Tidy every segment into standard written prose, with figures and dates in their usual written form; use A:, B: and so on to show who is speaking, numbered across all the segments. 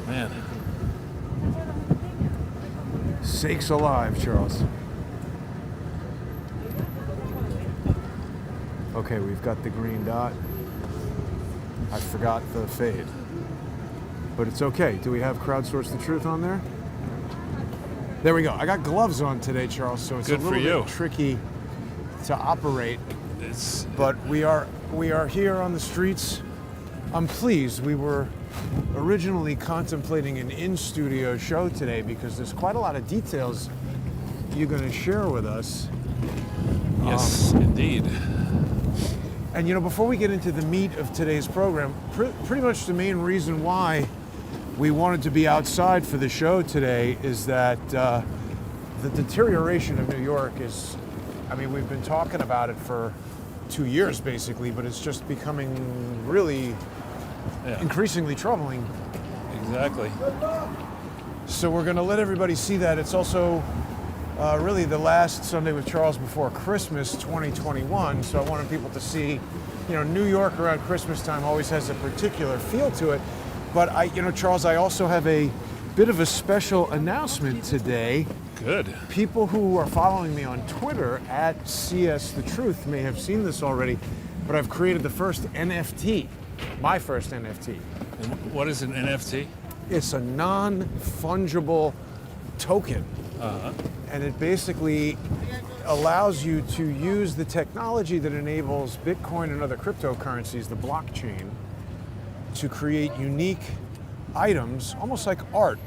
A: Man.
B: Sakes alive, Charles. Okay, we've got the green dot. I forgot the fade. But it's okay. Do we have Crowdsource the Truth on there? There we go. I got gloves on today, Charles, so it's
A: Good
B: a little bit tricky to operate. But we are here on the streets. I'm pleased. We were originally contemplating an in-studio show today because there's quite a lot of details you're going to share with us.
A: Yes, indeed.
B: And before we get into the meat of today's program, pretty much the main reason why we wanted to be outside for the show today is that the deterioration of New York is, we've been talking about it for 2 years basically, but it's just becoming really increasingly troubling.
A: Exactly.
B: So we're going to let everybody see that. It's also really the last Sunday with Charles before Christmas 2021. So I wanted people to see, New York around Christmas time always has a particular feel to it. But Charles, I also have a bit of a special announcement today.
A: Good.
B: People who are following me on Twitter at CS The Truth may have seen this already, but I've created the first NFT, my first NFT.
A: And what is an NFT?
B: It's a non-fungible token.
A: Uh-huh.
B: And it basically allows you to use the technology that enables Bitcoin and other cryptocurrencies, the blockchain, to create unique items, almost like art.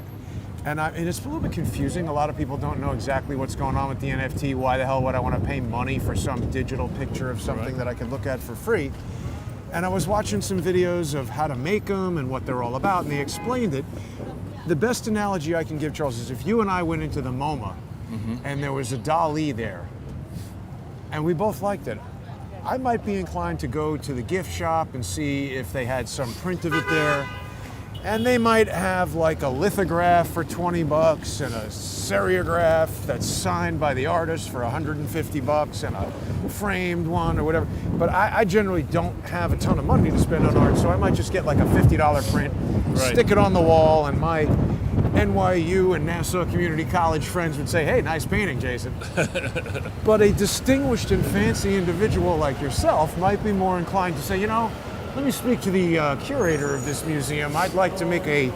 B: And it's a little bit confusing. A lot of people don't know exactly what's going on with the NFT. Why the hell would I want to pay money for some digital picture of something that I could look at for free? And I was watching some videos of how to make them and what they're all about, and they explained it. The best analogy I can give, Charles, is if you and I went into the MoMA and there was a Dali there, and we both liked it, I might be inclined to go to the gift shop and see if they had some print of it there. And they might have like a lithograph for $20 and a seriograph that's signed by the artist for $150 and a framed one or whatever. But I generally don't have a ton of money to spend on art, so I might just get like a $50 print, stick it on the wall, and my NYU and Nassau Community College friends would say, "Hey, nice painting, Jason." But a distinguished and fancy individual like yourself might be more inclined to say, let me speak to the curator of this museum. I'd like to make a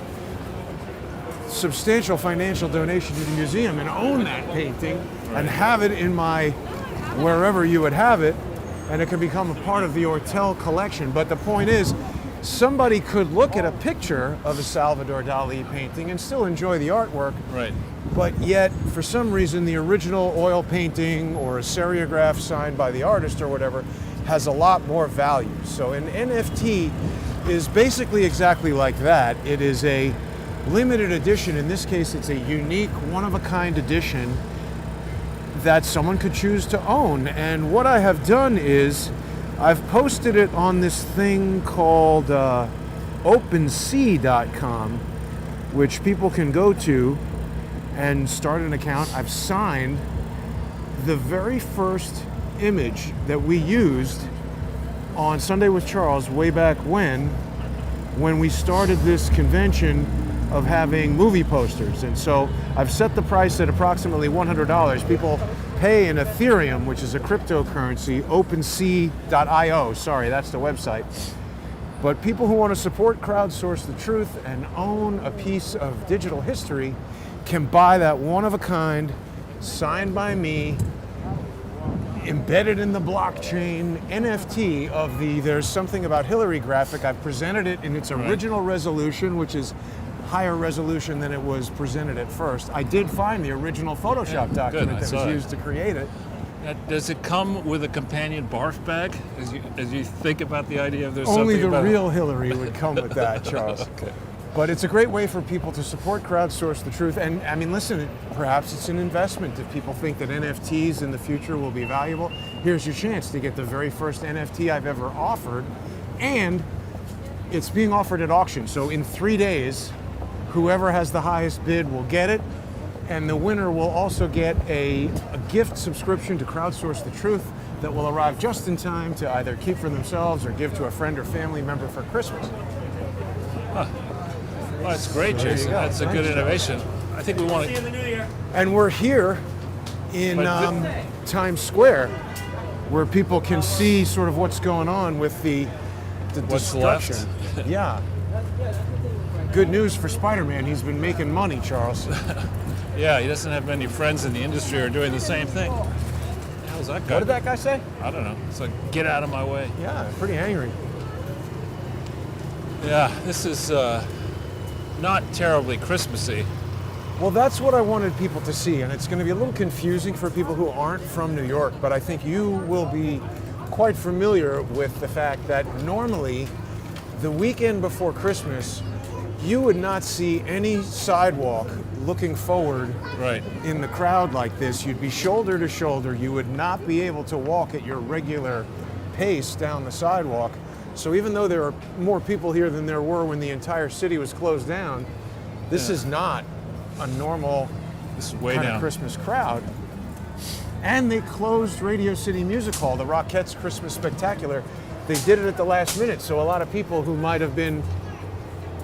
B: substantial financial donation to the museum and own that painting and have it in my wherever you would have it, and it could become a part of the Ortel collection. But the point is, somebody could look at a picture of a Salvador Dali painting and still enjoy the artwork.
A: Right.
B: But yet, for some reason, the original oil painting or a seriograph signed by the artist or whatever has a lot more value. So an NFT is basically exactly like that. It is a limited edition. In this case, it's a unique, one-of-a-kind edition that someone could choose to own. And what I have done is I've posted it on this thing called OpenSea.com, which people can go to and start an account. I've signed the very first image that we used on Sunday with Charles way back when we started this convention of having movie posters. And so I've set the price at approximately $100. People pay in Ethereum, which is a cryptocurrency, OpenSea.io. Sorry, that's the website. But people who want to support Crowdsource the Truth and own a piece of digital history can buy that one-of-a-kind, signed by me, embedded in the blockchain NFT of the There's Something About Hillary graphic. I've presented it in its original resolution, which is higher resolution than it was presented at first. I did find the original Photoshop document that was used to create it.
A: Now, does it come with a companion barf bag as you think about the idea of there's
B: Only
A: something
B: the
A: about
B: real Hillary would come with that, Charles.
A: Okay.
B: But it's a great way for people to support Crowdsource the Truth. And listen, perhaps it's an investment. If people think that NFTs in the future will be valuable, here's your chance to get the very first NFT I've ever offered. And it's being offered at auction. So in 3 days, whoever has the highest bid will get it. And the winner will also get a gift subscription to Crowdsource the Truth that will arrive just in time to either keep for themselves or give to a friend or family member for Christmas.
A: Huh. Oh, that's great,
B: There you
A: Jason.
B: go.
A: That's a
B: Thanks,
A: good
B: Charles.
A: innovation. I think we want to.
B: And we're here in
A: But
B: Times Square, where people can see sort of what's going on with the
A: What's
B: destruction.
A: left.
B: Yeah. Good news for Spider-Man. He's been making money, Charles.
A: Yeah, he doesn't have many friends in the industry who are doing the same thing. How's that guy?
B: What did that guy say?
A: I don't know. It's like, get out of my way.
B: Yeah, pretty angry.
A: Yeah, this is not terribly Christmassy.
B: Well, that's what I wanted people to see, and it's going to be a little confusing for people who aren't from New York, but I think you will be quite familiar with the fact that normally the weekend before Christmas, you would not see any sidewalk looking forward
A: Right.
B: in the crowd like this. You'd be shoulder to shoulder. You would not be able to walk at your regular pace down the sidewalk. So even though there are more people here than there were when the entire city was closed down, this is not a normal
A: This is way
B: kind
A: down.
B: of Christmas crowd. And they closed Radio City Music Hall, the Rockettes Christmas Spectacular. They did it at the last minute, so a lot of people who might have been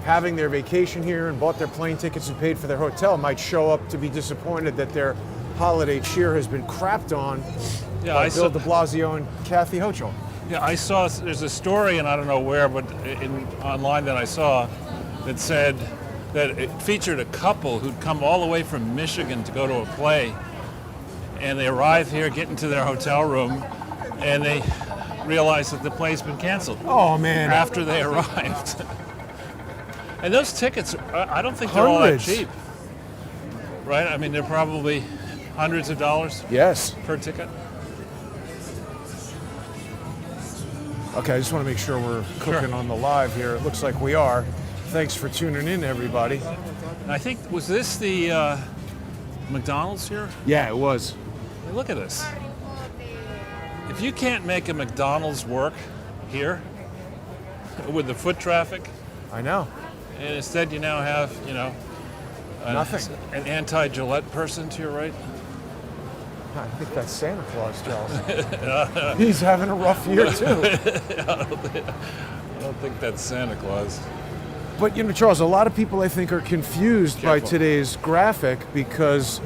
B: having their vacation here and bought their plane tickets and paid for their hotel might show up to be disappointed that their holiday cheer has been crapped on
A: Yeah,
B: by
A: I
B: Bill
A: saw.
B: de Blasio and Kathy Hochul.
A: Yeah, I saw. There's a story, and I don't know where, but online that I saw, that said that it featured a couple who'd come all the way from Michigan to go to a play, and they arrived here, get into their hotel room, and they realized that the play's been canceled
B: Oh man,
A: after they arrived. And those tickets, I don't think they're all that
B: Hundreds.
A: cheap, right? I mean, they're probably hundreds of dollars
B: yes.
A: per ticket.
B: Okay, I just want to make sure we're cooking on the live here. It looks like we are. Thanks for tuning in, everybody.
A: And I think, was this the McDonald's here?
B: Yeah, it was.
A: Hey, look at this. If you can't make a McDonald's work here with the foot traffic,
B: I know.
A: and instead you now have,
B: Nothing.
A: an anti-Gillette person to your right.
B: I think that's Santa Claus, Charles. He's having a rough year too.
A: I don't think that's Santa Claus.
B: But Charles, a lot of people I think are confused by
A: Careful.
B: today's graphic because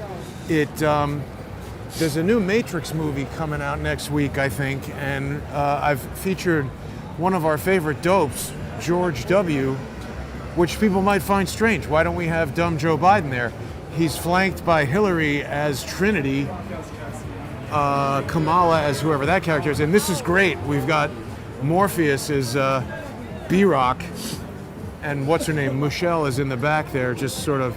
B: there's a new Matrix movie coming out next week, I think, and I've featured one of our favorite dopes, George W., which people might find strange. Why don't we have dumb Joe Biden there? He's flanked by Hillary as Trinity, Kamala as whoever that character is, and this is great. We've got Morpheus as B-Rock, and what's her name, Michelle, is in the back there, just sort of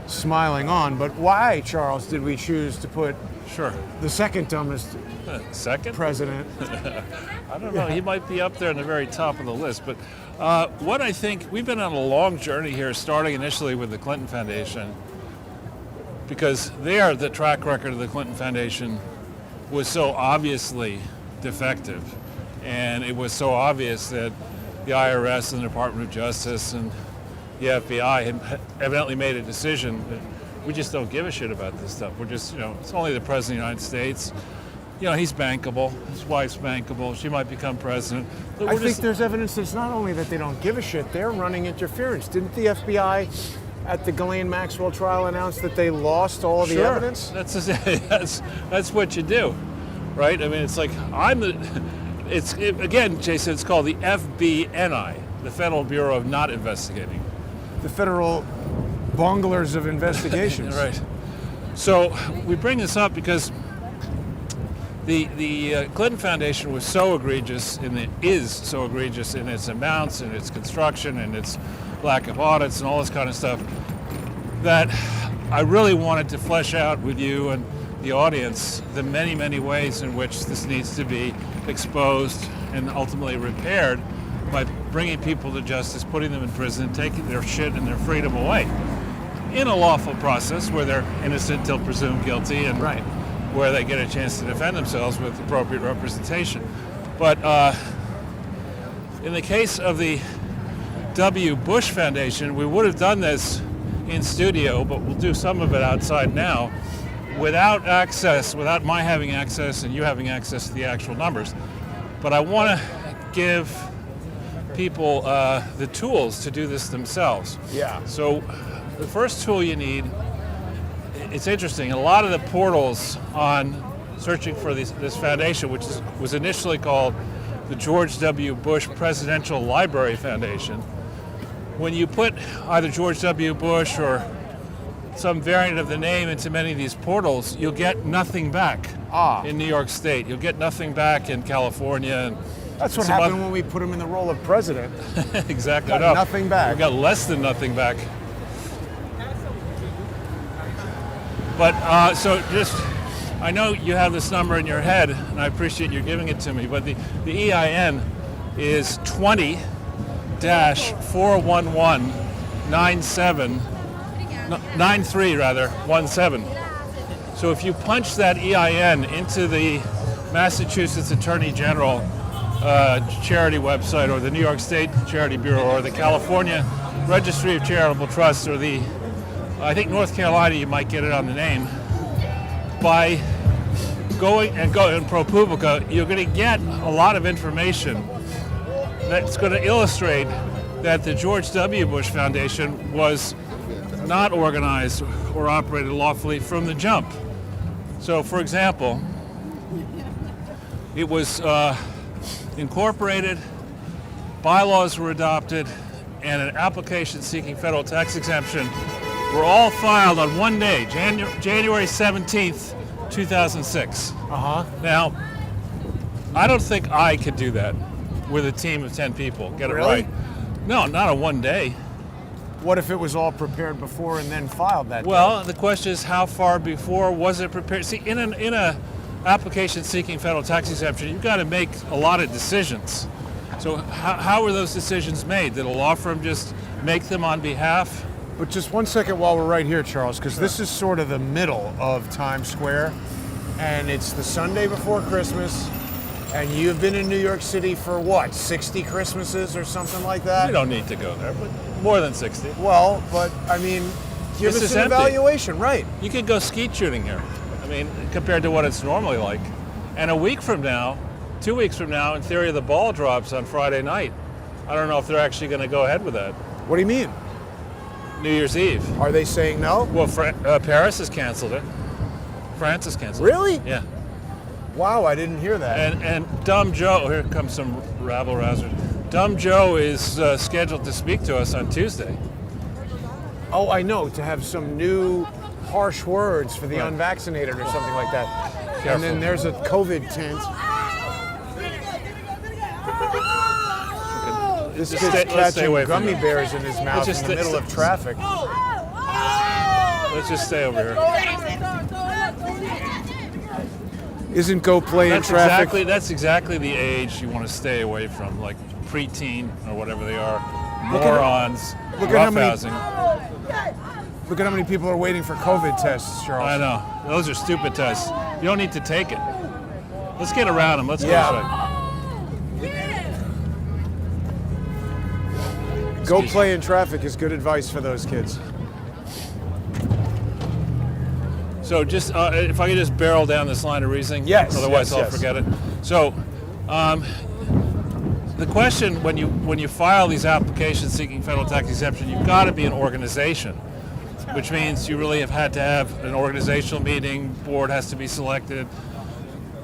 B: smiling on. But why, Charles, did we choose to put
A: Sure.
B: the second dumbest
A: Second?
B: president?
A: I don't know. He might be up there in the very top of the list. But what I think, we've been on a long journey here, starting initially with the Clinton Foundation, because there, the track record of the Clinton Foundation was so obviously defective. And it was so obvious that the IRS and the Department of Justice and the FBI had evidently made a decision that we just don't give a shit about this stuff. We're just, it's only the President of the United States. He's bankable. His wife's bankable. She might become president. But
B: I
A: we're
B: think
A: just-
B: there's evidence that it's not only that they don't give a shit, they're running interference. Didn't the FBI at the Ghislaine Maxwell trial announce that they lost all the
A: Sure.
B: evidence?
A: That's what you do, right? I mean, it's like again, Jason. It's called the FBNI, the Federal Bureau of Not Investigating.
B: The federal bunglers of investigations.
A: Right. So we bring this up because the Clinton Foundation was so egregious, is so egregious in its amounts and its construction and its lack of audits and all this kind of stuff, that I really wanted to flesh out with you and the audience the many, many ways in which this needs to be exposed and ultimately repaired by bringing people to justice, putting them in prison, taking their shit and their freedom away in a lawful process where they're innocent till presumed guilty, and
B: Right.
A: where they get a chance to defend themselves with appropriate representation. But in the case of the W. Bush Foundation, we would have done this in studio, but we'll do some of it outside now, without my having access and you having access to the actual numbers. But I want to give people the tools to do this themselves.
B: Yeah.
A: So the first tool you need, it's interesting, a lot of the portals on searching for this foundation, which was initially called the George W. Bush Presidential Library Foundation, when you put either George W. Bush or some variant of the name into many of these portals, you'll get nothing back in New York State. You'll get nothing back in California. And
B: that's what happened when we put him in the role of president.
A: Exactly.
B: Got nothing back.
A: We got less than nothing back. But so just, I know you have this number in your head, and I appreciate you giving it to me, but the EIN is 20-411-97-93 So if you punch that EIN into the Massachusetts Attorney General charity website, or the New York State Charity Bureau, or the California Registry of Charitable Trusts, or I think North Carolina, you might get it on the name, by going in ProPublica, you're going to get a lot of information that's going to illustrate that the George W. Bush Foundation was not organized or operated lawfully from the jump. So, for example, it was incorporated, bylaws were adopted, and an application seeking federal tax exemption were all filed on one day, January 17th, 2006. Now, I don't think I could do that with a team of 10 people. Get it right. No, not on one day.
B: What if it was all prepared before and then filed that day?
A: Well, the question is, how far before was it prepared? See, in a application seeking federal tax exemption, you've got to make a lot of decisions. So how were those decisions made? Did a law firm just make them on behalf?
B: But just one second while we're right here, Charles, because this is sort of the middle of Times Square, and it's the Sunday before Christmas, and you've been in New York City for what, 60 Christmases or something like that?
A: You don't need to go there, but more than 60.
B: Well, but I mean, give
A: This
B: us
A: is
B: an
A: empty.
B: evaluation, right?
A: You could go skeet shooting here. I mean, compared to what it's normally like. And a week from now, 2 weeks from now, in theory, the ball drops on Friday night. I don't know if they're actually going to go ahead with that.
B: What do you mean?
A: New Year's Eve.
B: Are they saying no?
A: Well, Paris has canceled it. France has canceled
B: Really?
A: it. Yeah.
B: Wow, I didn't hear that.
A: And Dumb Joe, here comes some rabble-rousers. Dumb Joe is scheduled to speak to us on Tuesday.
B: Oh, I know, to have some new harsh words for the
A: Right.
B: unvaccinated or something like that.
A: Careful.
B: And then there's a COVID tent. This
A: Just
B: kid's
A: let's stay
B: catching
A: away from
B: gummy
A: that.
B: bears in his mouth
A: just
B: in the middle of traffic.
A: Let's just stay over here.
B: Isn't go play in traffic?
A: That's exactly the age you want to stay away from, like preteen or whatever they are,
B: Look at-
A: morons,
B: look at how many-
A: roughhousing.
B: Look at how many people are waiting for COVID tests, Charles.
A: I know. Those are stupid tests. You don't need to take it. Let's get around them. Let's
B: Yeah.
A: go this way.
B: Go
A: Excuse
B: play in traffic is good advice for those kids.
A: So just if I could just barrel down this line of reasoning,
B: Yes,
A: otherwise
B: yes,
A: I'll
B: yes.
A: forget it. So the question when you file these applications seeking federal tax exemption, you've got to be an organization, which means you really have had to have an organizational meeting. Board has to be selected,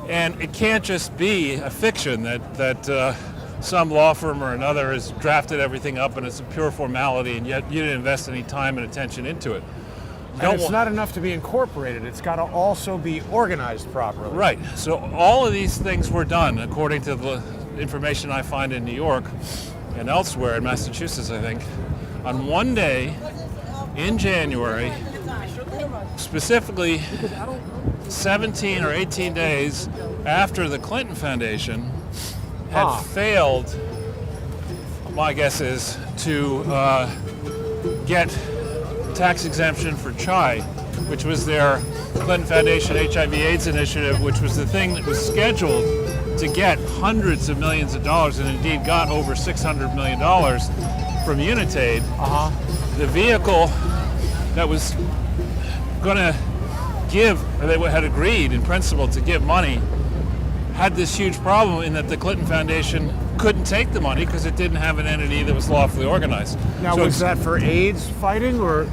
A: and it can't just be a fiction that some law firm or another has drafted everything up and it's a pure formality, and yet you didn't invest any time and attention into it.
B: And it's not enough to be incorporated. It's got to also be organized properly.
A: Right. So all of these things were done according to the information I find in New York and elsewhere in Massachusetts, I think, on one day in January, specifically 17 or 18 days after the Clinton Foundation had failed, my guess is, to get tax exemption for CHI, which was their Clinton Foundation HIV/AIDS initiative, which was the thing that was scheduled to get hundreds of millions of dollars, and indeed got over $600 million from Unitaid. The vehicle that was going to give, or they had agreed in principle to give money, had this huge problem in that the Clinton Foundation couldn't take the money because it didn't have an entity that was lawfully organized.
B: Now,
A: So
B: was that for AIDS fighting, or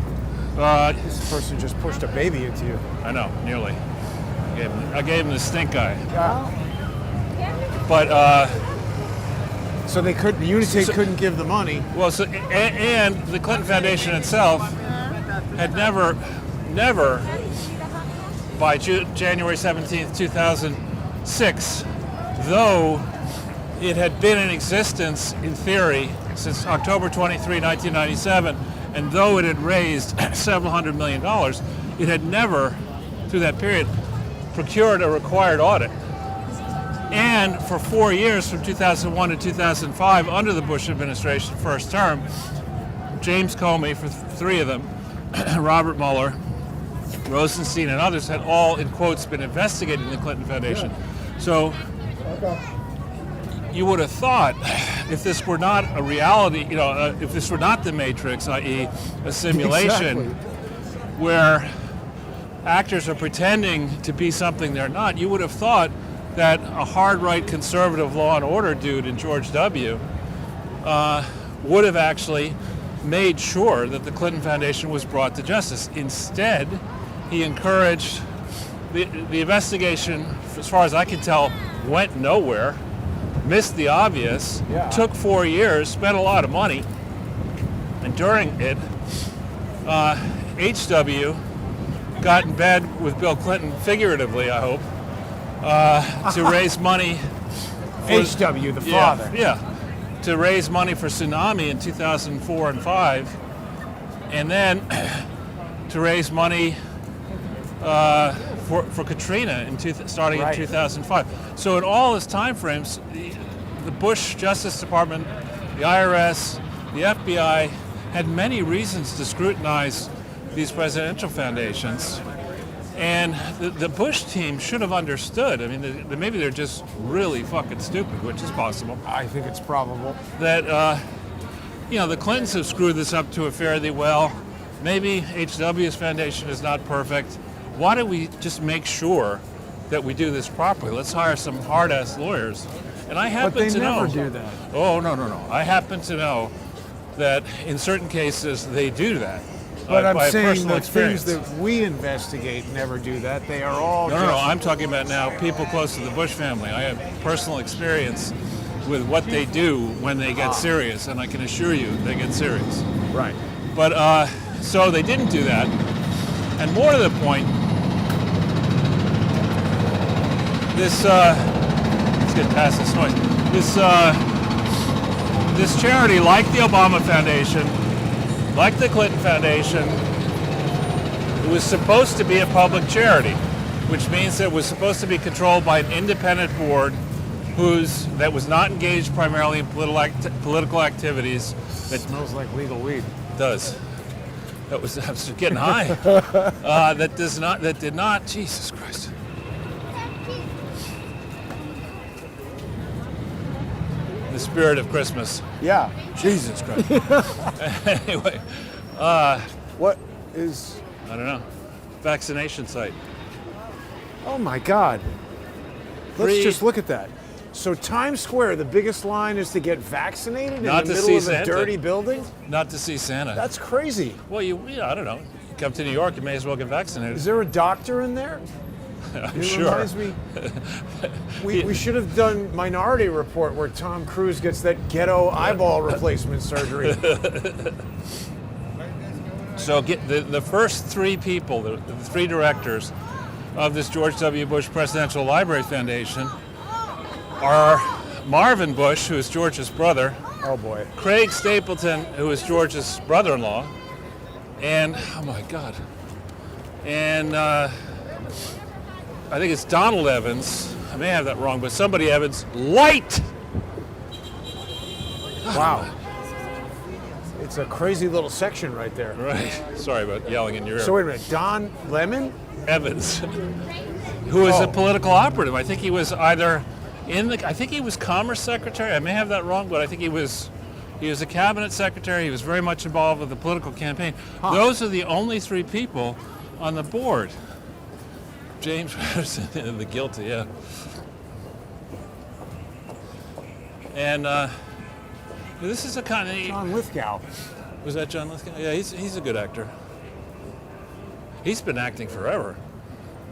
A: uh,
B: this person just pushed a baby into you?
A: I know, nearly. I gave him the stink eye.
B: Yeah.
A: But
B: So they couldn't. Unitaid couldn't give the money.
A: well, so and the Clinton Foundation itself had never, by January 17th, 2006, though it had been in existence in theory since October 23, 1997, and though it had raised several $100 million, it had never, through that period, procured a required audit. And for 4 years, from 2001 to 2005, under the Bush administration, first term, James Comey, for three of them, Robert Mueller, Rosenstein, and others had all, in quotes, been investigating the Clinton Foundation. So you would have thought, if this were not a reality, if this were not the Matrix, i.e. a simulation,
B: Exactly.
A: where actors are pretending to be something they're not, you would have thought that a hard-right conservative law and order dude in George W. Would have actually made sure that the Clinton Foundation was brought to justice. Instead, he encouraged the investigation, as far as I can tell, went nowhere, missed the obvious,
B: Yeah.
A: took 4 years, spent a lot of money, and during it, HW got in bed with Bill Clinton, figuratively, I hope, to raise money.
B: HW, the father.
A: Yeah, to raise money for tsunami in 2004 and 5, and then to raise money for Katrina starting
B: Right.
A: in 2005. So in all his time frames, the Bush Justice Department, the IRS, the FBI had many reasons to scrutinize these presidential foundations. And the Bush team should have understood. I mean, maybe they're just really fucking stupid, which is possible.
B: I think it's probable.
A: That, the Clintons have screwed this up to a fairly well. Maybe HW's foundation is not perfect. Why don't we just make sure that we do this properly? Let's hire some hard-ass lawyers. And I happen
B: But they
A: to know.
B: never do that.
A: Oh, no. I happen to know that in certain cases they do that.
B: But
A: by
B: I'm saying
A: personal
B: the
A: experience.
B: things that we investigate never do that. They are all
A: No,
B: just
A: I'm talking about now people close to the Bush family. I have personal experience with what they do when they get serious, and I can assure you they get serious.
B: right.
A: But, so they didn't do that. And more to the point, let's get past this noise. This charity, like the Obama Foundation, like the Clinton Foundation, it was supposed to be a public charity, which means that it was supposed to be controlled by an independent board that was not engaged primarily in political activities. That
B: Smells like legal weed.
A: does. I was getting high. That did not. Jesus Christ. The spirit of Christmas.
B: Yeah.
A: Jesus Christ. Anyway,
B: What is?
A: I don't know. Vaccination site.
B: Oh my God. Let's
A: Free-
B: just look at that. So Times Square, the biggest line is to get vaccinated
A: Not
B: in the
A: to
B: middle
A: see
B: of a
A: Santa.
B: dirty building?
A: Not to see Santa.
B: That's crazy.
A: Well, I don't know. You come to New York, you may as well get vaccinated.
B: Is there a doctor in there?
A: I'm
B: It
A: sure.
B: reminds me. We should have done Minority Report where Tom Cruise gets that ghetto eyeball replacement surgery.
A: So get the first three people, the three directors of this George W. Bush Presidential Library Foundation are Marvin Bush, who is George's brother,
B: Oh boy.
A: Craig Stapleton, who is George's brother-in-law, and, oh my God, and I think it's Donald Evans, I may have that wrong, but somebody Evans, Light!
B: Wow. It's a crazy little section right there.
A: Right, sorry about yelling in your ear.
B: So wait a minute, Don Lemon?
A: Evans, who is a
B: Oh.
A: political operative. I think he was either I think he was Commerce Secretary. I may have that wrong, but I think he was a cabinet secretary. He was very much involved with the political campaign.
B: Huh.
A: Those are the only three people on the board. James Patterson, the guilty, yeah. And this is a kind of...
B: John Lithgow.
A: Was that John Lithgow? Yeah, he's a good actor. He's been acting forever.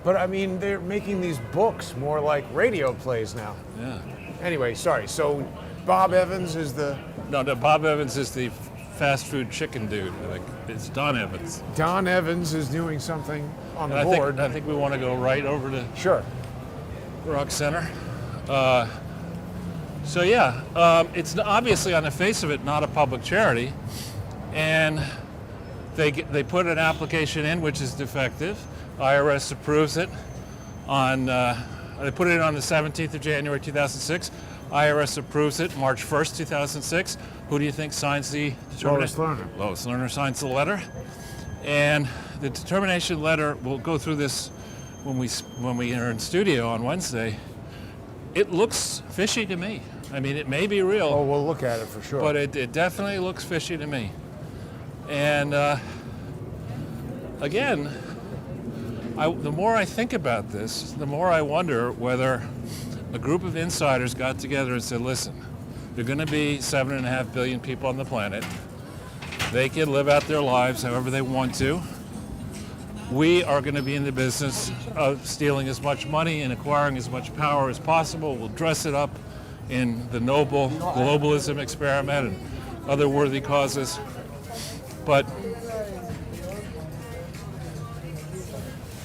B: But I mean, they're making these books more like radio plays now.
A: Yeah.
B: Anyway, sorry. So Bob Evans is the...
A: No, Bob Evans is the fast food chicken dude. I think it's Don Evans.
B: Don Evans is doing something on the
A: And
B: board.
A: I think we want to go right over to
B: Sure.
A: Rock Center. So yeah, it's obviously on the face of it not a public charity, and they put an application in which is defective. IRS approves it on. They put it in on the 17th of January 2006. IRS approves it March 1st, 2006. Who do you think signs the determination?
B: Lois Lerner.
A: Lois Lerner signs the letter, and the determination letter. We'll go through this when we are in studio on Wednesday. It looks fishy to me. I mean, it may be real.
B: Oh, we'll look at it for sure.
A: But it definitely looks fishy to me. And again, the more I think about this, the more I wonder whether a group of insiders got together and said, listen, there are going to be 7.5 billion people on the planet. They can live out their lives however they want to. We are going to be in the business of stealing as much money and acquiring as much power as possible. We'll dress it up in the noble globalism experiment and other worthy causes. But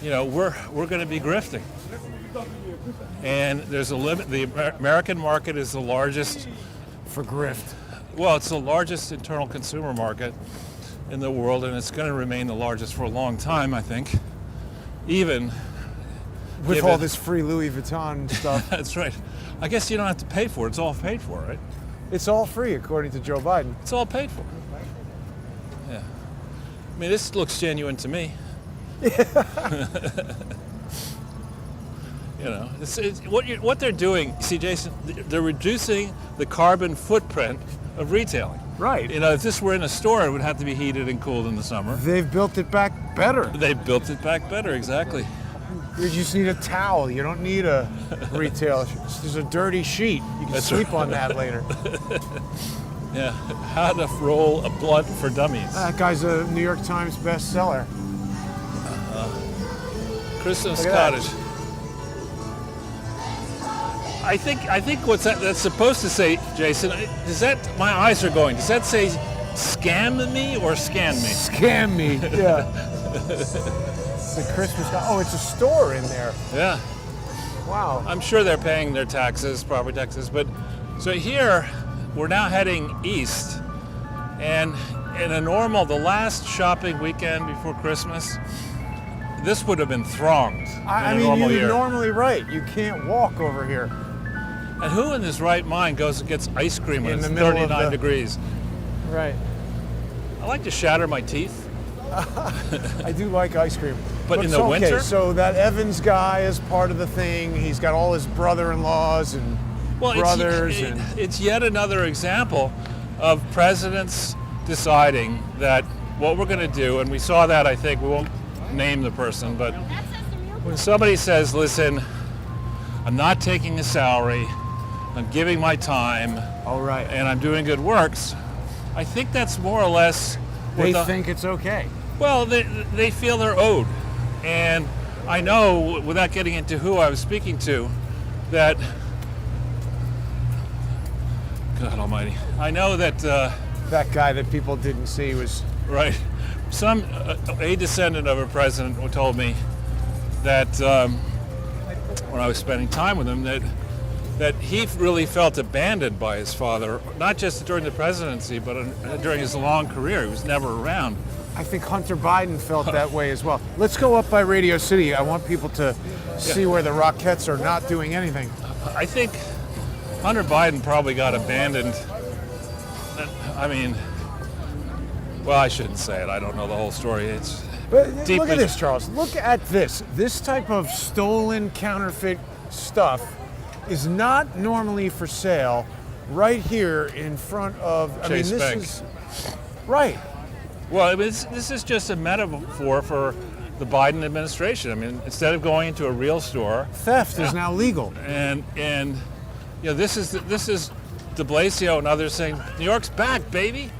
A: we're going to be grifting. And there's a limit. The American market is the largest
B: for grift.
A: Well, it's the largest internal consumer market in the world, and it's going to remain the largest for a long time, I think. Even
B: with all this free Louis Vuitton stuff.
A: That's right. I guess you don't have to pay for it. It's all paid for, right?
B: It's all free, according to Joe Biden.
A: It's all paid for. Yeah. I mean, this looks genuine to me. It's what they're doing. See, Jason, they're reducing the carbon footprint of retailing.
B: Right.
A: If this were in a store, it would have to be heated and cooled in the summer.
B: They've built it back better.
A: They built it back better, exactly.
B: You just need a towel. You don't need a retail. There's a dirty sheet. You can sleep on that later.
A: Yeah. How to roll a blunt for dummies.
B: That guy's a New York Times bestseller.
A: Christmas Cottage. I think what's that's supposed to say, Jason, does that, my eyes are going, does that say scam me or scan me?
B: Scam me, yeah. The Christmas, it's a store in there.
A: Yeah.
B: Wow.
A: I'm sure they're paying their taxes, property taxes, but so here we're now heading east, and in the last shopping weekend before Christmas, this would have been thronged.
B: I mean, you're normally right. You can't walk over here.
A: And who in his right mind goes and gets ice cream when it's 39 degrees?
B: Right.
A: I like to shatter my teeth.
B: I do like ice cream.
A: But in the winter?
B: So that Evans guy is part of the thing. He's got all his brother-in-laws and brothers.
A: It's yet another example of presidents deciding that what we're going to do, and we saw that, I think, we won't name the person, but when somebody says, listen, I'm not taking a salary, I'm giving my time,
B: all right,
A: and I'm doing good works, I think that's more or less...
B: They think it's okay.
A: Well, they feel they're owed. And I know, without getting into who I was speaking to, that... God almighty. I know that...
B: that guy that people didn't see was...
A: Right. A descendant of a president who told me that when I was spending time with him, that he really felt abandoned by his father, not just during the presidency, but during his long career. He was never around.
B: I think Hunter Biden felt that way as well. Let's go up by Radio City. I want people to see where the Rockettes are not doing anything.
A: I think Hunter Biden probably got abandoned. I mean, well, I shouldn't say it. I don't know the whole story.
B: But look at this, Charles. Look at this. This type of stolen, counterfeit stuff is not normally for sale right here in front of...
A: Chase Bank.
B: Right.
A: Well, this is just a metaphor for the Biden administration. I mean, instead of going into a real store...
B: Theft is now legal.
A: And this is de Blasio and others saying, New York's back, baby.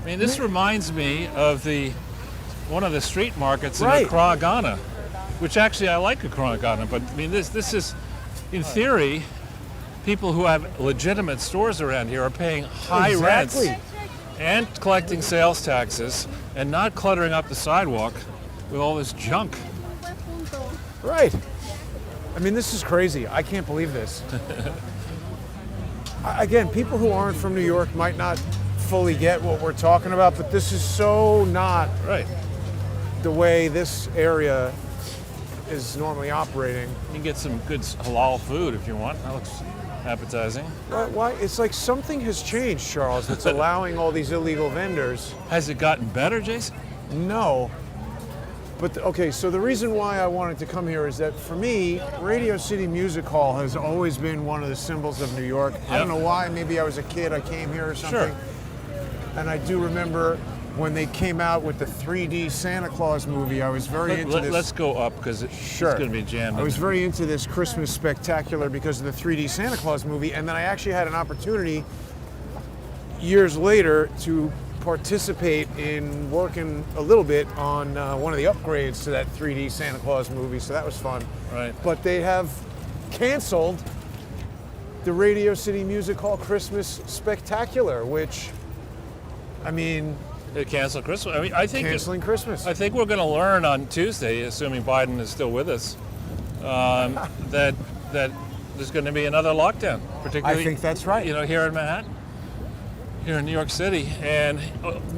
A: I mean, this reminds me of one of the street markets in
B: Right.
A: Accra, Ghana, which actually I like Accra, Ghana, but I mean, this is, in theory, people who have legitimate stores around here are paying high
B: Exactly.
A: rents and collecting sales taxes and not cluttering up the sidewalk with all this junk.
B: Right. I mean, this is crazy. I can't believe this. Again, people who aren't from New York might not fully get what we're talking about, but this is so not
A: Right.
B: the way this area is normally operating.
A: You can get some good halal food if you want. That looks appetizing.
B: Why? It's like something has changed, Charles, that's allowing all these illegal vendors.
A: Has it gotten better, Jason?
B: No. But okay, so the reason why I wanted to come here is that for me, Radio City Music Hall has always been one of the symbols of New York. I don't know why. Maybe I was a kid, I came here or something.
A: Sure.
B: And I do remember when they came out with the 3D Santa Claus movie, I was very into this.
A: Let's go up because it's going to be jammed.
B: I was very into this Christmas spectacular because of the 3D Santa Claus movie, and then I actually had an opportunity years later to participate in working a little bit on one of the upgrades to that 3D Santa Claus movie, so that was fun.
A: Right.
B: But they have canceled the Radio City Music Hall Christmas Spectacular, which, I mean,
A: They cancel Christmas. I mean, I think
B: canceling Christmas.
A: I think we're going to learn on Tuesday, assuming Biden is still with us, that there's going to be another lockdown. Particularly,
B: I think that's right.
A: You know, here in Manhattan, here in New York City, and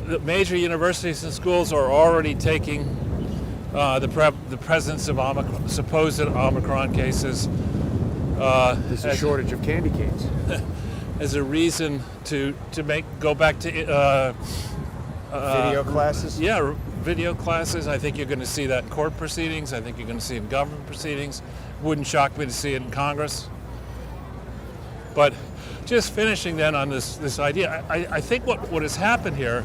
A: the major universities and schools are already taking the presence of supposed Omicron cases
B: There's a shortage of candy canes.
A: as a reason to go back to
B: Video classes.
A: yeah, video classes. I think you're going to see that in court proceedings. I think you're going to see it in government proceedings. Wouldn't shock me to see it in Congress. But just finishing then on this idea, I think what has happened here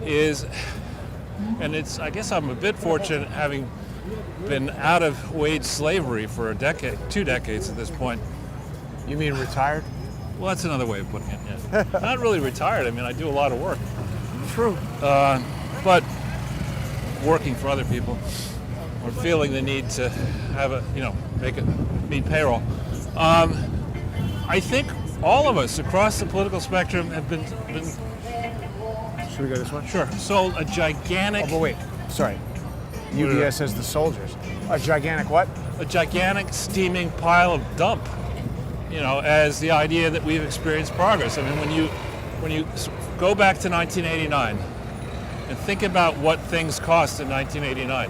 A: is, and it's, I guess I'm a bit fortunate having been out of wage slavery for a decade, 2 decades at this point.
B: You mean retired?
A: Well, that's another way of putting it. Yeah. Not really retired. I mean, I do a lot of work.
B: True.
A: But working for other people or feeling the need to have meet payroll. I think all of us across the political spectrum have been
B: Should we go this one?
A: sure sold a gigantic
B: Oh, but wait. Sorry. UBS has the soldiers. A gigantic what?
A: steaming pile of dump, as the idea that we've experienced progress. I mean, when you go back to 1989 and think about what things cost in 1989.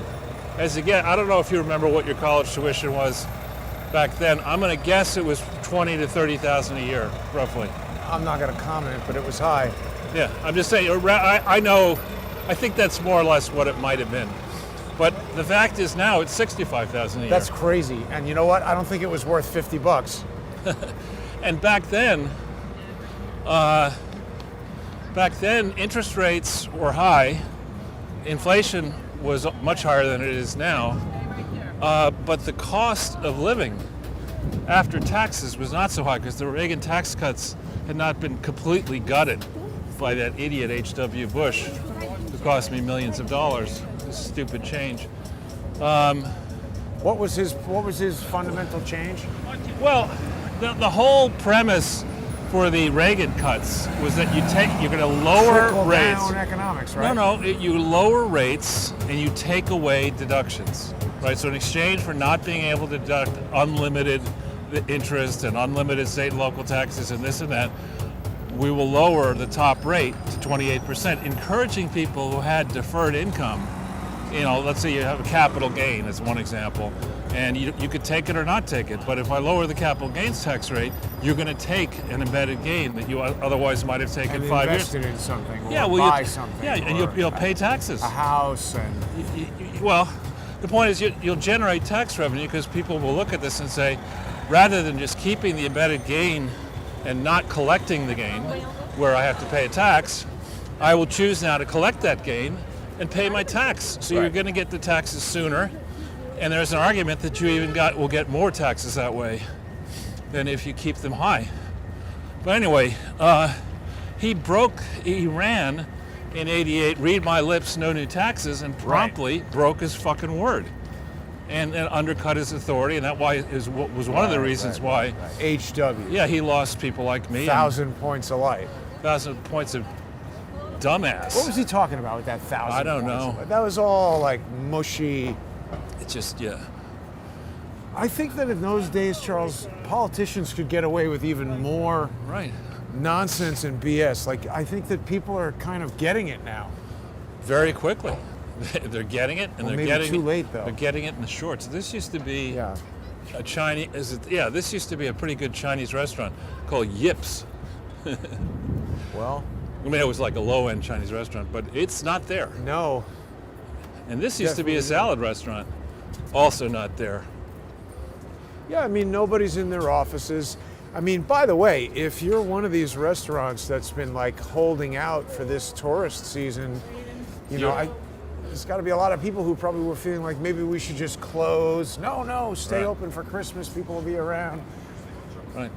A: I don't know if you remember what your college tuition was back then. I'm going to guess it was $20,000 to $30,000 a year, roughly.
B: I'm not going to comment, but it was high.
A: Yeah, I'm just saying. I know. I think that's more or less what it might have been. But the fact is now it's $65,000 a year.
B: That's crazy. And you know what? I don't think it was worth $50.
A: And back then, interest rates were high. Inflation was much higher than it is now. But the cost of living after taxes was not so high because the Reagan tax cuts had not been completely gutted by that idiot H.W. Bush, who cost me millions of dollars. This stupid change.
B: What was his fundamental change?
A: Well, the whole premise for the Reagan cuts was that you're going to lower
B: Trickle
A: rates.
B: down economics, right?
A: No, you lower rates and you take away deductions, right? So in exchange for not being able to deduct unlimited interest and unlimited state and local taxes and this and that, we will lower the top rate to 28%, encouraging people who had deferred income. Let's say you have a capital gain as one example, and you could take it or not take it. But if I lower the capital gains tax rate, you're going to take an embedded gain that you otherwise might have taken
B: And
A: 5 years.
B: invested in something, or
A: Yeah,
B: buy something.
A: Yeah, and
B: or
A: you'll pay taxes.
B: a house and
A: Well, the point is you'll generate tax revenue because people will look at this and say, rather than just keeping the embedded gain and not collecting the gain, where I have to pay a tax, I will choose now to collect that gain and pay my tax. So you're
B: Right.
A: going to get the taxes sooner, and there's an argument that you will get more taxes that way than if you keep them high. But anyway, he ran in '88, read my lips, no new taxes, and promptly broke his fucking word. And undercut his authority, and that was one of the reasons why.
B: HW.
A: Yeah, he lost people like me.
B: 1,000 points of light.
A: 1,000 points of dumbass.
B: What was he talking about with that 1,000?
A: I don't
B: points
A: know.
B: of light? That was all like mushy.
A: It's just, yeah.
B: I think that in those days, Charles, politicians could get away with even more
A: Right.
B: nonsense and BS. Like, I think that people are kind of getting it now.
A: Very quickly. They're getting it, and
B: Well,
A: they're
B: maybe
A: getting
B: too late, though.
A: They're getting it in the shorts. This used to be
B: Yeah.
A: a Chinese. This used to be a pretty good Chinese restaurant called Yips.
B: Well,
A: I mean, it was like a low-end Chinese restaurant, but it's not there.
B: no.
A: And this used to be a
B: Definitely
A: salad restaurant, also not there.
B: Yeah, I mean, nobody's in their offices. I mean, by the way, if you're one of these restaurants that's been like holding out for this tourist season, you know,
A: You're-
B: there's got to be a lot of people who probably were feeling like maybe we should just close. No, stay
A: Right.
B: open for Christmas. People will be around.
A: Right.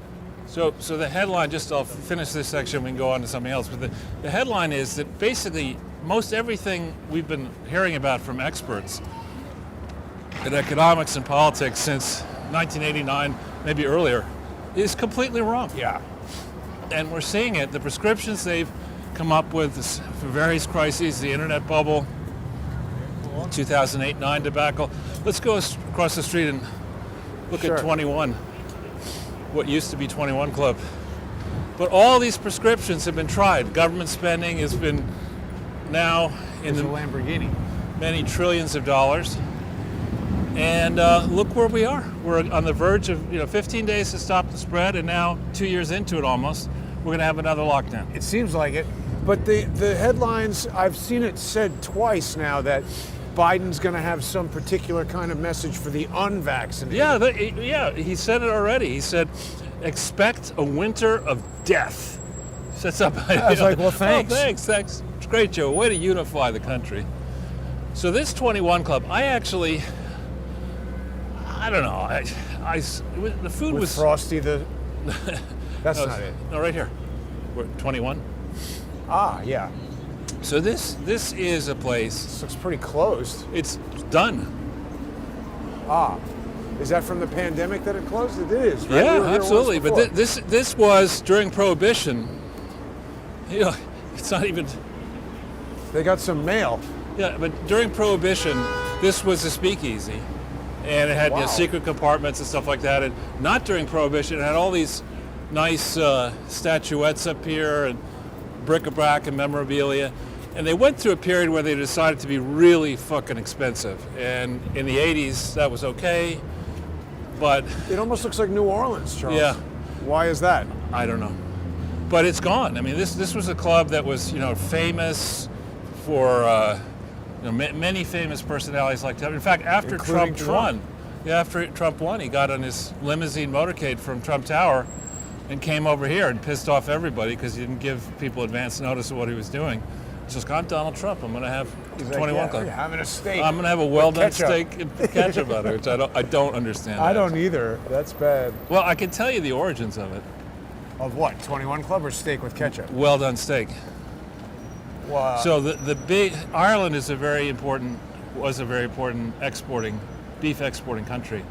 A: So the headline, I'll finish this section, we can go on to something else, but the headline is that basically most everything we've been hearing about from experts in economics and politics since 1989, maybe earlier, is completely wrong.
B: Yeah.
A: And we're seeing it. The prescriptions they've come up with for various crises, the internet bubble, 2008-9 debacle. Let's go across the street and look
B: Sure.
A: at 21, what used to be 21 Club. But all these prescriptions have been tried. Government spending has been now in
B: It's a
A: the
B: Lamborghini.
A: many trillions of dollars. And look where we are. We're on the verge of 15 days to stop the spread, and now 2 years into it almost, we're going to have another lockdown.
B: It seems like it. But the headlines, I've seen it said twice now that Biden's going to have some particular kind of message for the unvaccinated.
A: Yeah, he said it already. He said, expect a winter of death. Said something.
B: I was like, well, thanks.
A: Oh, thanks. It's great, Joe. Way to unify the country. So this 21 Club, I don't know. The food
B: With
A: was
B: Frosty the... That's
A: no,
B: not it.
A: No, right here. We're at 21.
B: Ah, yeah.
A: So this is a place.
B: This looks pretty closed.
A: It's done.
B: Ah. Is that from the pandemic that it closed? It is, right? We
A: Yeah,
B: were here
A: absolutely.
B: once
A: But
B: before.
A: this was during Prohibition. It's not even.
B: They got some mail.
A: Yeah, but during Prohibition, this was a speakeasy, and it had
B: Wow.
A: secret compartments and stuff like that. And not during Prohibition, it had all these nice statuettes up here and bric-a-brac and memorabilia. And they went through a period where they decided to be really fucking expensive. And in the 80s, that was okay, but
B: It almost looks like New Orleans, Charles.
A: Yeah.
B: Why is that?
A: I don't know. But it's gone. I mean, this was a club that was, famous for many famous personalities like that. In fact, after
B: Including
A: Trump won, he got on his limousine motorcade from Trump Tower and came over here and pissed off everybody because he didn't give people advance notice of what he was doing. He's just, I'm Donald Trump. I'm going to have
B: He's
A: 21
B: like,
A: Club.
B: yeah, having a steak.
A: I'm going to have a well-done
B: ketchup.
A: steak and ketchup on it, which I don't understand.
B: I
A: that.
B: don't either. That's bad.
A: Well, I can tell you the origins of it.
B: Of what? 21 Club or steak with ketchup?
A: Well-done steak.
B: Wow.
A: So the big Ireland was a very important beef exporting country,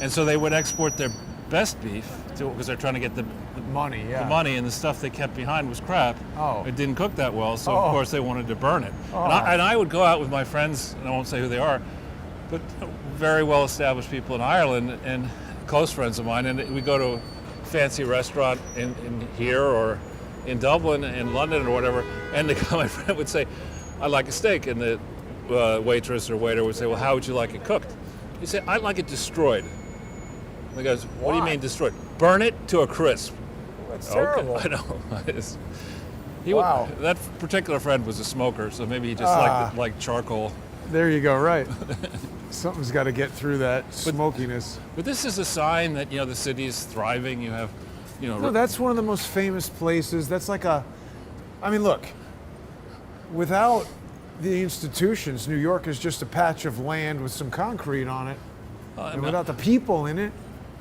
A: and so they would export their best beef because they're trying to get the
B: money, yeah.
A: money, and the stuff they kept behind was crap.
B: Oh.
A: It didn't cook that well, so
B: Oh.
A: of course they wanted to burn it.
B: Oh.
A: And I would go out with my friends, and I won't say who they are, but very well established people in Ireland and close friends of mine, and we go to a fancy restaurant in here or in Dublin, in London or whatever, and my friend would say, I'd like a steak, and the waitress or waiter would say, well, how would you like it cooked? He said, I'd like it destroyed. And he goes, what do you
B: Why?
A: mean destroyed? Burn it to a crisp.
B: That's terrible.
A: Okay, I know.
B: Wow.
A: That particular friend was a smoker, so maybe he just liked charcoal.
B: There you go, right. Something's got to get through that smokiness.
A: But this is a sign that the city is thriving. You have,
B: No, that's one of the most famous places. That's like look, without the institutions, New York is just a patch of land with some concrete on it. And without the people in it.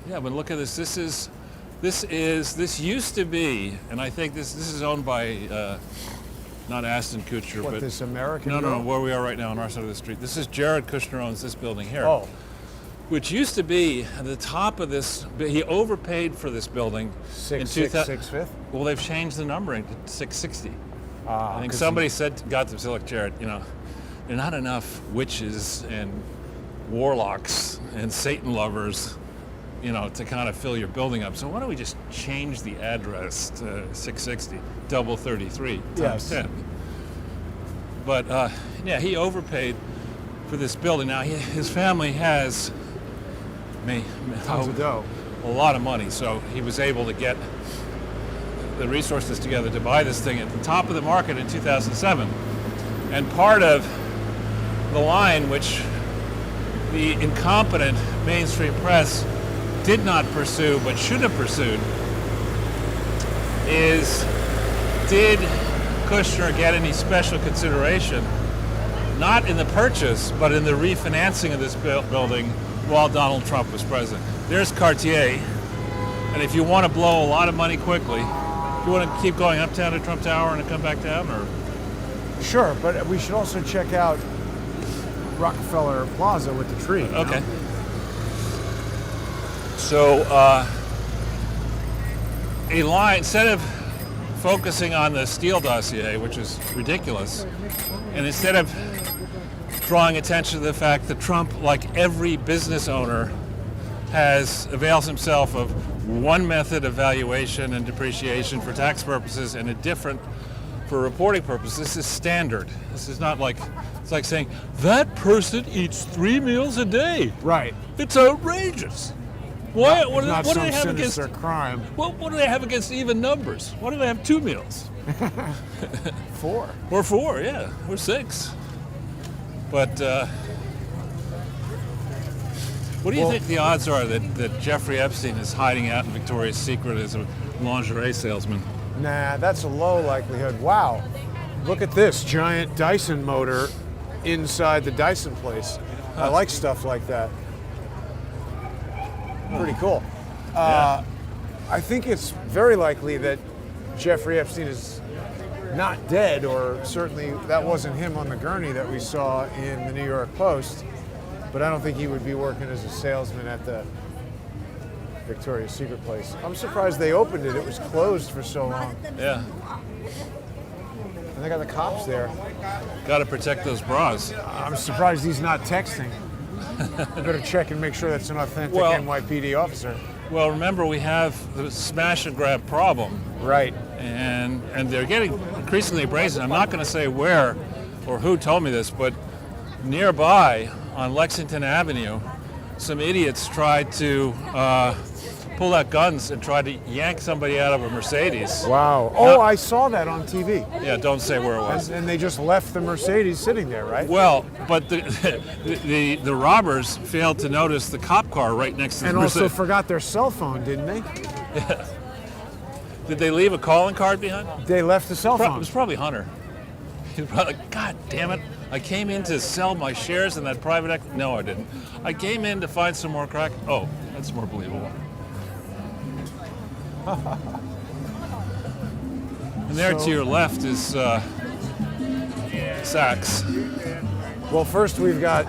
A: Yeah, but look at this. This is This used to be, and I think this is owned by not Aston Kutcher,
B: What,
A: but
B: this American?
A: no, where we are right now on our side of the street. This is Jared Kushner owns this building here.
B: Oh,
A: Which used to be at the top of this. He overpaid for this building.
B: 6/5.
A: Well, they've changed the numbering to 660. I think
B: 'cause
A: somebody got to say, look, Jared, there are not enough witches and warlocks and Satan lovers, to kind of fill your building up. So why don't we just change the address to 660, double 33 times
B: Yes.
A: 10? But he overpaid for this building. Now his family has
B: tons of dough.
A: a lot of money, so he was able to get the resources together to buy this thing at the top of the market in 2007. And part of the line which the incompetent mainstream press did not pursue but should have pursued is, did Kushner get any special consideration, not in the purchase, but in the refinancing of this building while Donald Trump was president? There's Cartier, and if you want to blow a lot of money quickly, you want to keep going uptown to Trump Tower and then come back down, or?
B: Sure, but we should also check out Rockefeller Plaza with the tree.
A: Okay. So, a line, instead of focusing on the Steele dossier, which is ridiculous, and instead of drawing attention to the fact that Trump, like every business owner, avails himself of one method of valuation and depreciation for tax purposes and a different for reporting purposes. This is standard. This is not like, it's like saying, that person eats 3 meals a day.
B: Right.
A: It's outrageous. Why? What do they have against
B: sinister crime?
A: What do they have against even numbers? Why do they have 2 meals?
B: 4.
A: Or 4, yeah, or 6. But what do you think the odds are that Jeffrey Epstein is hiding out in Victoria's Secret as a lingerie salesman?
B: Nah, that's a low likelihood. Wow, look at this giant Dyson motor inside the Dyson place. I like stuff like that. Pretty cool.
A: Yeah.
B: I think it's very likely that Jeffrey Epstein is not dead, or certainly that wasn't him on the gurney that we saw in the New York Post, but I don't think he would be working as a salesman at the Victoria's Secret place. I'm surprised they opened it. It was closed for so long.
A: Yeah.
B: And they got the cops there.
A: Got to protect those bras.
B: I'm surprised he's not texting. I better check and make sure that's an authentic
A: Well-
B: NYPD officer.
A: Well, remember, we have the smash and grab problem,
B: Right.
A: and they're getting increasingly brazen. I'm not going to say where or who told me this, but nearby on Lexington Avenue, some idiots tried to pull out guns and tried to yank somebody out of a Mercedes.
B: Wow. Oh, I saw that on TV.
A: Yeah, don't say where it was.
B: And they just left the Mercedes sitting there, right?
A: Well, but the robbers failed to notice the cop car right next to the
B: And also
A: Mercedes.
B: forgot their cell phone, didn't they?
A: Did they leave a calling card behind?
B: They left the cell
A: It
B: phone.
A: was probably Hunter. He was probably like, God damn it, I came in to sell my shares in that private equity. No, I didn't. I came in to find some more crack. Oh, that's more believable. And there to your left is Saks.
B: Well, first we've got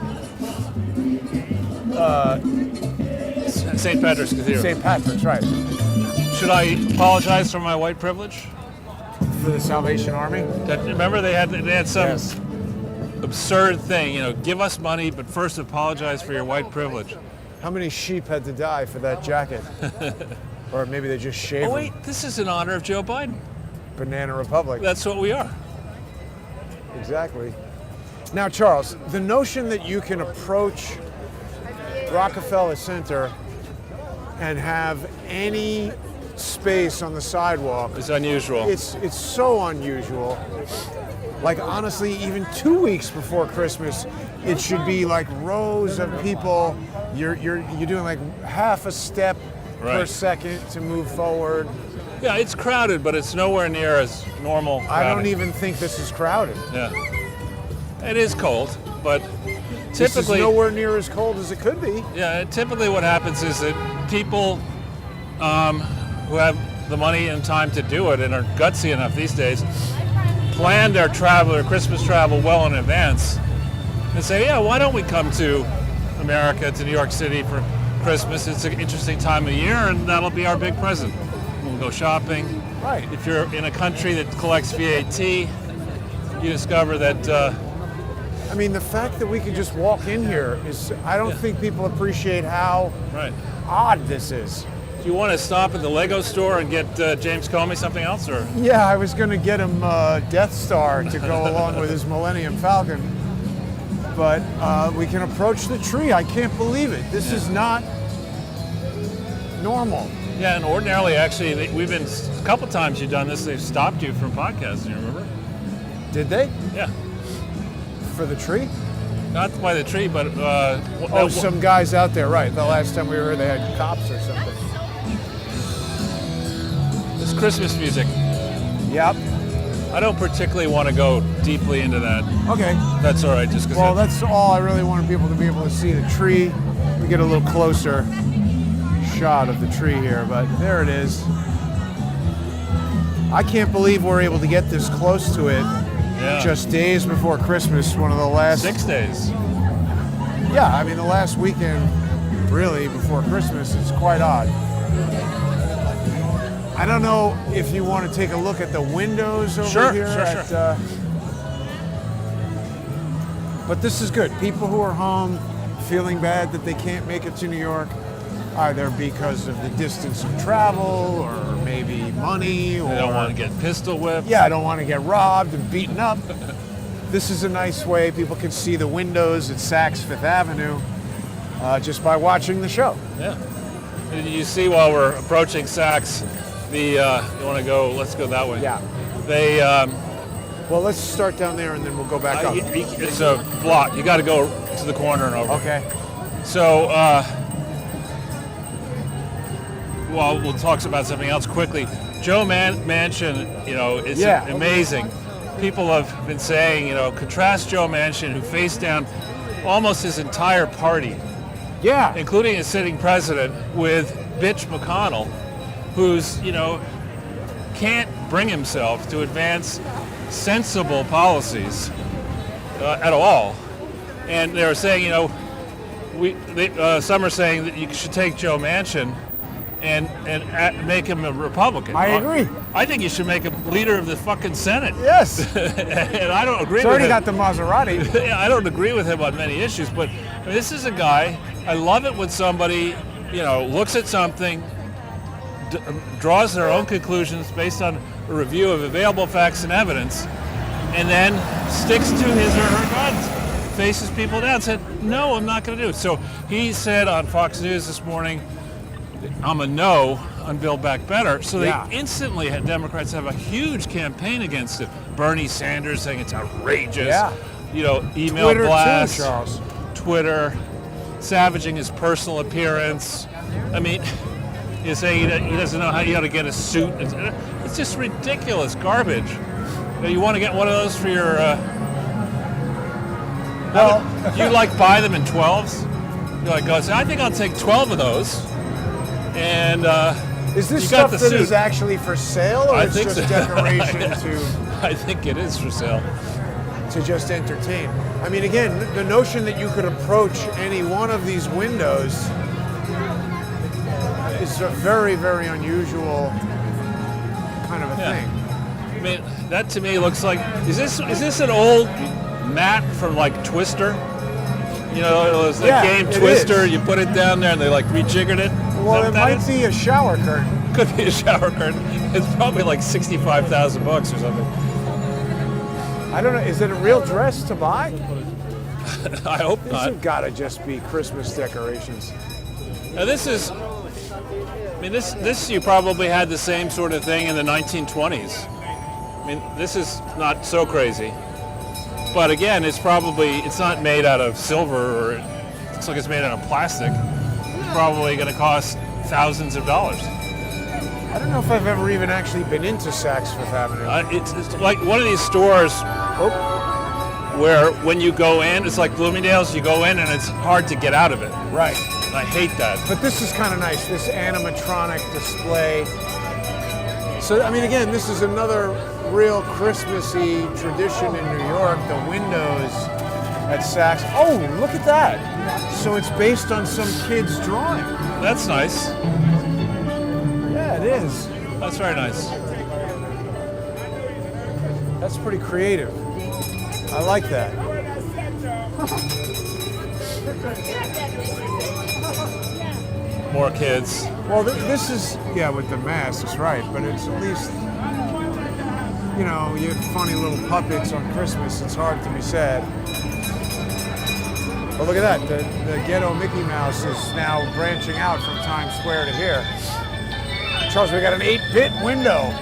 A: St. Patrick's Cathedral.
B: St. Patrick's, right?
A: Should I apologize for my white privilege?
B: For the Salvation Army.
A: Remember they had some
B: Yes.
A: absurd thing, give us money, but first apologize for your white privilege.
B: How many sheep had to die for that jacket? Or maybe they just shaved
A: Oh
B: them.
A: wait, this is in honor of Joe Biden.
B: Banana Republic.
A: That's what we are.
B: Exactly. Now, Charles, the notion that you can approach Rockefeller Center and have any space on the sidewalk,
A: It's unusual.
B: it's so unusual. Like, honestly, even 2 weeks before Christmas, it should be like rows of people. You're doing like half a step per
A: Right.
B: second to move forward.
A: Yeah, it's crowded, but it's nowhere near as normal.
B: I don't
A: crowded.
B: even think this is crowded.
A: Yeah. It is cold, but
B: This is
A: typically,
B: nowhere near as cold as it could be.
A: yeah, typically what happens is that people who have the money and time to do it and are gutsy enough these days plan their travel, their Christmas travel well in advance and say, yeah, why don't we come to America, to New York City for Christmas? It's an interesting time of year, and that'll be our big present. We'll go shopping.
B: Right.
A: If you're in a country that collects VAT, you discover that
B: I mean, the fact that we can just walk in here is, I don't think people appreciate how odd this is.
A: Do you want to stop at the Lego store and get James Comey something else, or?
B: Yeah, I was going to get him Death Star to go along with his Millennium Falcon, but we can approach the tree. I can't believe it. This is not normal.
A: Yeah, and ordinarily, actually, we've been a couple times you've done this. They've stopped you from podcasting. Remember?
B: Did they?
A: Yeah.
B: For the tree?
A: Not by the tree, but
B: some guys out there, right? The last time we were here, they had cops or something.
A: This Christmas music.
B: Yep.
A: I don't particularly want to go deeply into that.
B: Okay.
A: That's all right. Just because.
B: Well, that's all I really wanted people to be able to see the tree. We get a little closer shot of the tree here, but there it is. I can't believe we're able to get this close to it.
A: Yeah.
B: Just days before Christmas, one of the last
A: 6 days.
B: Yeah, I mean the last weekend, really before Christmas, it's quite odd. I don't know if you want to take a look at the windows over here.
A: Sure.
B: But this is good. People who are home, feeling bad that they can't make it to New York, either because of the distance of travel or maybe money, or
A: They don't want to get pistol whipped.
B: yeah, I don't want to get robbed and beaten up. This is a nice way people can see the windows at Saks Fifth Avenue just by watching the show.
A: Yeah. And you see while we're approaching Saks, you want to go? Let's go that way.
B: Yeah.
A: They.
B: Well, let's start down there and then we'll go back up.
A: It's a block. You got to go to the corner and over.
B: Okay.
A: So. Well, we'll talk about something else quickly. Joe Manchin, is amazing. People have been saying, contrast Joe Manchin, who faced down almost his entire party, including his sitting president, with Bitch McConnell, who's, can't bring himself to advance sensible policies at all. And they're saying, some are saying that you should take Joe Manchin and make him a Republican.
B: I agree.
A: I think you should make him leader of the fucking Senate.
B: Yes.
A: And I don't agree
B: He's
A: with
B: already
A: him.
B: got the Maserati.
A: I don't agree with him on many issues, but this is a guy, I love it when somebody, looks at something, draws their own conclusions based on a review of available facts and evidence, and then sticks to his or her guns, faces people down, said, no, I'm not going to do it. So he said on Fox News this morning, I'm a no on Build Back Better. So they instantly had Democrats have a huge campaign against it. Bernie Sanders saying it's outrageous.
B: Yeah.
A: Email
B: Twitter
A: blasts.
B: too, Charles.
A: Twitter, savaging his personal appearance. I mean, he's saying he doesn't know how to get a suit. It's just ridiculous garbage. You want to get one of those for your... do you buy them in 12s? You're I think I'll take 12 of those. And
B: is this
A: you got
B: stuff
A: the
B: that is
A: suit.
B: actually for sale, or
A: I
B: it's
A: think
B: just
A: so.
B: decoration to
A: I think it is for sale.
B: just entertain? I mean, again, the notion that you could approach any one of these windows is a very, very unusual kind of a thing.
A: I mean, that to me looks like is this an old mat from Twister? It was the game Twister. You put it down there and they rejiggered it.
B: Well, it might be a shower curtain.
A: Could be a shower curtain. It's probably $65,000 or something.
B: I don't know. Is it a real dress to buy?
A: I hope
B: These
A: not.
B: have got to just be Christmas decorations.
A: Now this you probably had the same sort of thing in the 1920s. I mean, this is not so crazy. But again, it's not made out of silver, or it looks like it's made out of plastic. It's probably going to cost thousands of dollars.
B: I don't know if I've ever even actually been into Saks Fifth Avenue.
A: It's like one of these stores. where when you go in, it's like Bloomingdale's, you go in and it's hard to get out of it.
B: Right.
A: I hate that.
B: But this is kind of nice, this animatronic display. So, I mean, again, this is another real Christmassy tradition in New York, the windows at Saks. Oh, look at that. So it's based on some kid's drawing.
A: That's nice.
B: Yeah, it is.
A: That's very nice.
B: That's pretty creative. I like that.
A: More kids.
B: Well, this is, yeah, with the masks, right, but it's at least, you know, you have funny little puppets on Christmas. It's hard to be sad. But look at that. The ghetto Mickey Mouse is now branching out from Times Square to here. Charles, we got an 8-bit window.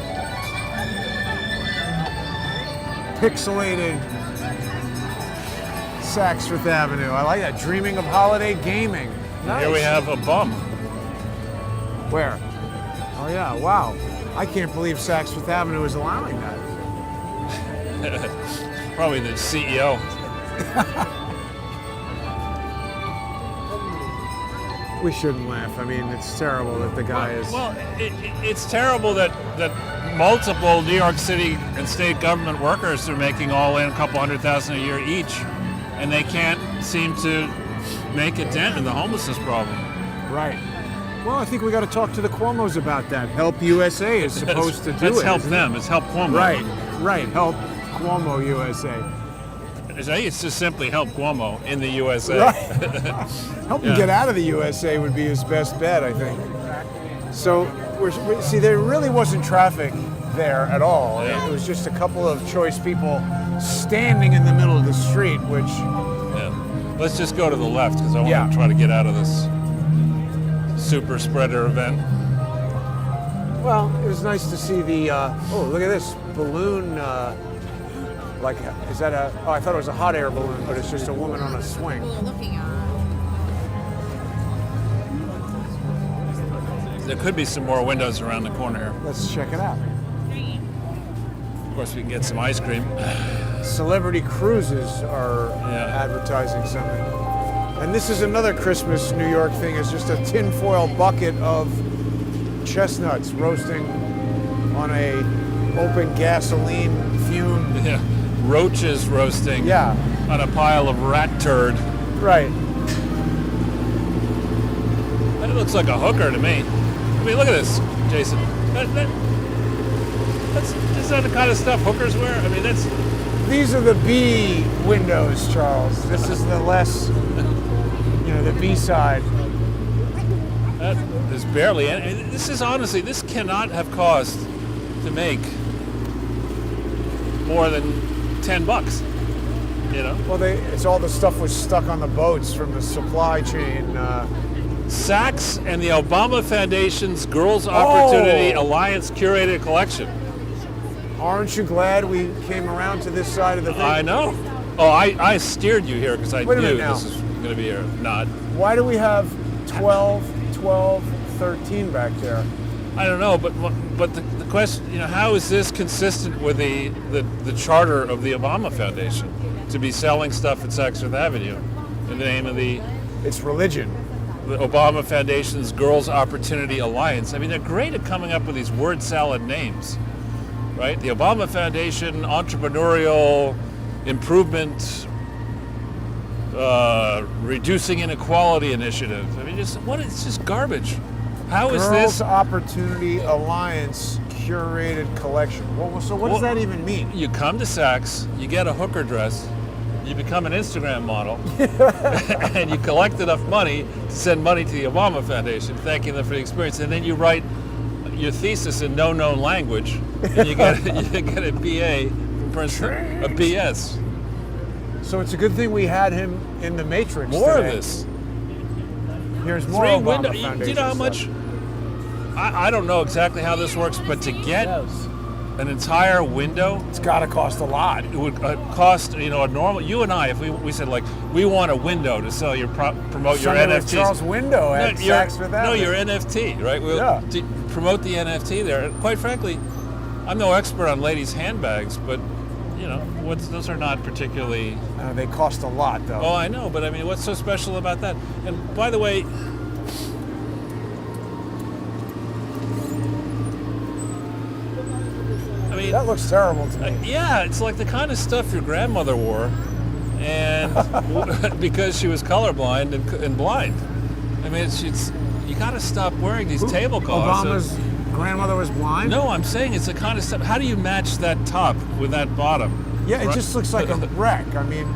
B: Pixelated Saks Fifth Avenue. I like that. Dreaming of holiday gaming. Nice.
A: Here we have a bum.
B: Where? Oh yeah, wow. I can't believe Saks Fifth Avenue is allowing that.
A: Probably the CEO.
B: We shouldn't laugh. I mean, it's terrible that the guy is...
A: Well, it's terrible that multiple New York City and state government workers are making all in a couple $100,000 a year each, and they can't seem to make a dent in the homelessness problem.
B: Right. Well, I think we got to talk to the Cuomos about that. Help USA is supposed to do it.
A: Let's help them. It's help Cuomo.
B: Right. Help Cuomo USA.
A: I think it's just simply help Cuomo in the USA.
B: Right. Help him get out of the USA would be his best bet, I think. So, see, there really wasn't traffic there at all.
A: Yeah.
B: It was just a couple of choice people standing in the middle of the street, which...
A: Yeah. Let's just go to the left because I want to try to get out of this super spreader event.
B: Well, it was nice to see the... oh, look at this balloon... like, is that a... Oh, I thought it was a hot air balloon, but it's just a woman on a swing.
A: There could be some more windows around the corner here.
B: Let's check it out.
A: Of course, we can get some ice cream.
B: Celebrity cruises are advertising something. And this is another Christmas New York thing. It's just a tinfoil bucket of chestnuts roasting on a open gasoline fume.
A: Yeah. Roaches roasting on a pile of rat turd.
B: Right.
A: That looks like a hooker to me. I mean, look at this, Jason. Is that the kind of stuff hookers wear? I mean, that's...
B: These are the B windows, Charles. This is the less, the B side.
A: That is barely... This is honestly, this cannot have cost to make more than $10,
B: Well, it's all the stuff was stuck on the boats from the supply chain.
A: Saks and the Obama Foundation's Girls Opportunity Alliance curated collection.
B: Aren't you glad we came around to this side of the thing?
A: I know. Oh, I steered you here because I knew
B: now.
A: this was going to be a nod.
B: Why do we have 12, 13 back there?
A: I don't know, but the question, how is this consistent with the charter of the Obama Foundation to be selling stuff at Saks Fifth Avenue in the name of the...
B: It's religion.
A: The Obama Foundation's Girls Opportunity Alliance. I mean, they're great at coming up with these word salad names, right? The Obama Foundation Entrepreneurial Improvement Reducing Inequality Initiative. I mean, it's just garbage. How is this?
B: Girls Opportunity Alliance curated collection. So what does that even mean?
A: You come to Saks, you get a hooker dress, you become an Instagram model, and you collect enough money to send money to the Obama Foundation, thanking them for the experience, and then you write your thesis in no known language, and you get a BA from Princeton, a BS.
B: So it's a good thing we had him in the Matrix.
A: More
B: today.
A: of this.
B: Here's more Obama Foundation.
A: Do you know how much? I don't know exactly how this works, but to get an entire window,
B: it's got to cost a lot.
A: It would cost, a normal. You and I, if we said like, we want a window to sell your promote your NFTs.
B: Charles window at Saks Fifth Avenue.
A: No, your NFT, right? To promote the NFT there. And quite frankly, I'm no expert on ladies' handbags, but those are not particularly.
B: They cost a lot, though.
A: Oh, I know, but I mean, what's so special about that? And by the way, I mean,
B: That looks terrible to me.
A: yeah, it's like the kind of stuff your grandmother wore, and because she was colorblind and blind. I mean, it's you got to stop wearing these tablecloths.
B: Obama's grandmother was blind?
A: No, I'm saying it's the kind of stuff. How do you match that top with that bottom?
B: Yeah, it
A: Right?
B: just looks like a wreck. I mean,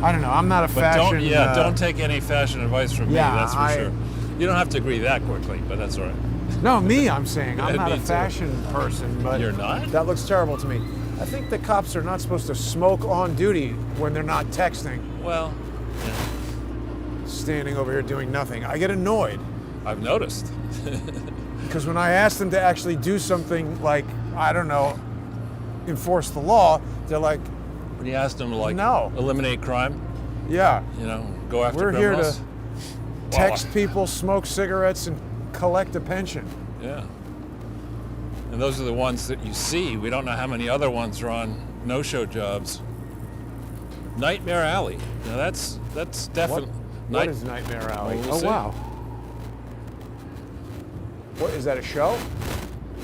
B: I don't know. I'm not a
A: But
B: fashion.
A: don't take any fashion advice from me.
B: yeah,
A: That's for sure. You don't have to agree that quickly, but that's all right.
B: No, me, I'm saying. I'm
A: Yeah,
B: not
A: me
B: a
A: too.
B: fashion person, but
A: You're not?
B: that looks terrible to me. I think the cops are not supposed to smoke on duty when they're not texting,
A: Well,
B: standing over here doing nothing. I get annoyed
A: I've noticed.
B: because when I ask them to actually do something like, I don't know, enforce the law, they're like,
A: When you asked them to
B: No.
A: eliminate crime,
B: yeah,
A: go after
B: we're here
A: criminals.
B: to text people, smoke cigarettes, and collect a pension.
A: Yeah. And those are the ones that you see. We don't know how many other ones are on no-show jobs. Nightmare Alley. Now that's definitely.
B: What is Nightmare Alley?
A: Well, we'll
B: Oh,
A: see.
B: wow. What, is that a show?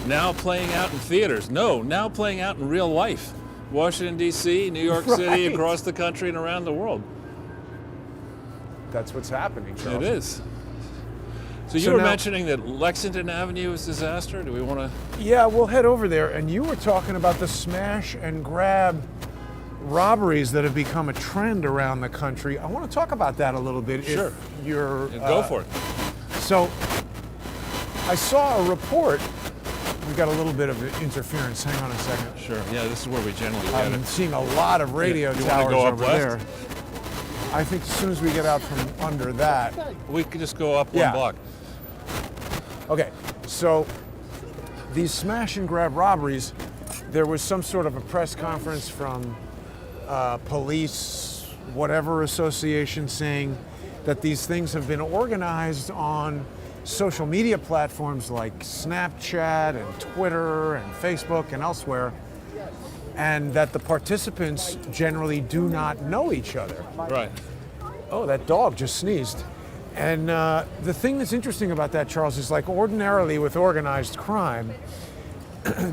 A: Now playing out in theaters. No, now playing out in real life. Washington, D.C., New York City,
B: Right.
A: across the country and around the world.
B: That's what's happening, Charles.
A: It is. So you
B: So
A: were
B: now-
A: mentioning that Lexington Avenue is a disaster. Do we want to?
B: Yeah, we'll head over there. And you were talking about the smash and grab robberies that have become a trend around the country. I want to talk about that a little bit.
A: Sure.
B: If you're,
A: Go for it.
B: So, I saw a report. We got a little bit of interference. Hang on a second.
A: Sure. Yeah, this is where we generally get
B: I'm
A: it.
B: seeing a lot of radio
A: You wanna
B: towers
A: go up
B: over
A: left?
B: there. I think as soon as we get out from under that.
A: We could just go up
B: Yeah.
A: one block.
B: Okay, so these smash and grab robberies, there was some sort of a press conference from police, whatever association, saying that these things have been organized on social media platforms like Snapchat and Twitter and Facebook and elsewhere, and that the participants generally do not know each other.
A: Right.
B: Oh, that dog just sneezed. And the thing that's interesting about that, Charles, is like ordinarily with organized crime,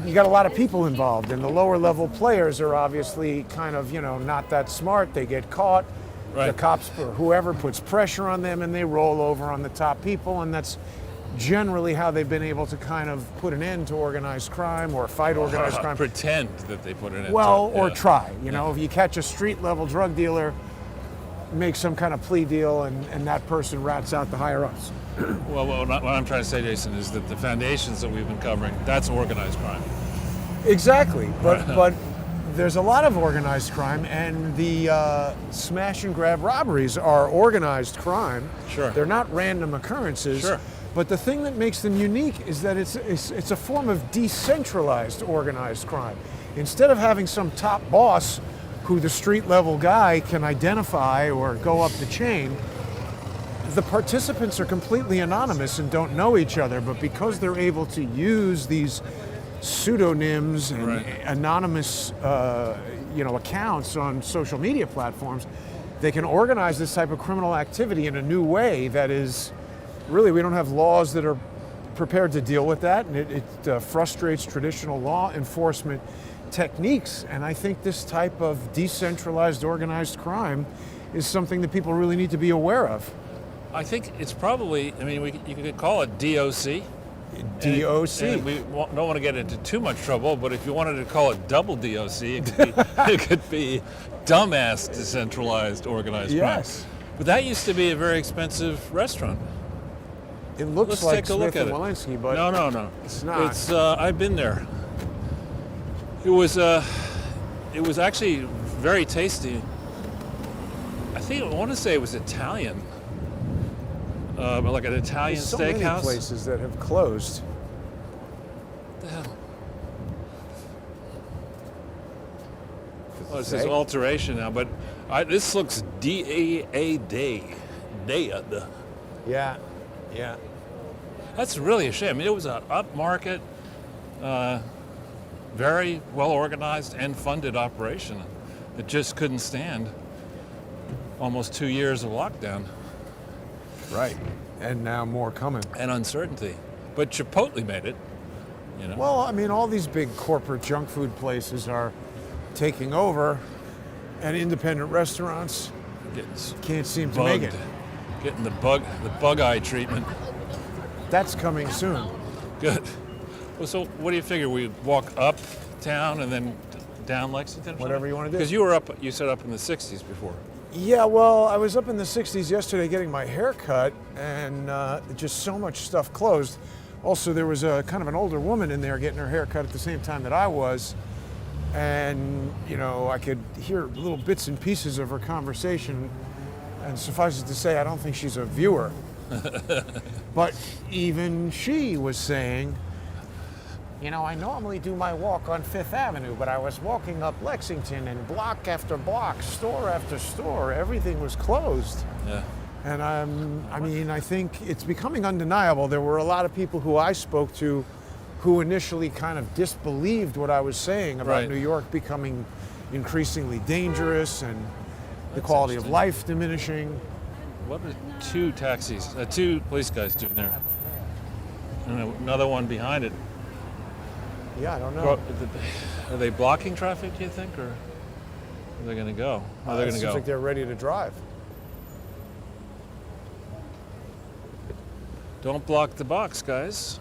B: you got a lot of people involved, and the lower level players are obviously kind of, not that smart. They get caught.
A: Right.
B: The cops or whoever puts pressure on them and they roll over on the top people, and that's generally how they've been able to kind of put an end to organized crime or fight organized crime.
A: Pretend that they put it in.
B: Well, or
A: yeah.
B: try. If you catch a street level drug dealer, make some kind of plea deal, and that person rats out the higher ups.
A: Well, what I'm trying to say, Jason, is that the foundations that we've been covering, that's organized crime.
B: Exactly, but there's a lot of organized crime, and the smash and grab robberies are organized crime.
A: Sure.
B: They're not random occurrences.
A: Sure.
B: But the thing that makes them unique is that it's a form of decentralized organized crime. Instead of having some top boss who the street level guy can identify or go up the chain, the participants are completely anonymous and don't know each other, but because they're able to use these pseudonyms and
A: Right.
B: anonymous accounts on social media platforms, they can organize this type of criminal activity in a new way that is really, we don't have laws that are prepared to deal with that, and it frustrates traditional law enforcement techniques. And I think this type of decentralized organized crime is something that people really need to be aware of.
A: I think it's probably, you could call it DOC.
B: DOC.
A: And we don't want to get into too much trouble, but if you wanted to call it double DOC, it could be dumbass decentralized organized
B: Yes.
A: crime. But that used to be a very expensive restaurant.
B: It looks
A: Let's
B: like
A: take a look
B: Smith
A: at
B: and
A: it.
B: Walensky, but
A: No.
B: it's not.
A: It's I've been there. It was actually very tasty. I want to say it was Italian, but like an Italian
B: There's so many
A: steakhouse.
B: places that have closed.
A: What the hell?
B: Does
A: Well,
B: it
A: it says
B: say?
A: alteration now, but this looks DAAD. Dead.
B: Yeah.
A: That's really a shame. It was an upmarket, very well organized and funded operation that just couldn't stand almost 2 years of lockdown.
B: Right. And now more coming.
A: And uncertainty. But Chipotle made it, you know.
B: Well, I mean, all these big corporate junk food places are taking over, and independent restaurants can't seem to make it.
A: Getting the bug eye treatment.
B: That's coming soon.
A: Good. Well, so what do you figure? We walk uptown and then down Lexington?
B: Whatever you want to do.
A: Because you said up in the 60s before.
B: Yeah, well, I was up in the 60s yesterday getting my hair cut, and just so much stuff closed. Also, there was a kind of an older woman in there getting her hair cut at the same time that I was. And, you know, I could hear little bits and pieces of her conversation. And suffice it to say, I don't think she's a viewer. But even she was saying, you know, I normally do my walk on Fifth Avenue, but I was walking up Lexington, and block after block, store after store, everything was closed.
A: Yeah.
B: And I mean, I think it's becoming undeniable. There were a lot of people who I spoke to who initially kind of disbelieved what I was saying about
A: Right.
B: New York becoming increasingly dangerous and the quality of life diminishing.
A: What are two police guys doing there? And another one behind it.
B: Yeah, I don't know.
A: Are they blocking traffic, do you think, or are they going to go? Are they
B: It
A: going to
B: seems
A: go?
B: like they're ready to drive.
A: Don't block the box, guys.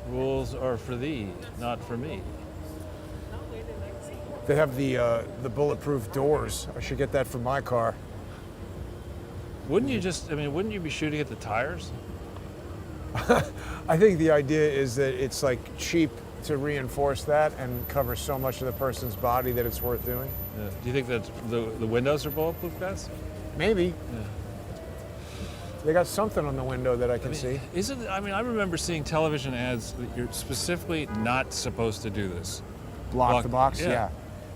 A: Rules are for thee, not for me.
B: They have the bulletproof doors. I should get that for my car.
A: Wouldn't you be shooting at the tires?
B: I think the idea is that it's like cheap to reinforce that and cover so much of the person's body that it's worth doing.
A: Yeah. Do you think that the windows are bulletproof, guys?
B: Maybe.
A: Yeah.
B: They got something on the window that I can see.
A: I remember seeing television ads that you're specifically not supposed to do this.
B: Block the box?
A: Yeah.
B: Yeah.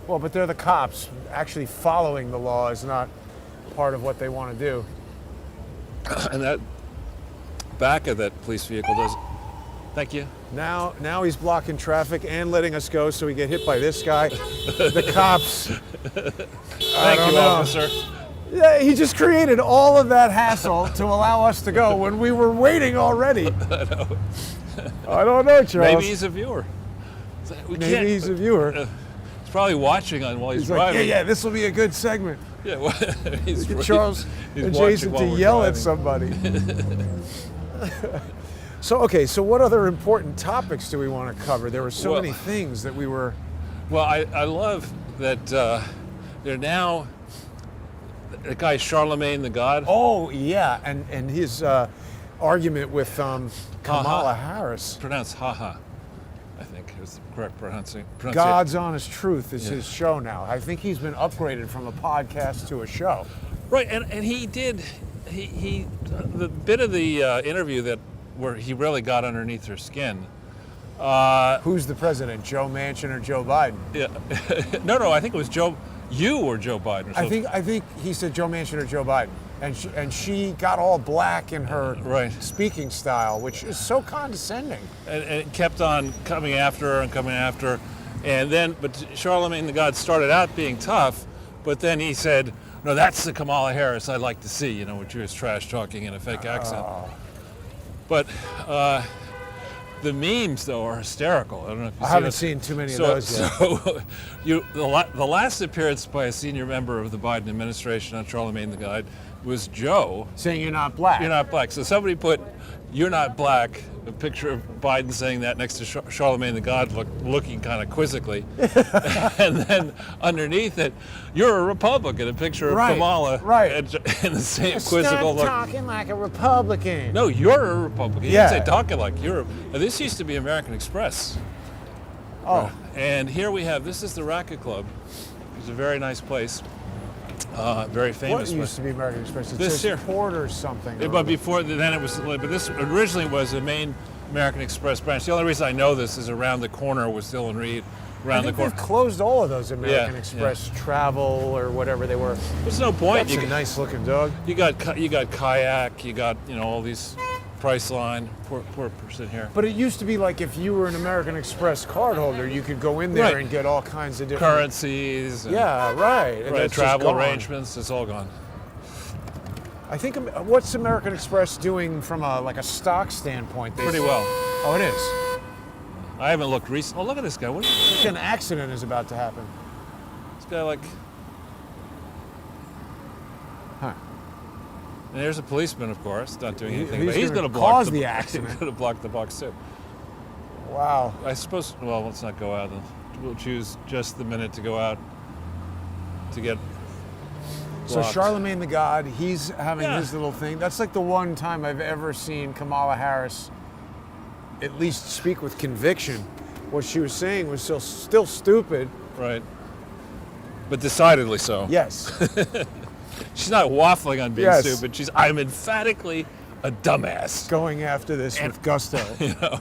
B: Well, but they're the cops. Actually following the law is not part of what they want to do.
A: And that back of that police vehicle does. Thank you.
B: Now he's blocking traffic and letting us go, so we get hit by this guy. The cops.
A: Thank you, officer.
B: Yeah, he just created all of that hassle to allow us to go when we were waiting already. I don't know, Charles.
A: Maybe he's a viewer.
B: Maybe he's a viewer.
A: He's probably watching while he's
B: Like,
A: driving.
B: yeah, this will be a good segment.
A: Yeah, well,
B: Get Charles
A: he's
B: and
A: watching
B: Jason
A: while
B: to
A: we're
B: yell
A: driving.
B: at somebody. So what other important topics do we want to cover? There were so many things that we were...
A: Well, I love that they're now... The guy Charlemagne the God.
B: Oh, yeah, and his argument with Kamala Harris.
A: Pronounced haha, I think is the correct pronunciation.
B: God's Honest Truth is his show now. I think he's been upgraded from a podcast to a show.
A: Right, and he did, the bit of the interview where he really got underneath her skin.
B: Who's the president, Joe Manchin or Joe Biden?
A: Yeah, no, I think it was you or Joe Biden. Or something.
B: I think he said Joe Manchin or Joe Biden, and she got all black in her speaking style, which is so condescending.
A: And it kept on coming after her, and then but Charlemagne the God started out being tough, but then he said, "No, that's the Kamala Harris I'd like to see," when she was trash talking in a fake accent. But the memes, though, are hysterical. I don't know if you
B: I haven't seen too many of those yet.
A: So, the last appearance by a senior member of the Biden administration on Charlemagne the God was Joe.
B: Saying you're not black.
A: You're not black. So somebody put, "You're not black," a picture of Biden saying that next to Charlemagne the God looking kind of quizzically. And then underneath it, "You're a Republican," a picture of Kamala.
B: Right.
A: And the same quizzical look.
B: Stop talking like a Republican.
A: No, you're a Republican.
B: Yeah.
A: You didn't say talking like you're this used to be American Express.
B: Oh.
A: And here we have, this is the Racket Club. It's a very nice place. Very famous.
B: What used to be American Express? It
A: This
B: says
A: here.
B: Port or something.
A: But before then it was, but this originally was the main American Express branch. The only reason I know this is around the corner was Dillon Reed.
B: I think they've closed all of those American
A: Yeah,
B: Express Travel or whatever they were.
A: There's no point.
B: That's a nice looking dog.
A: You got kayak. You got all these price line. Poor person here.
B: But it used to be like if you were an American Express cardholder, you could go in there
A: Right.
B: and get all kinds of different
A: Currencies. And,
B: Yeah, right. And
A: right,
B: that's just
A: travel
B: gone.
A: arrangements. It's all gone.
B: I think what's American Express doing from a stock standpoint?
A: Pretty well.
B: Oh, it is.
A: I haven't looked recently. Oh, look at this guy. What is
B: An accident is about to happen.
A: this guy like?
B: Huh.
A: And there's a policeman, of course, not doing anything.
B: He's
A: but he's
B: gonna
A: going to block
B: cause the accident.
A: He's going to block the box too.
B: Wow.
A: I suppose. Well, let's not go out. We'll choose just the minute to go out to get.
B: So
A: blocked.
B: Charlemagne the God, he's having
A: Yeah.
B: his little thing. That's like the one time I've ever seen Kamala Harris at least speak with conviction. What she was saying was still stupid.
A: Right. But decidedly so.
B: Yes.
A: She's not waffling on being
B: Yes.
A: stupid. I'm emphatically a dumbass.
B: Going after this with gusto.
A: You know.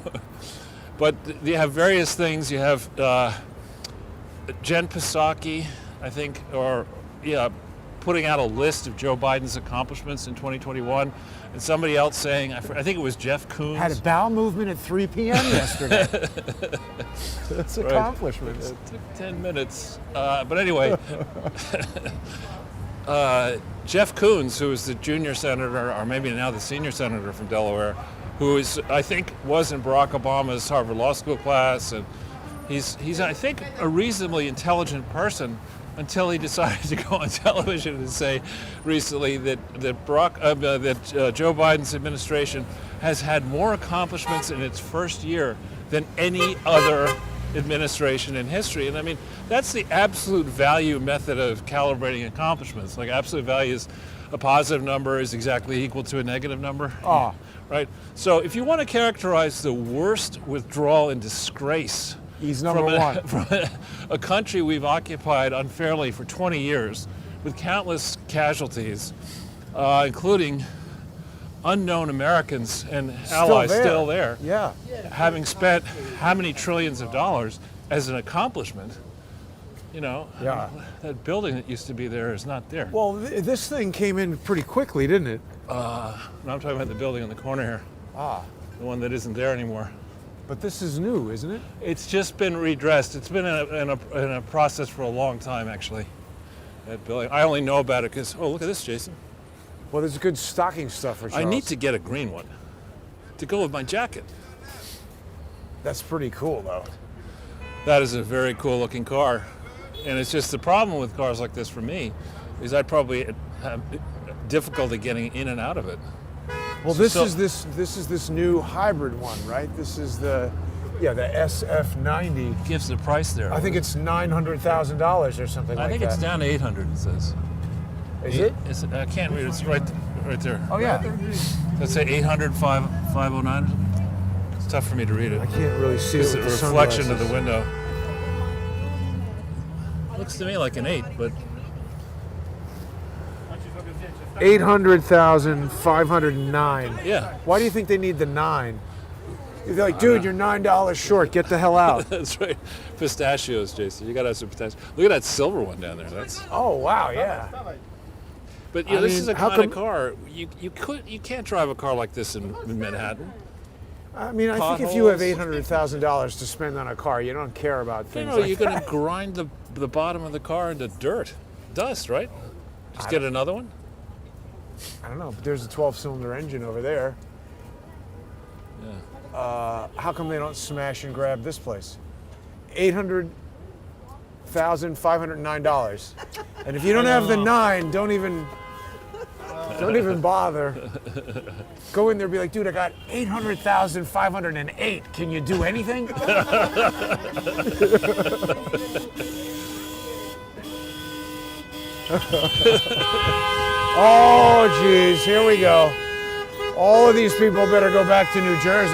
A: But you have various things. You have Jen Psaki, I think, putting out a list of Joe Biden's accomplishments in 2021, and somebody else saying, I think it was Jeff Koons.
B: Had a bowel movement at 3 p.m. yesterday. That's
A: Right.
B: accomplishments.
A: It took 10 minutes. But anyway, Jeff Koons, who is the junior senator, or maybe now the senior senator from Delaware, who is, I think, was in Barack Obama's Harvard Law School class, and he's I think, a reasonably intelligent person until he decided to go on television and say recently that Joe Biden's administration has had more accomplishments in its first year than any other administration in history. And I mean, that's the absolute value method of calibrating accomplishments. Like, absolute value is a positive number is exactly equal to a negative number.
B: Ah.
A: Right? So if you want to characterize the worst withdrawal and disgrace
B: He's number one.
A: from a country we've occupied unfairly for 20 years with countless casualties, including unknown Americans and allies still there,
B: Yeah.
A: having spent how many trillions of dollars as an accomplishment, you know,
B: Yeah.
A: that building that used to be there is not there.
B: Well, this thing came in pretty quickly, didn't it?
A: No, I'm talking about the building in the corner here,
B: Ah.
A: the one that isn't there anymore.
B: But this is new, isn't it?
A: It's just been redressed. It's been in a process for a long time, actually. That building. I only know about it because, oh, look at this, Jason.
B: Well, there's good stocking stuffer, Charles.
A: I need to get a green one to go with my jacket.
B: That's pretty cool, though.
A: That is a very cool looking car. And it's just the problem with cars like this for me is I'd probably have difficulty getting in and out of it.
B: Well, this is this new hybrid one, right? This is the SF90.
A: Gives the price there.
B: I think it's $900,000 or something like that.
A: I think it's down to 800, it says.
B: Is it?
A: I can't read it. It's right there.
B: Oh, yeah.
A: Let's say 800, 509 or something. It's tough for me to read it.
B: I can't really see it
A: It's a
B: with the
A: reflection of
B: sunglasses.
A: the window. Looks to me like an 8, but
B: 800,509.
A: yeah.
B: Why do you think they need the 9? They're like, dude, you're $9 short. Get the hell out.
A: That's right. Pistachios, Jason. You got to have some pistachios. Look at that silver one down there. That's.
B: Oh, wow, yeah.
A: But you know,
B: I
A: this
B: mean,
A: is a
B: how
A: kind of
B: come-
A: car you can't drive a car like this in Manhattan.
B: I mean, I think if you have
A: Potholes.
B: $800,000 to spend on a car, you don't care about
A: You
B: things
A: know,
B: like
A: you're going to
B: that.
A: grind the bottom of the car into dirt, dust, right? Just get another one.
B: I don't know, but there's a 12-cylinder engine over there.
A: Yeah.
B: How come they don't smash and grab this place? $800,509. And if you don't have the 9, don't even bother. Go in there and be like, dude, I got 800,508. Can you do anything? Oh, geez, here we go. All of these people better go back to New Jersey.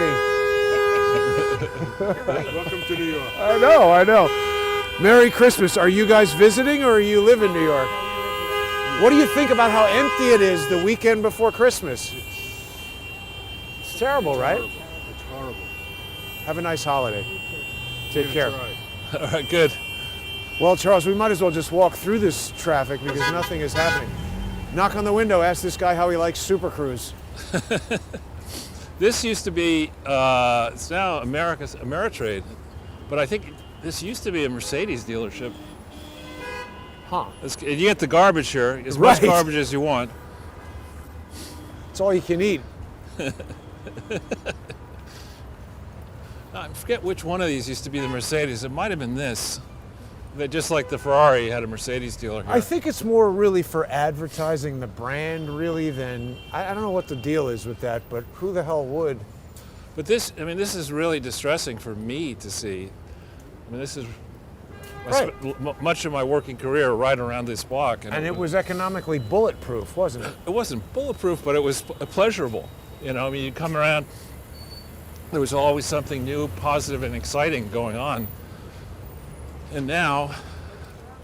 C: Welcome to New York.
B: I know. Merry Christmas. Are you guys visiting or you live in New York? What do you think about how empty it is the weekend before Christmas? It's terrible, right?
C: It's horrible.
B: Have a nice holiday. Take care.
C: Right.
A: All right, good.
B: Well, Charles, we might as well just walk through this traffic because nothing is happening. Knock on the window, ask this guy how he likes Super Cruise.
A: This used to be, it's now America's Ameritrade, but I think this used to be a Mercedes dealership.
B: Huh.
A: You get the garbage here, as much
B: Right.
A: garbage as you want.
B: It's all you can eat.
A: I forget which one of these used to be the Mercedes. It might have been this. That just like the Ferrari had a Mercedes dealer here.
B: I think it's more really for advertising the brand, really, than I don't know what the deal is with that, but who the hell would?
A: But this, I mean, this is really distressing for me to see. I mean, this is I
B: Right.
A: spent much of my working career right around this block,
B: And it was economically bulletproof, wasn't it?
A: It wasn't bulletproof, but it was pleasurable. You know, I mean, you come around, there was always something new, positive, and exciting going on. And now,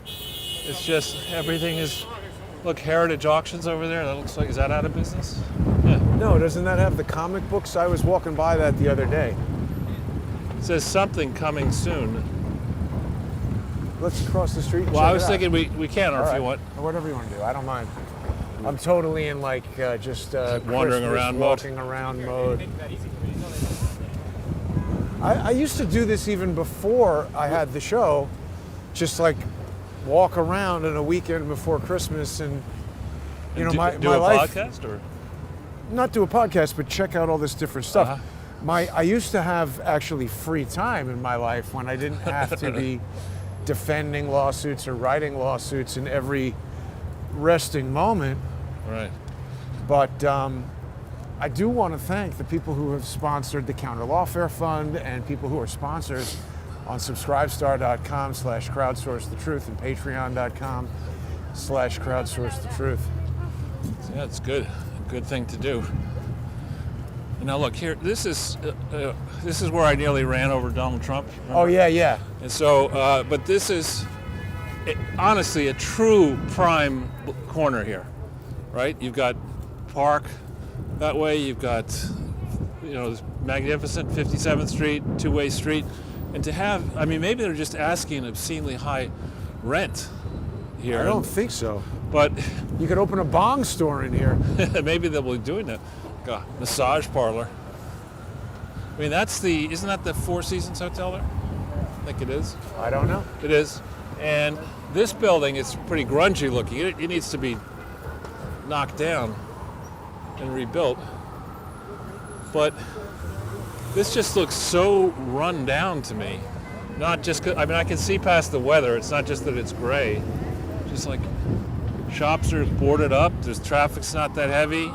A: it's just everything is. Look, Heritage Auctions over there. That looks like, is that out of business? Yeah.
B: No, doesn't that have the comic books? I was walking by that the other day.
A: It says something coming soon.
B: Let's cross the street and
A: Well,
B: check
A: I was
B: it out.
A: thinking we can, or
B: All
A: if
B: right.
A: you want.
B: Whatever you want to do, I don't mind. I'm totally in like just
A: Wandering
B: Christmas,
A: around mode.
B: walking around mode. I used to do this even before I had the show, just like walk around on a weekend before Christmas and you know
A: do,
B: my
A: do a
B: life.
A: podcast or
B: Not do a podcast, but check out all this different stuff.
A: Uh-huh.
B: I used to have actually free time in my life when I didn't have to be defending lawsuits or writing lawsuits in every resting moment.
A: right.
B: But I do want to thank the people who have sponsored the Counter Lawfare Fund and people who are sponsors on subscribestar.com/crowdsourcethetruth and patreon.com/crowdsourcethetruth.
A: Yeah, it's good. A good thing to do. Now look here. This is where I nearly ran over Donald Trump.
B: Oh yeah, yeah.
A: And so, but this is honestly a true prime corner here, right? You've got Park that way. You've got this magnificent 57th Street, two-way street, and to have, I mean, maybe they're just asking an obscenely high rent here.
B: I don't think so.
A: But
B: You could open a bong store in here.
A: maybe they'll be doing that. Like a massage parlor. I mean, isn't that the Four Seasons Hotel there? I think it is.
B: I don't know.
A: It is. And this building is pretty grungy looking. It needs to be knocked down and rebuilt. But this just looks so run down to me. Not just, I mean, I can see past the weather. It's not just that it's gray. Just like shops are boarded up. There's traffic's not that heavy.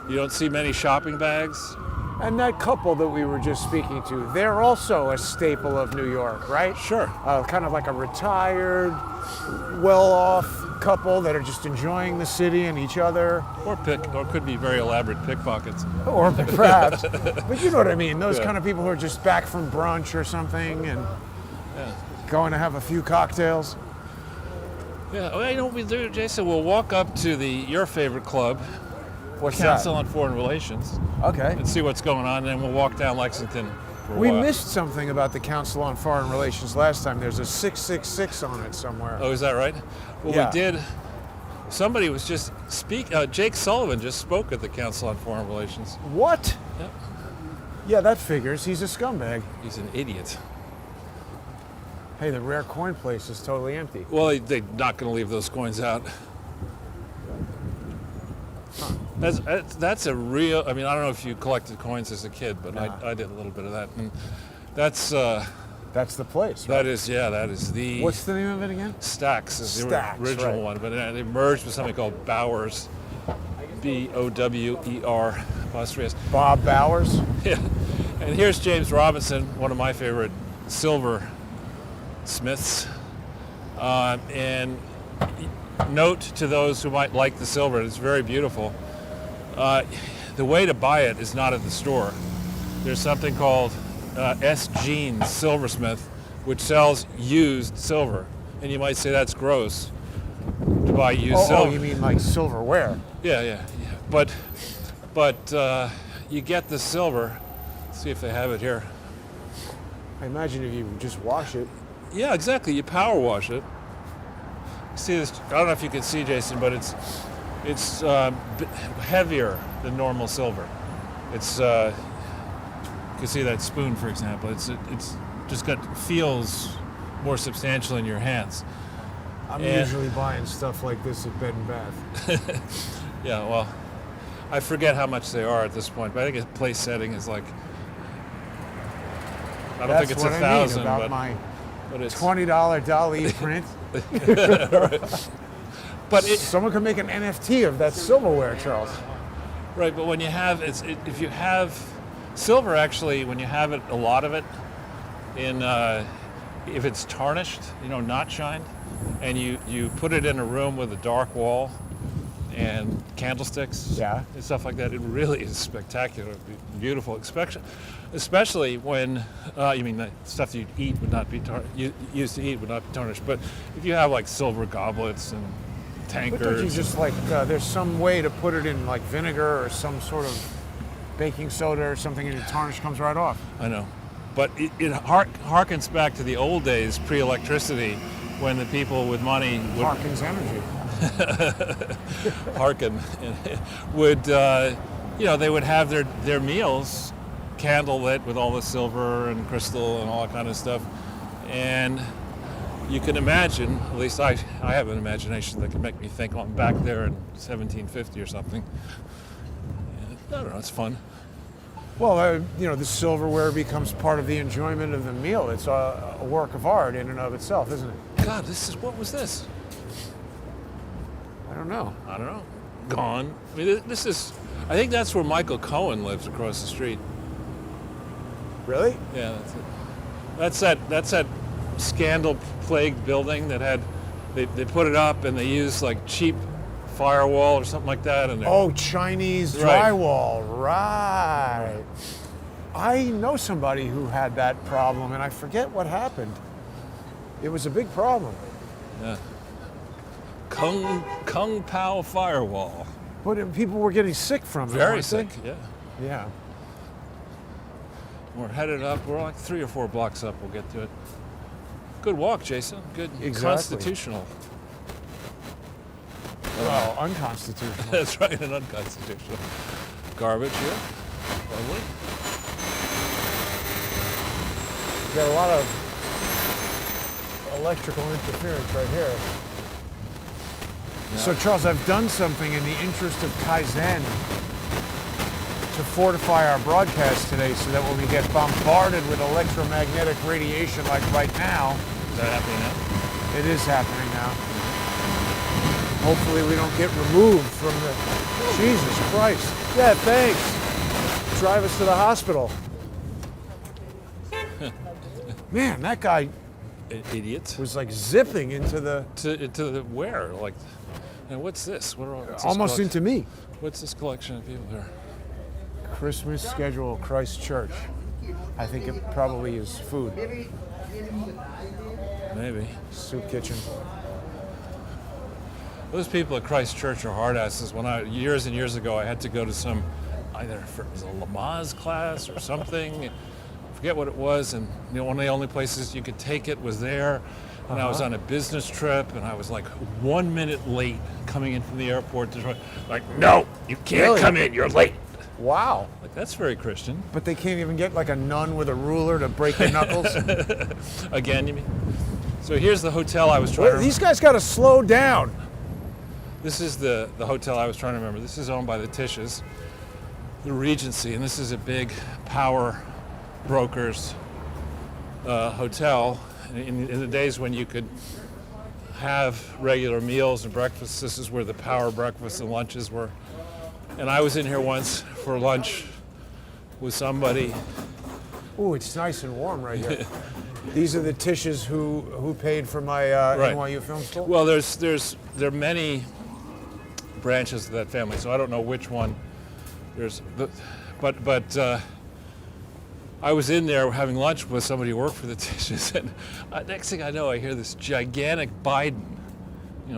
A: You don't see many shopping bags.
B: And that couple that we were just speaking to, they're also a staple of New York, right?
A: Sure.
B: Kind of like a retired, well-off couple that are just enjoying the city and each other.
A: Or could be very elaborate pickpockets.
B: Or perhaps. But you know what I mean. Those
A: Yeah.
B: kind of people who are just back from brunch or something and going to have a few cocktails.
A: Yeah, well, you know what we do, Jason? We'll walk up to your favorite club,
B: What's
A: Council on Foreign Relations,
B: that? Okay.
A: and see what's going on, and then we'll walk down Lexington for a
B: We
A: while.
B: missed something about the Council on Foreign Relations last time. There's a 666 on it somewhere.
A: Oh, is that right? Well,
B: Yeah.
A: we did. Somebody was just Jake Sullivan just spoke at the Council on Foreign Relations.
B: What?
A: Yep.
B: Yeah, that figures. He's a scumbag.
A: He's an idiot.
B: Hey, the rare coin place is totally empty.
A: Well, they're not going to leave those coins out. That's a real. I mean, I don't know if you collected coins as a kid, but I did a little bit of that, and that's
B: That's the place, right?
A: that is the.
B: What's the name of it again?
A: Stax is the
B: Stax,
A: original
B: right.
A: one, but it merged with something called Bowers, Bower apostrophe S.
B: Bob Bowers.
A: Yeah. And here's James Robinson, one of my favorite silver smiths. And note to those who might like the silver, it's very beautiful. The way to buy it is not at the store. There's something called S. Jeans Silversmith, which sells used silver. And you might say that's gross to buy used silver.
B: Oh, you mean like silverware?
A: Yeah. But you get the silver. Let's see if they have it here.
B: I imagine if you just wash it.
A: Yeah, exactly. You power wash it. See this? I don't know if you can see, Jason, but it's heavier than normal silver. It's You can see that spoon, for example. It's just feels more substantial in your hands.
B: I'm
A: And-
B: usually buying stuff like this at Bed and Bath.
A: Yeah, well, I forget how much they are at this point, but I think a place setting is like, I don't think it's
B: what I mean
A: 1,000,
B: about my
A: but it's
B: $20 Dali print.
A: but
B: Someone could make an NFT of that silverware, Charles.
A: right. But when you have if you have silver, actually, when you have it, a lot of it in if it's tarnished, not shined, and you put it in a room with a dark wall and candlesticks,
B: Yeah.
A: and stuff like that, it really is spectacular, beautiful, especially when you mean the stuff you eat would not be you used to eat would not be tarnished. But if you have like silver goblets and
B: But don't you
A: tankards,
B: just there's some way to put it in like vinegar or some sort of baking soda or something, and the tarnish comes right off.
A: I know, but it harkens back to the old days, pre-electricity, when the people with money would
B: Harkins energy.
A: hearken would they would have their meals candlelit with all the silver and crystal and all that kind of stuff, and you can imagine, at least I have an imagination that can make me think I'm back there in 1750 or something. I don't know, it's fun.
B: Well, the silverware becomes part of the enjoyment of the meal. It's a work of art in and of itself, isn't it?
A: God, what was this?
B: I don't know.
A: I don't know. Gone. I mean, I think that's where Michael Cohen lives, across the street.
B: Really?
A: Yeah, that's it. That's that scandal-plagued building that had, they put it up and they used like cheap firewall or something like that. And
B: Oh, Chinese
A: Right.
B: drywall. Right. I know somebody who had that problem, and I forget what happened. It was a big problem.
A: yeah. Kung Pao firewall.
B: But people were getting sick from it.
A: Very
B: weren't they?
A: sick. Yeah.
B: Yeah.
A: We're headed up. We're like 3 or 4 blocks up. We'll get to it. Good walk, Jason. Good.
B: Exactly.
A: Constitutional.
B: Well, unconstitutional.
A: That's right, and unconstitutional. Garbage here. Lovely.
B: Got a lot of electrical interference right here.
A: Yeah.
B: So, Charles, I've done something in the interest of Kaizen to fortify our broadcast today so that when we get bombarded with electromagnetic radiation like right now,
A: Is that happening now?
B: it is happening now. Hopefully we don't get removed from the... Jesus Christ. Yeah, thanks. Drive us to the hospital. Man, that guy
A: Idiot.
B: was like zipping into the...
A: To the where? Like, and what's this? What's this
B: almost
A: collection?
B: into me.
A: What's this collection of people here?
B: Christmas schedule, Christ Church. I think it probably is food.
A: Maybe.
B: Soup kitchen.
A: Those people at Christ Church are hard asses. Years and years ago, I had to go to some, either it was a Lamaze class or something. I forget what it was, and one of the only places you could take it was there. And I was on a business trip, and I was like 1 minute late coming in from the airport to try. Like, no, you can't
B: Really?
A: come in. You're late.
B: Wow.
A: Like, that's very Christian.
B: But they can't even get like a nun with a ruler to break your knuckles?
A: Again, you mean? So here's the hotel I was trying
B: Wait,
A: to.
B: these guys got to slow down.
A: This is the hotel I was trying to remember. This is owned by the Tisches, the Regency, and this is a big power brokers hotel. In the days when you could have regular meals and breakfasts, this is where the power breakfasts and lunches were. And I was in here once for lunch with somebody.
B: Ooh, it's nice and warm right here. These are the Tisches who paid for my
A: Right.
B: NYU film school?
A: Well, there are many branches of that family, so I don't know which one. But I was in there having lunch with somebody who worked for the Tisches, and next thing I know, I hear this gigantic Biden,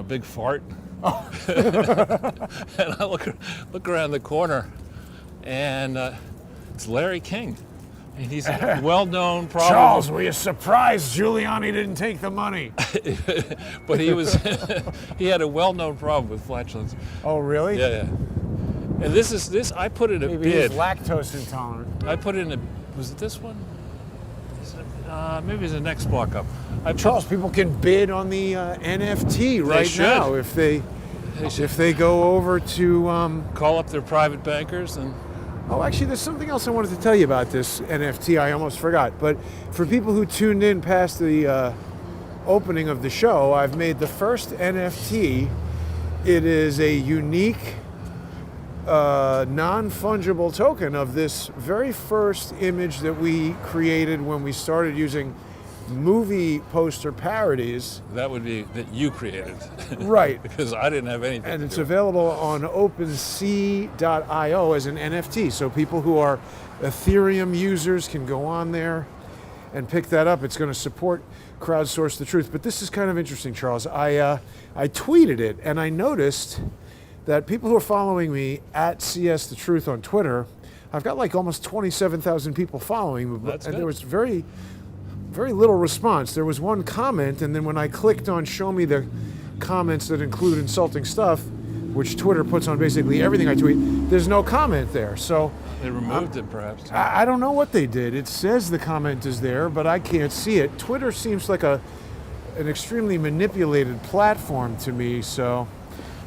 A: big fart. Oh. And I look around the corner, and it's Larry King. And he's a well-known problem.
B: Charles, were you surprised Giuliani didn't take the money?
A: But he had a well-known problem with flatulence.
B: Oh, really?
A: Yeah. And this I put in a
B: Maybe
A: bid.
B: he's lactose intolerant.
A: I put in Was it this one? Maybe it's the next block up.
B: Charles, people can bid on the NFT right
A: should.
B: now if they go over to.
A: Call up their private bankers and.
B: Oh, actually, there's something else I wanted to tell you about this NFT. I almost forgot. But for people who tuned in past the opening of the show, I've made the first NFT. It is a unique, non-fungible token of this very first image that we created when we started using movie poster parodies.
A: That would be that you created.
B: Right.
A: Because I didn't have anything.
B: And
A: to
B: it's
A: do.
B: available on OpenSea.io as an NFT. So people who are Ethereum users can go on there and pick that up. It's going to support Crowdsource the Truth. But this is kind of interesting, Charles. I tweeted it, and I noticed that people who are following me at CS the Truth on Twitter, I've got like almost 27,000 people following me.
A: That's
B: and
A: good.
B: there was very little response. There was one comment, and then when I clicked on show me the comments that include insulting stuff, which Twitter puts on basically everything I tweet, there's no comment there. So
A: They removed it, perhaps.
B: I don't know what they did. It says the comment is there, but I can't see it. Twitter seems like an extremely manipulated platform to me. So,
A: All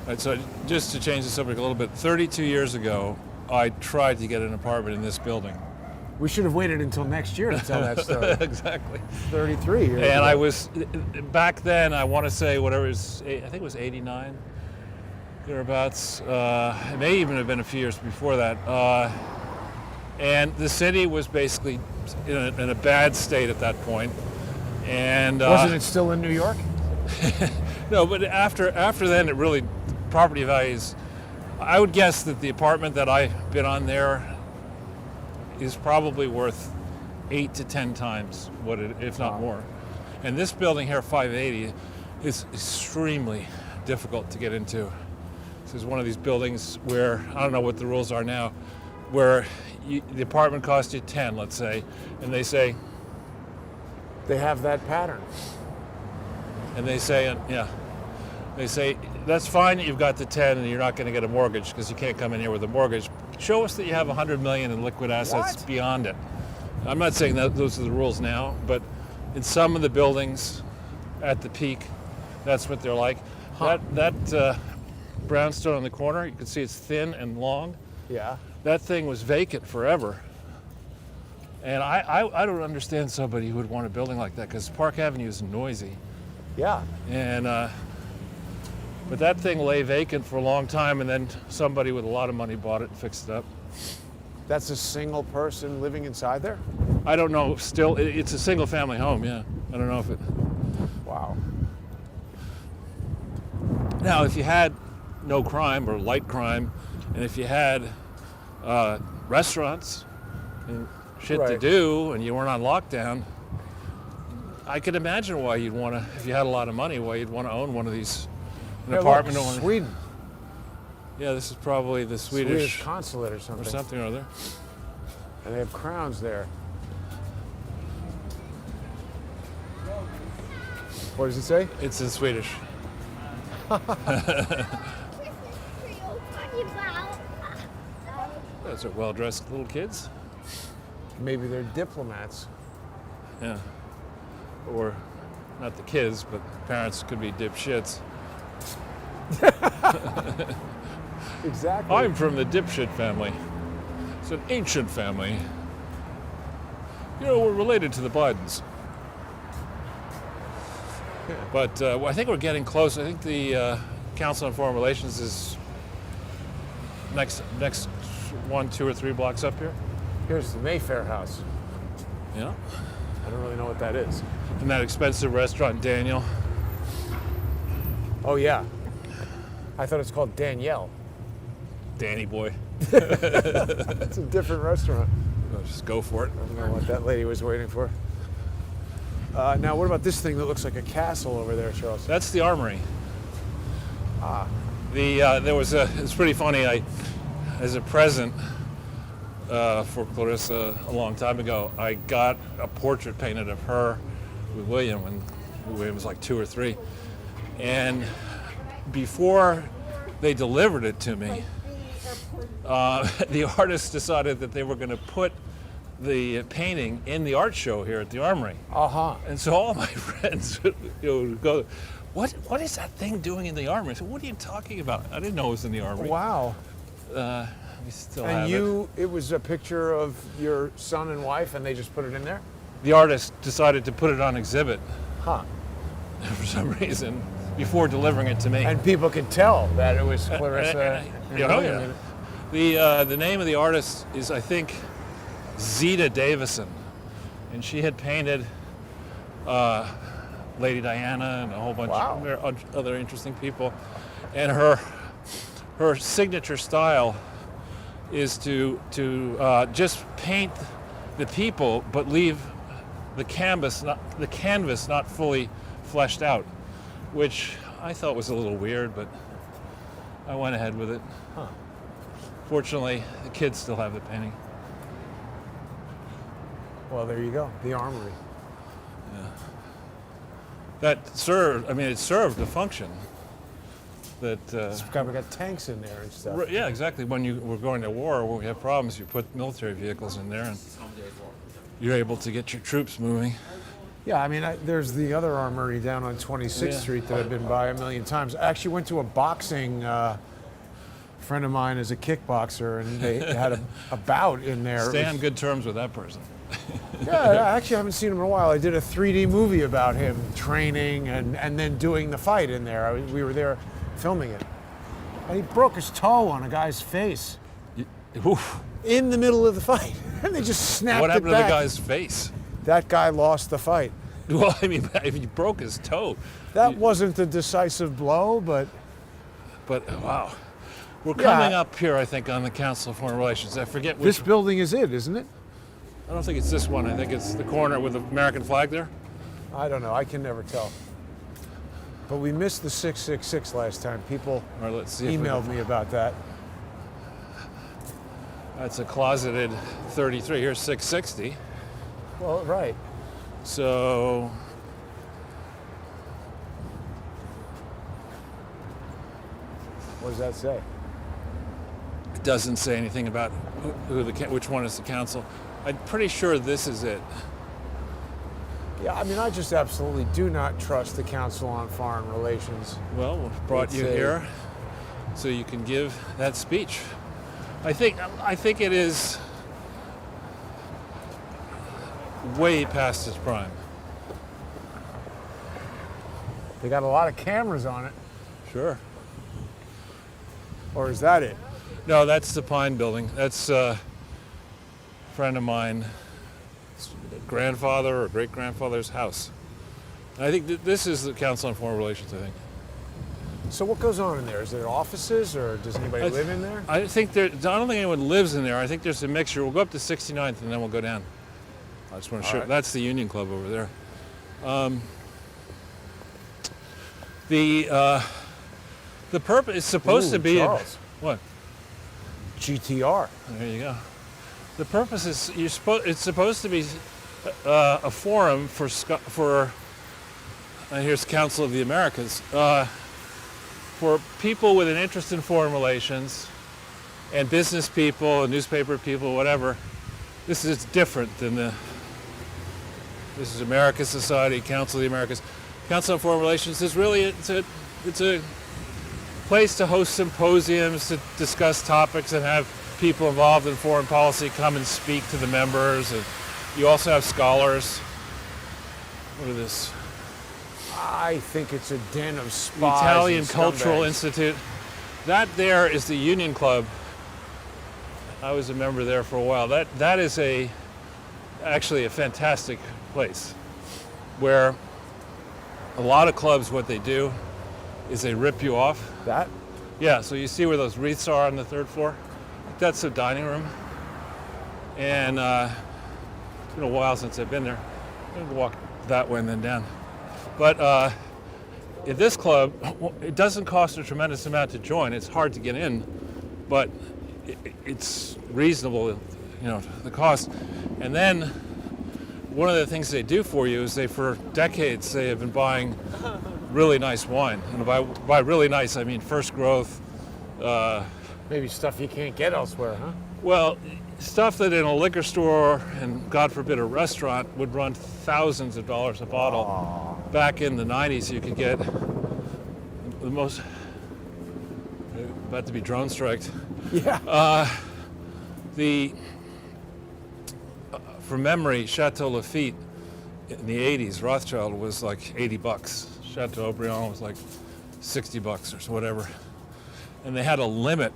A: right, so just to change the subject a little bit, 32 years ago, I tried to get an apartment in this building.
B: we should have waited until next year to tell that story.
A: Exactly.
B: 33 years
A: And
B: ago.
A: I was, back then, I want to say whatever it was, I think it was 89, thereabouts. It may even have been a few years before that. And the city was basically in a bad state at that point. And
B: Wasn't it still in New York?
A: no, but after then, it really, property values, I would guess that the apartment that I bid on there is probably worth 8 to 10 times what it, if not more. And this building here, 580, is extremely difficult to get into. This is one of these buildings where, I don't know what the rules are now, where the apartment costs you 10, let's say, and they say,
B: They have that pattern.
A: and they say, they say, that's fine, you've got the 10 and you're not going to get a mortgage because you can't come in here with a mortgage. Show us that you have 100 million in liquid assets
B: What?
A: beyond it. I'm not saying that those are the rules now, but in some of the buildings at the peak, that's what they're like.
B: Huh.
A: That brownstone on the corner, you can see it's thin and long.
B: Yeah.
A: That thing was vacant forever. And I don't understand somebody who would want a building like that because Park Avenue is noisy.
B: Yeah.
A: And but that thing lay vacant for a long time, and then somebody with a lot of money bought it and fixed it up.
B: That's a single person living inside there?
A: I don't know. Still, it's a single-family home. Yeah, I don't know if it.
B: Wow.
A: Now, if you had no crime or light crime, and if you had restaurants and shit to
B: Right.
A: do, and you weren't on lockdown, I could imagine why you'd want to, if you had a lot of money, why you'd want to own one of these, an
B: Hey, look,
A: apartment. Or one.
B: Sweden.
A: Yeah, this is probably the Swedish
B: consulate or
A: or
B: something.
A: something or other.
B: And they have crowns there. What does it say?
A: It's in Swedish. Those are well-dressed little kids.
B: Maybe they're diplomats.
A: Yeah. Or not the kids, but parents could be dipshits.
B: Exactly.
A: I'm from the dipshit family. It's an ancient family. You know, we're related to the Bidens. But I think we're getting close. I think the Council on Foreign Relations is next 1, 2, or 3 blocks up here.
B: Here's the Mayfair House.
A: Yeah.
B: I don't really know what that is.
A: And that expensive restaurant, Daniel.
B: Oh, yeah. I thought it's called Danielle.
A: Danny boy.
B: It's a different restaurant.
A: Oh, just go for it.
B: I don't know what that lady was waiting for. Now, what about this thing that looks like a castle over there, Charles?
A: That's the Armory. There was it's pretty funny. As a present for Clarissa a long time ago, I got a portrait painted of her with William when William was like 2 or 3. And before they delivered it to me, the artist decided that they were going to put the painting in the art show here at the Armory.
B: Uh-huh.
A: And so all my friends would go, what is that thing doing in the Armory? I said, what are you talking about? I didn't know it was in the Armory.
B: Wow.
A: We still
B: And
A: have it.
B: it was a picture of your son and wife, and they just put it in there?
A: The artist decided to put it on exhibit
B: Huh.
A: for some reason before delivering it to me.
B: And people could tell that it was Clarissa.
A: Yeah. The name of the artist is, I think, Zeta Davison, and she had painted Lady Diana and a whole bunch of other interesting people. And her signature style is to just paint the people, but leave the canvas not fully fleshed out, which I thought was a little weird, but I went ahead with it.
B: Huh.
A: Fortunately, the kids still have the painting.
B: Well, there you go. The Armory.
A: That served a function. That
B: It's probably got tanks in there and stuff.
A: yeah, exactly. When you were going to war, when we have problems, you put military vehicles in there, and you're able to get your troops moving.
B: Yeah, I mean, there's the other Armory down on 26th Street that I've been by a million times. I actually went to a boxing. Friend of mine is a kickboxer, and they had a bout in there.
A: Stay on good terms with that person.
B: Yeah, I actually haven't seen him in a while. I did a 3D movie about him training and then doing the fight in there. We were there filming it. And he broke his toe on a guy's face
A: Oof.
B: in the middle of the fight. And they just snapped
A: What
B: it
A: happened
B: back.
A: to the guy's face?
B: That guy lost the fight.
A: Well, I mean, if he broke his toe.
B: That wasn't the decisive blow, but
A: But wow. We're
B: Yeah.
A: coming up here, I think, on the Council of Foreign Relations. I forget which.
B: this building is it, isn't it?
A: I don't think it's this one. I think it's the corner with the American flag there.
B: I don't know. I can never tell. But we missed the 666 last time. People
A: All right, let's see. If we
B: emailed
A: can-
B: me about that.
A: That's a closeted 33. Here's 660.
B: Well, right.
A: So
B: What does that say?
A: it doesn't say anything about which one is the council. I'm pretty sure this is it.
B: Yeah, I mean, I just absolutely do not trust the Council on Foreign Relations.
A: Well, we brought you
B: It's a-
A: here so you can give that speech. I think it is way past its prime.
B: They got a lot of cameras on it.
A: Sure.
B: Or is that it?
A: No, that's the Pine Building. That's a friend of mine, grandfather or great-grandfather's house. And I think this is the Council on Foreign Relations, I think.
B: So what goes on in there? Is there offices or does anybody live in there?
A: I don't think anyone lives in there. I think there's a mixture. We'll go up to 69th and then we'll go down. I just want to show.
B: right.
A: That's the Union Club over there. The purpose is supposed
B: Ooh,
A: to be
B: Charles.
A: what?
B: GTR.
A: There you go. The purpose is it's supposed to be a forum for here's Council of the Americas for people with an interest in foreign relations and business people and newspaper people, whatever. This is different than this is America Society, Council of the Americas. Council on Foreign Relations is really it's a place to host symposiums, to discuss topics and have people involved in foreign policy come and speak to the members. And you also have scholars. What is this?
B: I think it's a den of
A: The
B: spies.
A: Italian
B: and
A: Cultural
B: scumbags.
A: Institute. That there is the Union Club. I was a member there for a while. That is actually a fantastic place where a lot of clubs, what they do is they rip you off.
B: That?
A: Yeah, so you see where those wreaths are on the third floor? That's the dining room. And it's been a while since I've been there. I'm going to walk that way and then down. But at this club, it doesn't cost a tremendous amount to join. It's hard to get in, but it's reasonable, the cost. And then one of the things they do for you is for decades, they have been buying really nice wine. And by really nice, I mean first growth.
B: Maybe stuff you can't get elsewhere, huh?
A: Well, stuff that in a liquor store and, God forbid, a restaurant would run thousands of dollars a bottle. Back in the 90s, you could get the most, about to be drone striked.
B: Yeah.
A: From memory, Chateau Lafite in the 80s, Rothschild was like $80. Chateau Briand was like $60 or so, whatever. And they had a limit.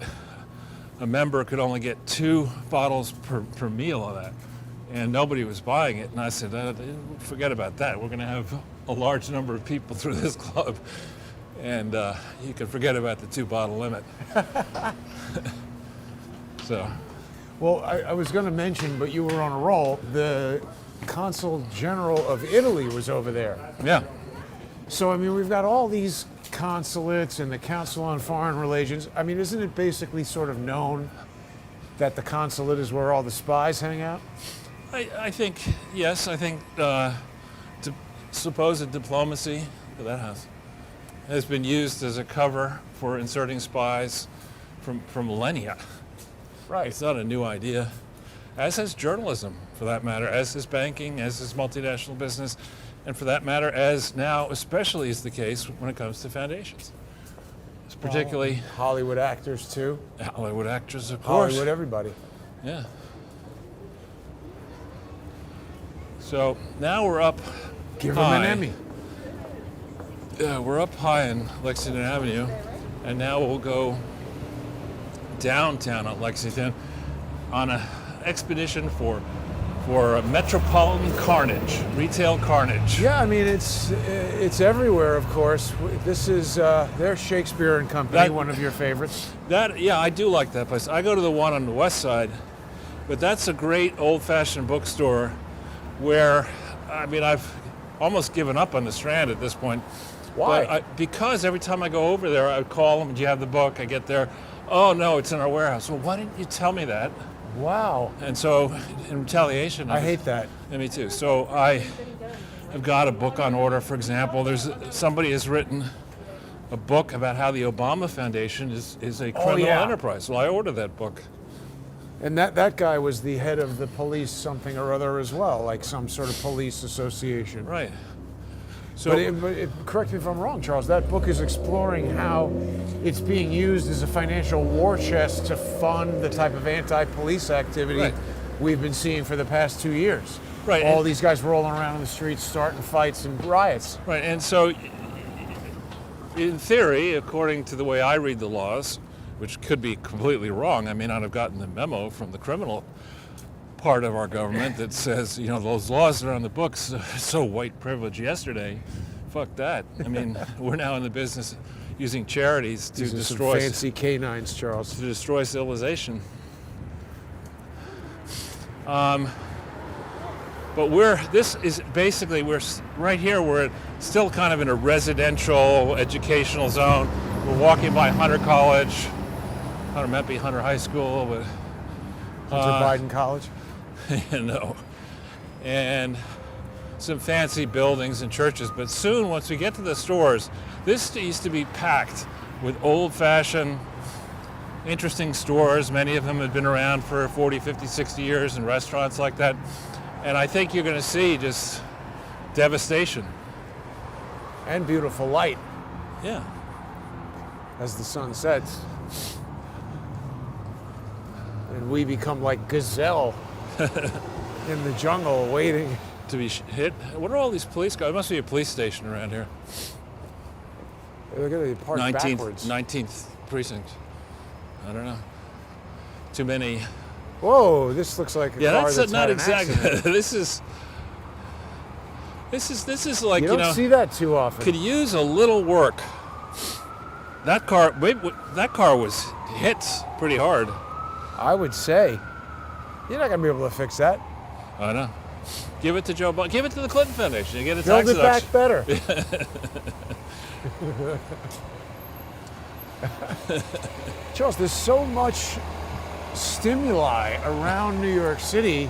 A: A member could only get 2 bottles per meal of that. And nobody was buying it. And I said, forget about that. We're going to have a large number of people through this club. And you can forget about the 2-bottle limit. So.
B: Well, I was going to mention, but you were on a roll, the Consul General of Italy was over there.
A: Yeah.
B: So, I mean, we've got all these consulates and the Council on Foreign Relations. I mean, isn't it basically sort of known that the consulate is where all the spies hang out?
A: I think, yes. I think supposed diplomacy, that has been used as a cover for inserting spies for millennia.
B: Right.
A: It's not a new idea, as has journalism, for that matter, as is banking, as is multinational business, and for that matter, as now especially is the case when it comes to foundations. It's particularly
B: Hollywood actors, too.
A: Hollywood actors, of course.
B: Hollywood, everybody.
A: Yeah. So now we're up
B: Give them an Emmy.
A: Yeah, we're up high in Lexington Avenue, and now we'll go downtown at Lexington on an expedition for metropolitan carnage, retail carnage.
B: Yeah, I mean, it's everywhere, of course. This is there's Shakespeare and Company, one of your favorites.
A: Yeah, I do like that place. I go to the one on the west side, but that's a great old-fashioned bookstore where, I mean, I've almost given up on the Strand at this point.
B: Why?
A: Because every time I go over there, I would call them, do you have the book? I get there, oh no, it's in our warehouse. Well, why didn't you tell me that?
B: Wow.
A: And so, in retaliation,
B: I hate that.
A: Yeah, me too. So I've got a book on order. For example, somebody has written a book about how the Obama Foundation is a criminal enterprise. Well, I ordered that book.
B: And that guy was the head of the police something or other as well, like some sort of police association.
A: Right. So,
B: but correct me if I'm wrong, Charles, that book is exploring how it's being used as a financial war chest to fund the type of anti-police activity we've been seeing for the past 2 years.
A: Right.
B: All these guys rolling around in the streets, starting fights and riots.
A: Right, and so, in theory, according to the way I read the laws, which could be completely wrong, I may not have gotten the memo from the criminal part of our government that says, those laws that are on the books, so white privilege yesterday, fuck that. I mean, we're now in the business of using charities to destroy
B: some fancy canines, Charles.
A: To destroy civilization. But we're right here, we're still kind of in a residential educational zone. We're walking by Hunter College, Hunter Memphi, Hunter High School, but
B: Hunter Biden College.
A: And some fancy buildings and churches. But soon, once we get to the stores, this used to be packed with old-fashioned, interesting stores. Many of them had been around for 40, 50, 60 years in restaurants like that. And I think you're going to see just devastation.
B: And beautiful light.
A: Yeah.
B: As the sun sets. And we become like gazelle in the jungle waiting
A: to be hit. What are all these police guys? There must be a police station around here.
B: They're going to park backwards.
A: 19th precinct. I don't know. Too many.
B: Whoa, this looks like a car that's
A: not
B: had an
A: exactly.
B: accident.
A: This is like,
B: you don't see that too often.
A: Could use a little work. That car was hit pretty hard.
B: I would say. You're not going to be able to fix that.
A: I know. Give it to Joe Biden. Give it to the Clinton Foundation. You get a
B: tax
A: deduction.
B: Build it back better. Charles, there's so much stimuli around New York City.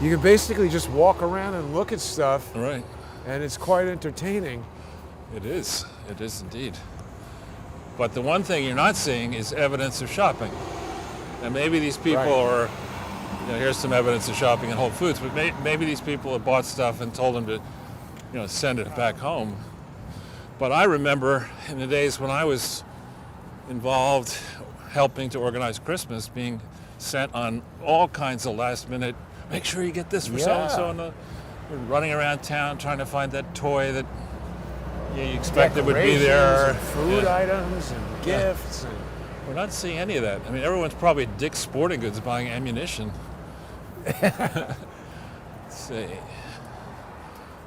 B: You can basically just walk around and look at stuff.
A: Right.
B: And it's quite entertaining.
A: It is. It is indeed. But the one thing you're not seeing is evidence of shopping. And maybe these people
B: Right.
A: are, here's some evidence of shopping at Whole Foods, but maybe these people have bought stuff and told them to, send it back home. But I remember in the days when I was involved helping to organize Christmas, being sent on all kinds of last minute, make sure you get this for so-and-so, and we're running around town trying to find that toy that you expected would be there.
B: And food items and gifts. And
A: We're not seeing any of that. I mean, everyone's probably at Dick's Sporting Goods buying ammunition. Let's see.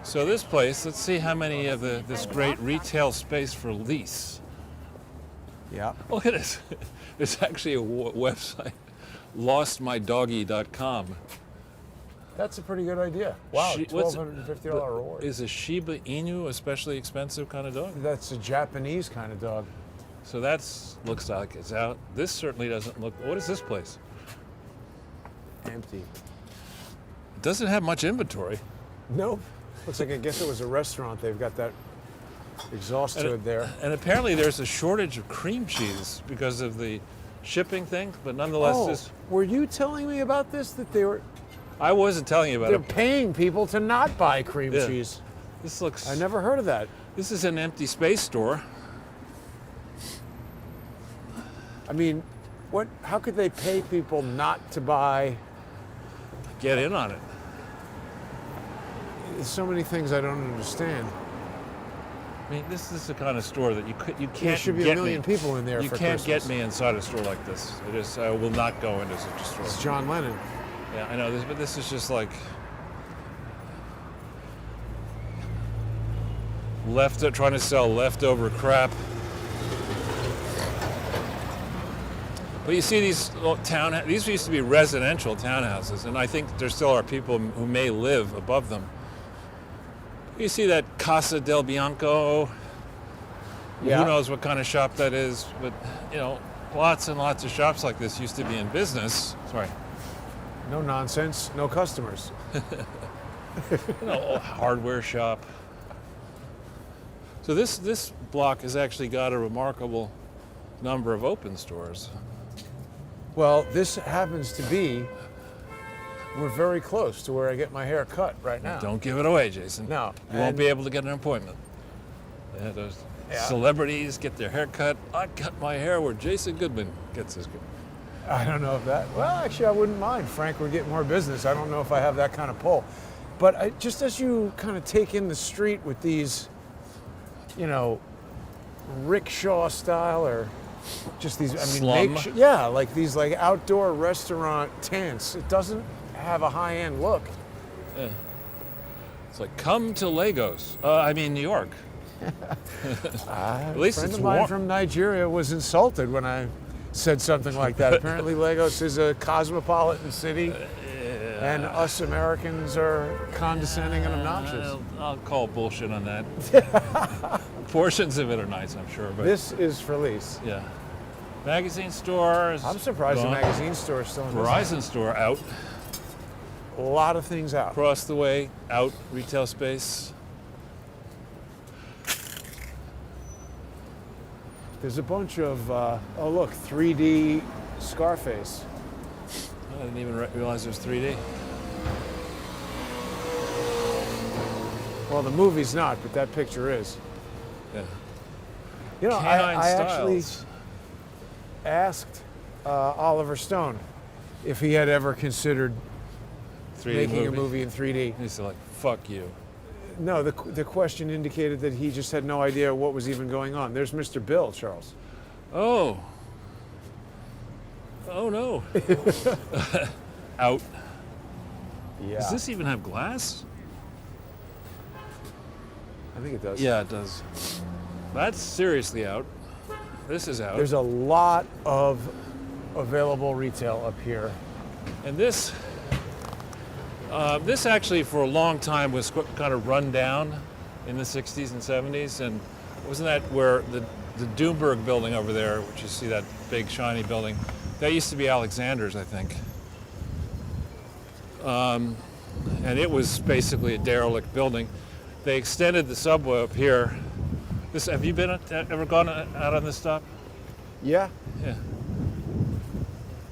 A: So this place, let's see how many of this great retail space for lease.
B: yeah.
A: Look at this. There's actually a website, lostmydoggy.com.
B: That's a pretty good idea. Wow,
A: What's-
B: $1,250 reward.
A: Is a Shiba Inu a specially expensive kind of dog?
B: That's a Japanese kind of dog.
A: So looks like it's out. This certainly doesn't look. What is this place?
B: Empty.
A: It doesn't have much inventory.
B: Nope. Looks like, I guess it was a restaurant. They've got that exhaust hood there.
A: And apparently there's a shortage of cream cheese because of the shipping thing, but nonetheless,
B: were you telling me about this? That
A: I wasn't telling you about
B: they're
A: it.
B: paying people to not buy cream
A: Yeah.
B: cheese.
A: This looks.
B: I never heard of that.
A: This is an empty space store.
B: I mean, how could they pay people not to buy?
A: Get in on it.
B: There's so many things I don't understand.
A: I mean, this is the kind of store that you can't.
B: There should be
A: get
B: a million
A: me.
B: people in there
A: You
B: for
A: can't
B: Christmas.
A: get me inside a store like this. I will not go into such a store.
B: It's John Lennon.
A: Yeah, I know this, but this is just like trying to sell leftover crap. But you see these little these used to be residential townhouses, and I think there still are people who may live above them. You see that Casa del Bianco.
B: Yeah.
A: Who knows what kind of shop that is, but lots and lots of shops like this used to be in business. Sorry.
B: No nonsense. No customers.
A: A hardware shop. So this block has actually got a remarkable number of open stores.
B: Well, this happens to be. We're very close to where I get my hair cut right now.
A: Don't give it away, Jason.
B: No.
A: You won't be able to get an appointment. Yeah, those celebrities get their hair cut. I cut my hair where Jason Goodman gets his.
B: I don't know if that. Well, actually, I wouldn't mind. Frank would get more business. I don't know if I have that kind of pull. But just as you kind of take in the street with these, rickshaw style or just these,
A: Slum.
B: like these like outdoor restaurant tents. It doesn't have a high-end look.
A: Yeah. It's like, come to Lagos. New York. At least
B: A friend
A: it's
B: of mine
A: warm.
B: from Nigeria was insulted when I said something like that. Apparently, Lagos is a cosmopolitan city, and us Americans are condescending and obnoxious.
A: I'll call bullshit on that. Portions of it are nice, I'm sure, but
B: This is for lease.
A: yeah. Magazine stores.
B: I'm surprised the
A: gone.
B: magazine store is still in business.
A: Verizon store out.
B: A lot of things out.
A: Across the way, out retail space.
B: There's a bunch of, 3D Scarface.
A: I didn't even realize there's 3D.
B: Well, the movie's not, but that picture is.
A: Yeah.
B: I
A: Canine
B: actually
A: Styles.
B: asked Oliver Stone if he had ever considered
A: 3D
B: making a movie in 3D.
A: He's like, fuck you.
B: No, the question indicated that he just had no idea what was even going on. There's Mr. Bill, Charles.
A: Oh. Oh no. Out.
B: Yeah.
A: Does this even have glass?
B: I think it does.
A: Yeah, it does. That's seriously out. This is out.
B: There's a lot of available retail up here.
A: And this actually for a long time was kind of run down in the 60s and 70s. And wasn't that where the Doomberg building over there, which you see that big shiny building, that used to be Alexander's, I think. And it was basically a derelict building. They extended the subway up here. Have you ever gone out on this stop?
B: Yeah.
A: Yeah.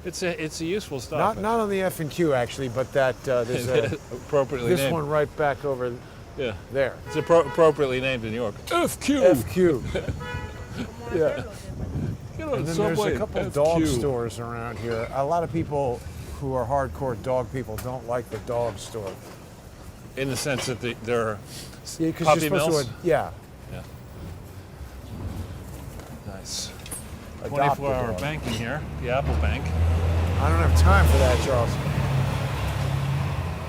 A: It's a useful stop.
B: Not on the F and Q actually, but that there's
A: appropriately
B: this
A: named.
B: one right back over
A: Yeah.
B: there.
A: It's appropriately named in New York. FQ.
B: FQ. Yeah.
A: Get on
B: And then
A: subway.
B: there's a couple
A: FQ.
B: dog stores around here. A lot of people who are hardcore dog people don't like the dog store.
A: In the sense that they're
B: Yeah, because
A: puppy
B: you're supposed
A: mills.
B: to. Yeah.
A: Yeah. Nice.
B: Adopt a
A: 24-hour
B: dog.
A: banking here. The Apple Bank.
B: I don't have time for that, Charles.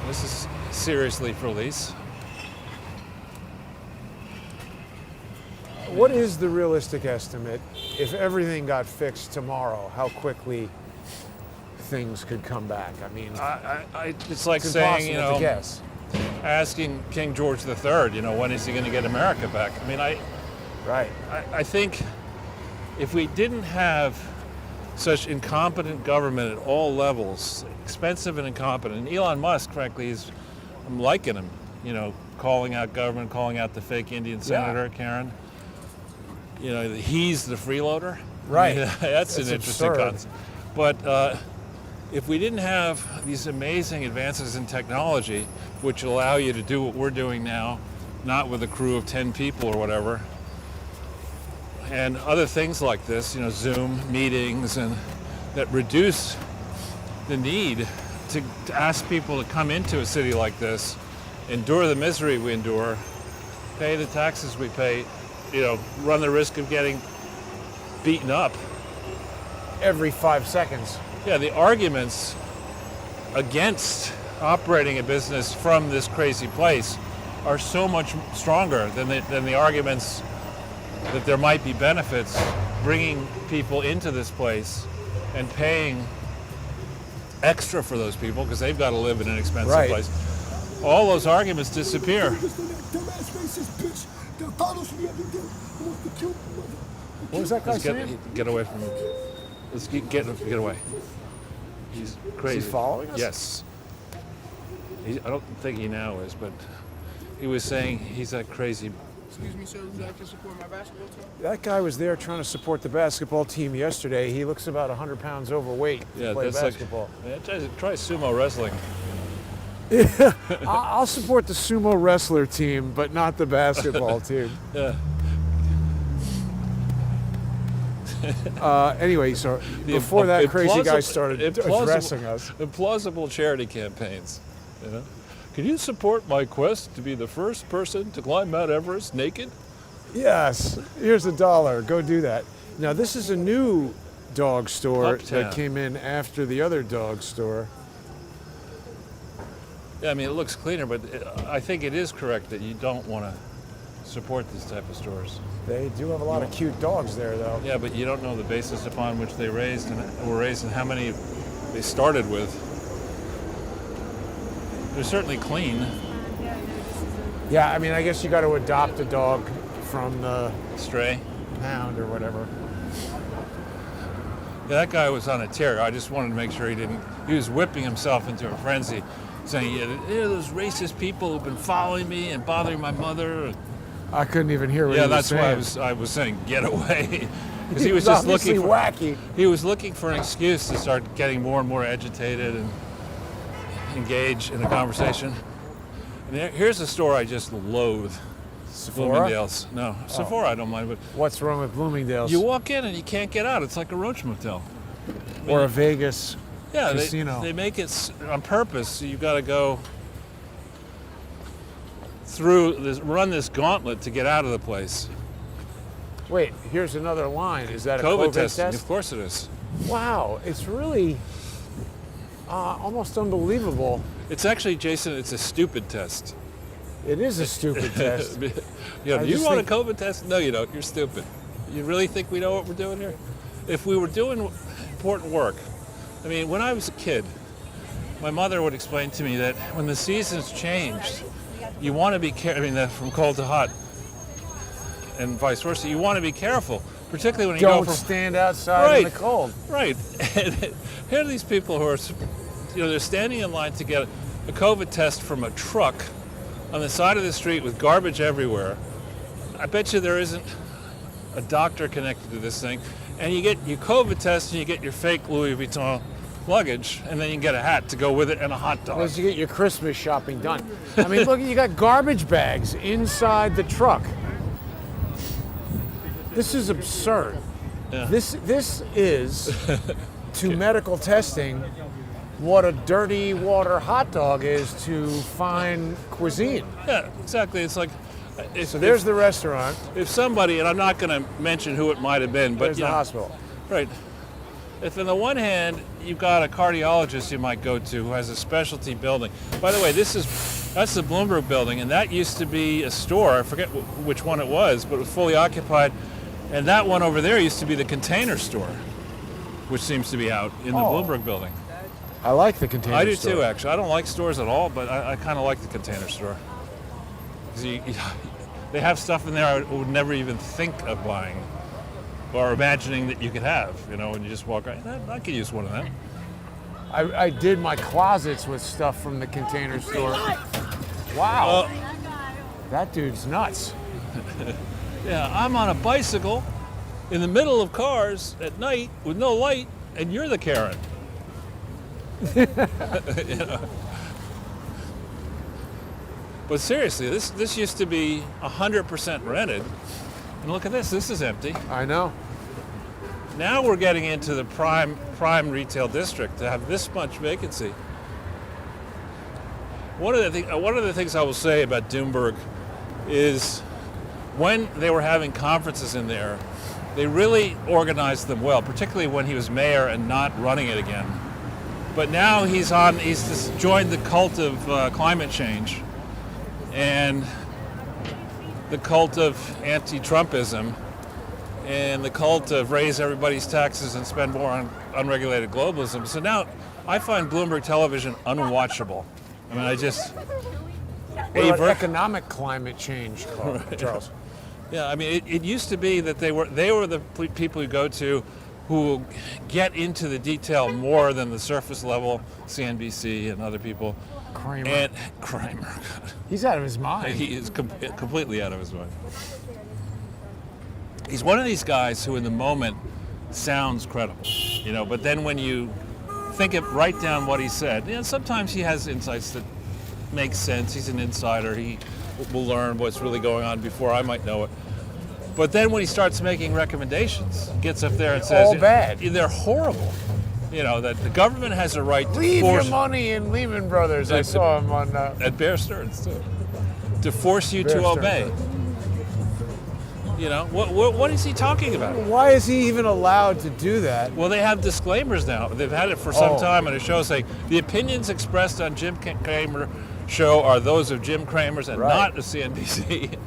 A: This is seriously for lease.
B: What is the realistic estimate if everything got fixed tomorrow? How quickly things could come back? I mean,
A: It's like
B: it's
A: saying,
B: impossible to guess.
A: asking King George III, when is he going to get America back? I mean,
B: Right.
A: I think if we didn't have such incompetent government at all levels, expensive and incompetent, and Elon Musk, frankly, I'm liking him, calling out government, calling out the fake Indian senator, Karen. He's the freeloader.
B: Right.
A: I mean, that's an interesting
B: absurd.
A: concept. But if we didn't have these amazing advances in technology, which allow you to do what we're doing now, not with a crew of 10 people or whatever, and other things like this, Zoom meetings, and that reduce the need to ask people to come into a city like this, endure the misery we endure, pay the taxes we pay, run the risk of getting beaten up.
B: Every 5 seconds.
A: Yeah, the arguments against operating a business from this crazy place are so much stronger than the arguments that there might be benefits bringing people into this place and paying extra for those people because they've got to live in an expensive
B: Right.
A: place. All those arguments disappear.
B: What was that guy
A: Let's
B: saying?
A: get away from him. Let's get away. He's crazy.
B: Is he following us?
A: Yes. I don't think he now is, but he was saying he's that crazy.
C: Excuse me, sir. Would you like to support my basketball team?
B: That guy was there trying to support the basketball team yesterday. He looks about 100 pounds overweight to play basketball.
A: Try sumo wrestling.
B: I'll support the sumo wrestler team, but not the basketball team.
A: Yeah.
B: Anyway, so before that crazy guy started addressing us.
A: Implausible charity campaigns. Can you support my quest to be the first person to climb Mount Everest naked?
B: Yes, here's $1. Go do that. Now, this is a new dog store
A: Uptown.
B: that came in after the other dog store.
A: Yeah, I mean, it looks cleaner, but I think it is correct that you don't want to support these type of stores.
B: They do have a lot of cute dogs there, though.
A: Yeah, but you don't know the basis upon which they were raised and how many they started with. They're certainly clean.
B: Yeah, I mean, I guess you got to adopt a dog from the
A: Stray.
B: pound or whatever.
A: Yeah, that guy was on a tear. I just wanted to make sure he was whipping himself into a frenzy, saying, those racist people who've been following me and bothering my mother.
B: I couldn't even hear what he
A: Yeah,
B: was
A: that's
B: saying.
A: why I was saying, get away. Because
B: He was
A: just
B: obviously
A: looking
B: wacky.
A: He was looking for an excuse to start getting more and more agitated and engage in a conversation. And here's a store I just loathe.
B: Sephora?
A: Bloomingdale's. No, Sephora I don't mind, but
B: What's wrong with Bloomingdale's?
A: you walk in and you can't get out. It's like a roach motel.
B: Or a Vegas casino.
A: They make it on purpose, so you've got to go run this gauntlet to get out of the place.
B: Wait, here's another line. Is that a
A: COVID
B: COVID
A: testing,
B: test?
A: of course it is.
B: Wow, it's really almost unbelievable.
A: It's actually, Jason, it's a stupid test.
B: It is a stupid test.
A: Do
B: I
A: you
B: just
A: want a
B: think-
A: COVID test? No, you don't. You're stupid. You really think we know what we're doing here? If we were doing important work, I mean, when I was a kid, my mother would explain to me that when the seasons changed, you want to be careful. I mean, from cold to hot, and vice versa. You want to be careful, particularly when you
B: Don't
A: go from
B: stand outside in the
A: Right.
B: cold.
A: Right. And here are these people who are, they're standing in line to get a COVID test from a truck on the side of the street with garbage everywhere. I bet you there isn't a doctor connected to this thing. And you get your COVID test and you get your fake Louis Vuitton luggage, and then you can get a hat to go with it and a hot dog.
B: Unless you get your Christmas shopping done. I mean, look, you got garbage bags inside the truck. This is absurd.
A: Yeah.
B: This is to medical testing what a dirty water hot dog is to fine cuisine.
A: Yeah, exactly. It's like
B: So there's the restaurant.
A: if somebody, and I'm not going to mention who it might have been, but
B: There's the hospital.
A: right. If on the one hand you've got a cardiologist you might go to who has a specialty building. By the way, that's the Bloomberg building, and that used to be a store. I forget which one it was, but it was fully occupied. And that one over there used to be the Container Store, which seems to be out in the Bloomberg building.
B: I like the Container
A: I do
B: Store.
A: too, actually. I don't like stores at all, but I kind of like the Container Store. 'Cause they have stuff in there I would never even think of buying or imagining that you could have, when you just walk right. I could use one of them.
B: I did my closets with stuff from the Container Store. Wow. That dude's nuts.
A: Yeah, I'm on a bicycle in the middle of cars at night with no light, and you're the Karen. But seriously, this used to be 100% rented, and look at this. This is empty.
B: I know.
A: Now we're getting into the prime retail district to have this much vacancy. One of the things I will say about Doomberg is when they were having conferences in there, they really organized them well, particularly when he was mayor and not running it again. But now he's just joined the cult of climate change and the cult of anti-Trumpism and the cult of raise everybody's taxes and spend more on unregulated globalism. So now I find Bloomberg television unwatchable. I mean,
B: What about economic climate change, Charles?
A: Yeah, I mean, it used to be that they were the people you go to who get into the detail more than the surface level CNBC and other people.
B: Kramer.
A: And Kramer.
B: He's out of his mind.
A: He is completely out of his mind. He's one of these guys who in the moment sounds credible, but then when you write down what he said, sometimes he has insights that make sense. He's an insider. He will learn what's really going on before I might know it. But then when he starts making recommendations, gets up there and says,
B: all bad.
A: They're horrible. That the government has a right to
B: Leave
A: force
B: your money in Lehman Brothers. I saw him on...
A: at Bear Stearns too, to force you
B: Bear
A: to
B: Stearns,
A: obey. What is he talking about?
B: Why is he even allowed to do that?
A: Well, they have disclaimers now. They've had it for some time, and it shows the opinions expressed on Jim Cramer show are those of Jim Cramer's and not of CNBC.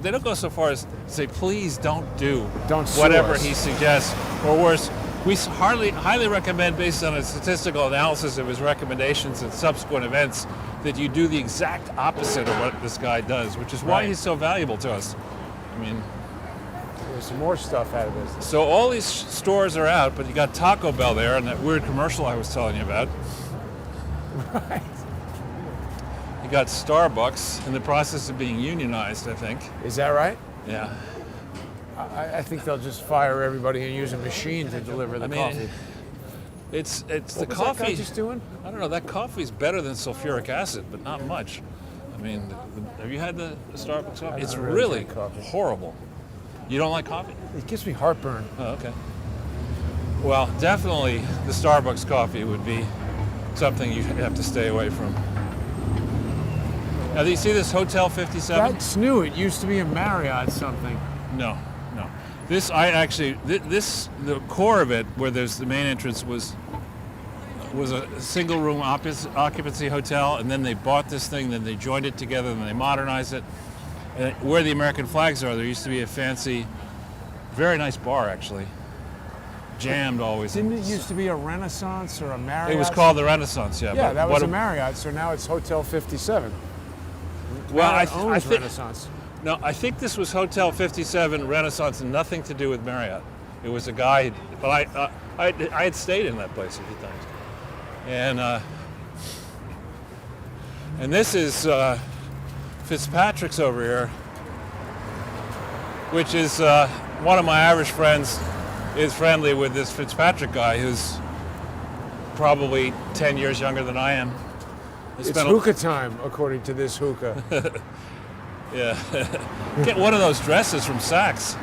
A: They don't go so far as to say, please don't do
B: Don't
A: whatever
B: sue us.
A: he suggests, or worse, we highly recommend, based on a statistical analysis of his recommendations and subsequent events, that you do the exact opposite of what this guy does, which is why he's so valuable to us. I mean,
B: There's some more stuff out of this.
A: so all these stores are out, but you got Taco Bell there and that weird commercial I was telling you about.
B: Right.
A: You got Starbucks in the process of being unionized, I think.
B: Is that right?
A: Yeah.
B: I think they'll just fire everybody and use a machine to deliver the coffee.
A: It's the
B: What was that
A: coffee.
B: guy just doing?
A: I don't know. That coffee's better than sulfuric acid, but not much. I mean, have you had the Starbucks coffee? It's
B: don't really
A: really
B: drink coffee.
A: horrible. You don't like coffee?
B: It gives me heartburn.
A: Oh, okay. Well, definitely the Starbucks coffee would be something you have to stay away from. Now, do you see this Hotel 57?
B: That's new. It used to be a Marriott something.
A: No. This, the core of it, where there's the main entrance, was a single room occupancy hotel, and then they bought this thing, then they joined it together, and they modernized it. And where the American flags are, there used to be a fancy, very nice bar, actually. Jammed always.
B: Didn't it used to be a Renaissance or a Marriott?
A: It was called the Renaissance, yeah.
B: Yeah,
A: but
B: that was a Marriott, so now it's Hotel 57.
A: Well, I
B: Marriott owns
A: think
B: Renaissance.
A: no, I think this was Hotel 57 Renaissance, and nothing to do with Marriott. It was a guy, but I had stayed in that place a few times, and this is Fitzpatrick's over here, which is one of my Irish friends is friendly with this Fitzpatrick guy who's probably 10 years younger than I am.
B: It's hookah time, according to this hookah.
A: Yeah. Get one of those dresses from Saks.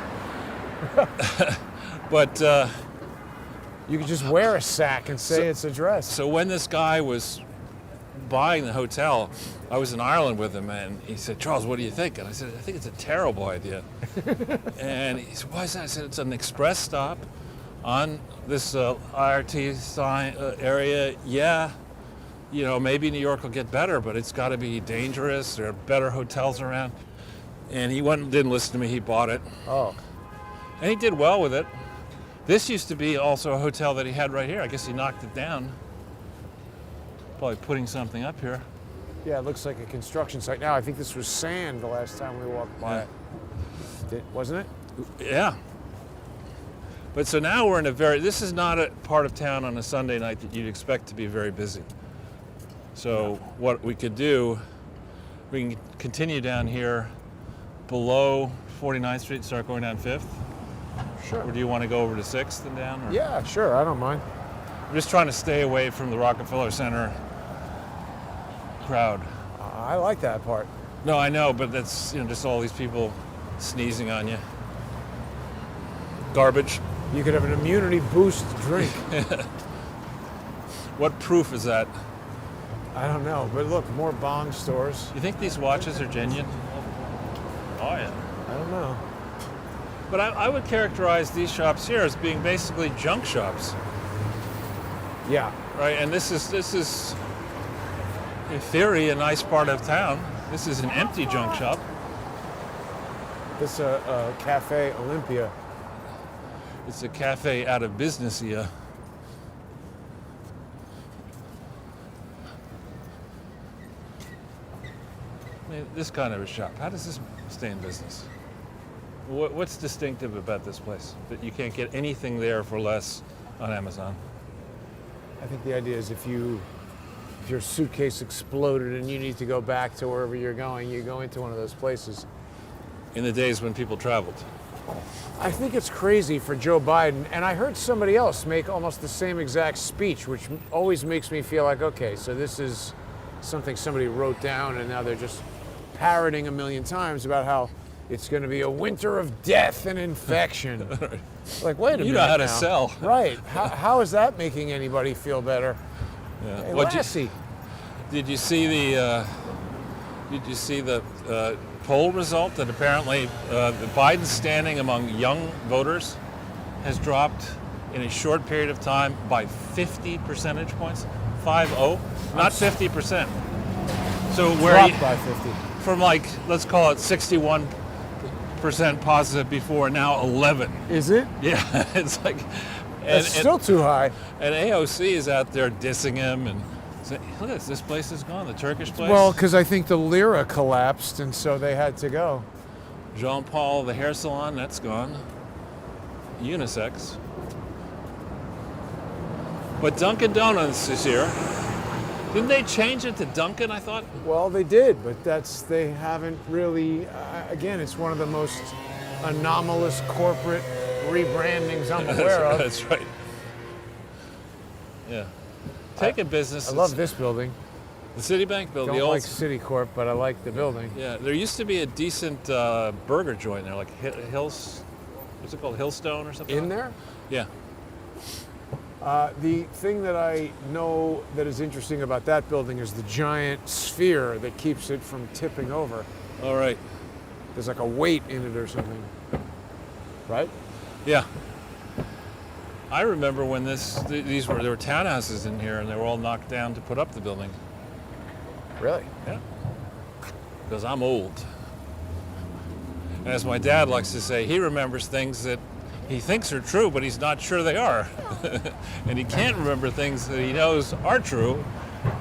A: But
B: You could just wear a sack and say it's a dress.
A: so when this guy was buying the hotel, I was in Ireland with him, and he said, "Charles, what do you think?" And I said, "I think it's a terrible idea." And he said, "Why is that?" I said, "It's an express stop on this IRT sign area. Yeah, you know, maybe New York will get better, but it's got to be dangerous. There are better hotels around." And he went and didn't listen to me. He bought it,
B: Oh,
A: and he did well with it. This used to be also a hotel that he had right here. I guess he knocked it down. Probably putting something up here.
B: yeah, it looks like a construction site. Now, I think this was sand the last time we walked by it. Wasn't it?
A: Yeah. But so now we're in this is not a part of town on a Sunday night that you'd expect to be very busy. So what we could do, we can continue down here below 49th Street and start going down 5th.
B: Sure.
A: Or do you want to go over to 6th and down? Or?
B: Yeah, sure. I don't mind.
A: I'm just trying to stay away from the Rockefeller Center crowd.
B: I like that part.
A: No, I know, but that's just all these people sneezing on you. Garbage.
B: You could have an immunity boost drink.
A: What proof is that?
B: I don't know, but look, more bong stores.
A: You think these watches are genuine? Oh yeah.
B: I don't know.
A: But I would characterize these shops here as being basically junk shops,
B: Yeah.
A: right? And this is, in theory, a nice part of town. This is an empty junk shop.
B: This a Cafe Olympia.
A: It's a cafe out of business here. I mean, this kind of a shop, how does this stay in business? What's distinctive about this place that you can't get anything there for less on Amazon?
B: I think the idea is if your suitcase exploded and you need to go back to wherever you're going, you go into one of those places.
A: In the days when people traveled.
B: I think it's crazy for Joe Biden, and I heard somebody else make almost the same exact speech, which always makes me feel like, okay, so this is something somebody wrote down and now they're just parroting a million times about how it's going to be a winter of death and infection. Like, wait a minute.
A: You know how to
B: now.
A: sell.
B: Right. How is that making anybody feel better?
A: Yeah.
B: Hey,
A: What'd you-
B: Lassie.
A: Did you see the poll result that apparently the Biden standing among young voters has dropped in a short period of time by 50 percentage points? 5-0, not 50%. So where
B: Dropped by 50.
A: from let's call it 61% positive before, now 11.
B: Is it?
A: Yeah, it's like,
B: That's still too high.
A: and AOC is out there dissing him and saying, look at this place is gone, the Turkish place.
B: Well, because I think the lira collapsed, and so they had to go.
A: Jean Paul, the hair salon, that's gone. Unisex. But Dunkin' Donuts is here. Didn't they change it to Dunkin', I thought?
B: Well, they did, but they haven't really. Again, it's one of the most anomalous corporate rebrandings I'm aware of.
A: That's right. Yeah. Take a business.
B: I love this building.
A: The Citibank building.
B: Don't
A: The old.
B: like Citicorp, but I like the building.
A: Yeah, there used to be a decent burger joint there, like Hills. What's it called? Hillstone or something?
B: In there?
A: Yeah.
B: The thing that I know that is interesting about that building is the giant sphere that keeps it from tipping over.
A: All right.
B: There's like a weight in it or something. Right?
A: Yeah. I remember when there were townhouses in here and they were all knocked down to put up the building.
B: Really?
A: Yeah. Because I'm old. And as my dad likes to say, he remembers things that he thinks are true, but he's not sure they are. And he can't remember things that he knows are true,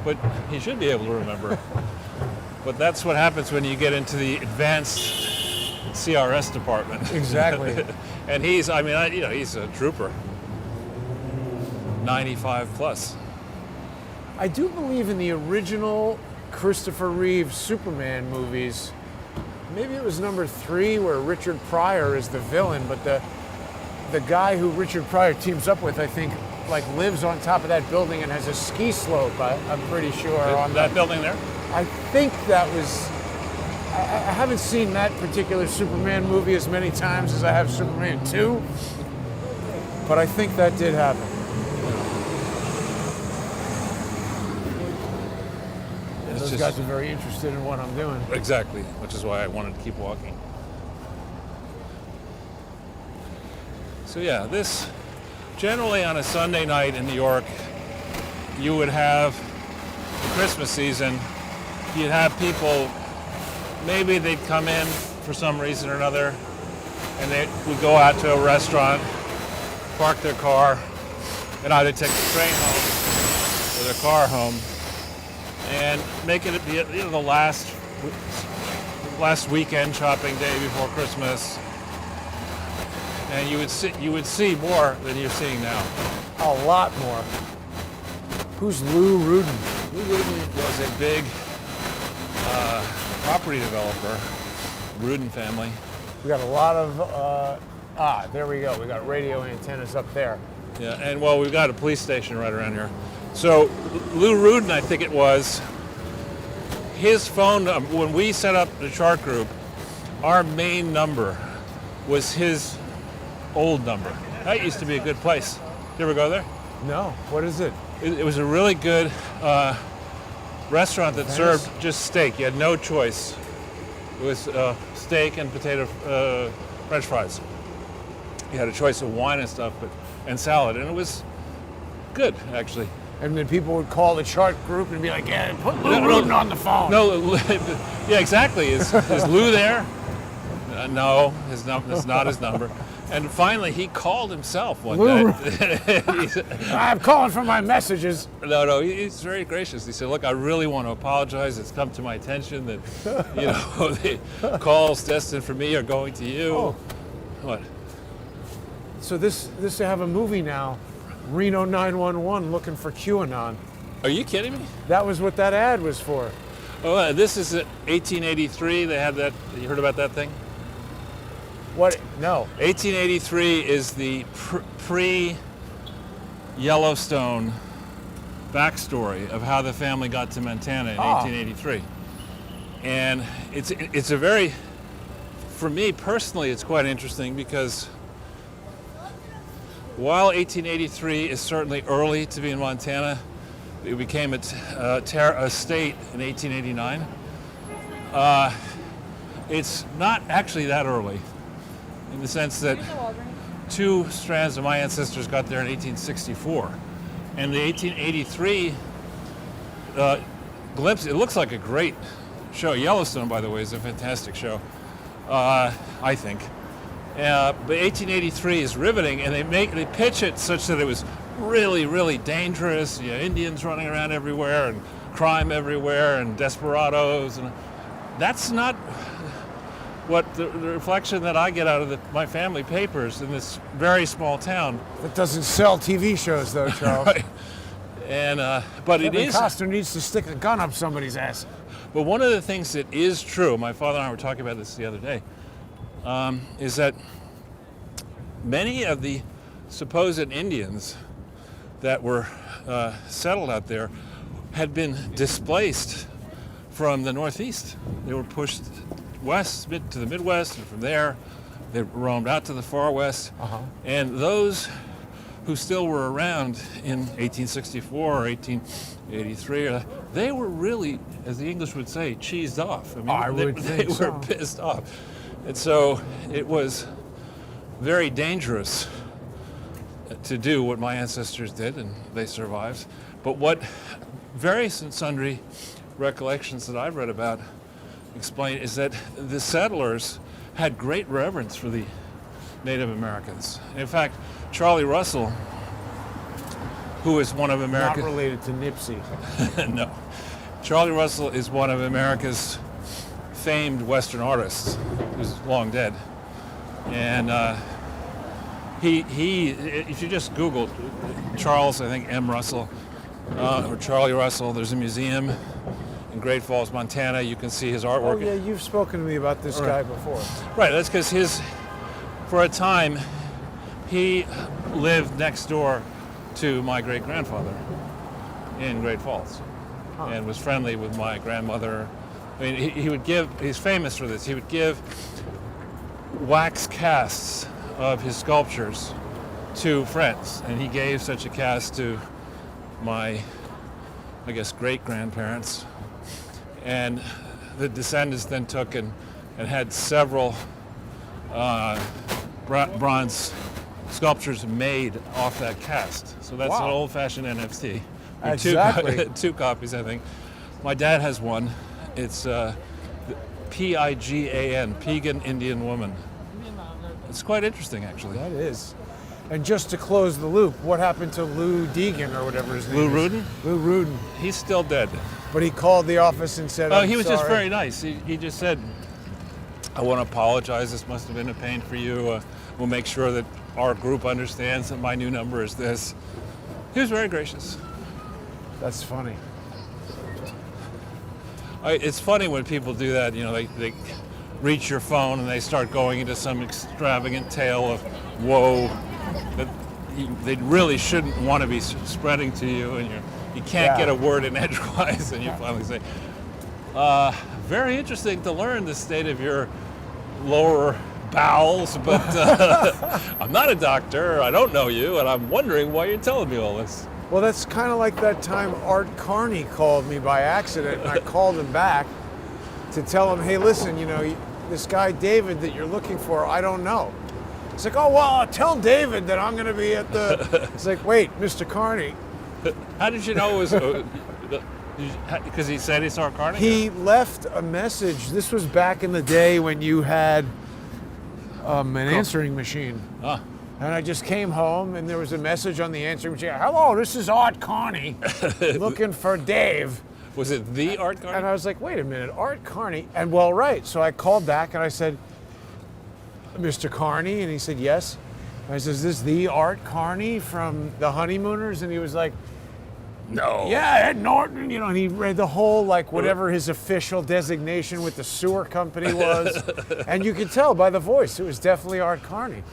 A: but he should be able to remember. But that's what happens when you get into the advanced CRS department.
B: Exactly.
A: And he's a trooper. 95 plus.
B: I do believe in the original Christopher Reeve Superman movies. Maybe it was number 3 where Richard Pryor is the villain, but the guy who Richard Pryor teams up with, I think, like lives on top of that building and has a ski slope. I'm pretty sure on
A: that building there.
B: I think that was. I haven't seen that particular Superman movie as many times as I have Superman 2, but I think that did happen. Those guys are very interested in what I'm doing.
A: Exactly, which is why I wanted to keep walking. So yeah, this generally on a Sunday night in New York, you would have the Christmas season. You'd have people, maybe they'd come in for some reason or another, and they would go out to a restaurant, park their car, and either take the train home or their car home, and make it the last weekend shopping day before Christmas. And you would see more than you're seeing now.
B: A lot more. Who's Lou Rudin?
A: Lou Rudin was a big property developer, Rudin family.
B: We got a lot of, there we go. We got radio antennas up there.
A: Yeah, and well, we've got a police station right around here. So Lou Rudin, I think it was, his phone number, when we set up the chart group, our main number was his old number. That used to be a good place. Did you ever go there?
B: No. What is it?
A: It was a really good restaurant that served just steak. You had no choice. It was steak and potato French fries. You had a choice of wine and stuff, and salad, and it was good actually.
B: And then people would call the chart group and be like, "Yeah, put Lou Rudin on the phone."
A: No, yeah, exactly. Is Lou there? No, that's not his number. And finally, he called himself one day.
B: I'm calling for my messages.
A: No, he's very gracious. He said, "Look, I really want to apologize. It's come to my attention that, the calls destined for me are going to you."
B: Oh.
A: What?
B: So this they have a movie now, Reno 911, looking for QAnon.
A: Are you kidding me?
B: That was what that ad was for.
A: Oh, this is 1883. They had that. You heard about that thing?
B: What? No.
A: 1883 is the pre-Yellowstone backstory of how the family got to Montana in 1883. And it's a very, for me personally, it's quite interesting because while 1883 is certainly early to be in Montana, it became a state in 1889. It's not actually that early, in the sense that two strands of my ancestors got there in 1864. And the 1883 glimpse, it looks like a great show. Yellowstone, by the way, is a fantastic show, I think. But 1883 is riveting, and they pitch it such that it was really, really dangerous. Indians running around everywhere, and crime everywhere, and desperados, and that's not what the reflection that I get out of my family papers in this very small town.
B: That doesn't sell TV shows, though, Charles.
A: Right. And but
B: Kevin
A: it is.
B: Costner needs to stick a gun up somebody's ass.
A: But one of the things that is true, my father and I were talking about this the other day, is that many of the supposed Indians that were settled out there had been displaced from the Northeast. They were pushed west to the Midwest, and from there they roamed out to the far west. And those who still were around in 1864 or 1883, they were really, as the English would say, cheesed off. I mean, they were pissed off. And so it was very dangerous to do what my ancestors did, and they survived. But what various and sundry recollections that I've read about explain is that the settlers had great reverence for the Native Americans. In fact, Charlie Russell, who is one of America's...
B: Not related to Nipsey.
A: No. Charlie Russell is one of America's famed Western artists, who's long dead. And he if you just Google Charles, I think M. Russell, or Charlie Russell, there's a museum in Great Falls, Montana. You can see his artwork.
B: Oh yeah, you've spoken to me about this guy before.
A: Right, that's because for a time, he lived next door to my great-grandfather in Great Falls, and was friendly with my grandmother. I mean, he would give, he's famous for this, he would give wax casts of his sculptures to friends, and he gave such a cast to my, I guess, great-grandparents, and the descendants then took and had several bronze sculptures made off that cast. So that's
B: Wow.
A: an old-fashioned NFT.
B: Exactly.
A: Two copies, I think. My dad has one. It's Pigan, Pagan Indian Woman. It's quite interesting, actually.
B: That is. And just to close the loop, what happened to Lou Deegan or whatever his name
A: Lou
B: is?
A: Rudin?
B: Lou Rudin.
A: He's still dead.
B: But he called the office and said,
A: Oh,
B: I'm
A: he was just
B: sorry."
A: very nice. He just said, I want to apologize. This must have been a pain for you. We'll make sure that our group understands that my new number is this. He was very gracious.
B: That's funny.
A: It's funny when people do that, you know, they reach your phone and they start going into some extravagant tale of woe that they really shouldn't want to be spreading to you, and you can't get a word in edgewise, and you finally say, very interesting to learn the state of your lower bowels, but I'm not a doctor, I don't know you, and I'm wondering why you're telling me all this.
B: Well, that's kind of like that time Art Carney called me by accident, and I called him back to tell him, hey, listen, you know, this guy David that you're looking for, I don't know. It's like, oh, well, tell David that I'm going to be at the... It's like, wait, Mr. Carney.
A: How did you know it was... Because he said he saw Carney?
B: He left a message. This was back in the day when you had an answering machine.
A: Ah.
B: And I just came home and there was a message on the answering machine. Hello, this is Art Carney looking for Dave.
A: Was it the Art Carney?
B: And I was like, wait a minute, Art Carney? And well, right. So I called back and I said, Mr. Carney? And he said, yes. And I said, is this the Art Carney from the Honeymooners? And he was like,
A: No.
B: yeah, Ed Norton, you know, and he read the whole, like, whatever his official designation with the sewer company was. And you could tell by the voice, it was definitely Art Carney.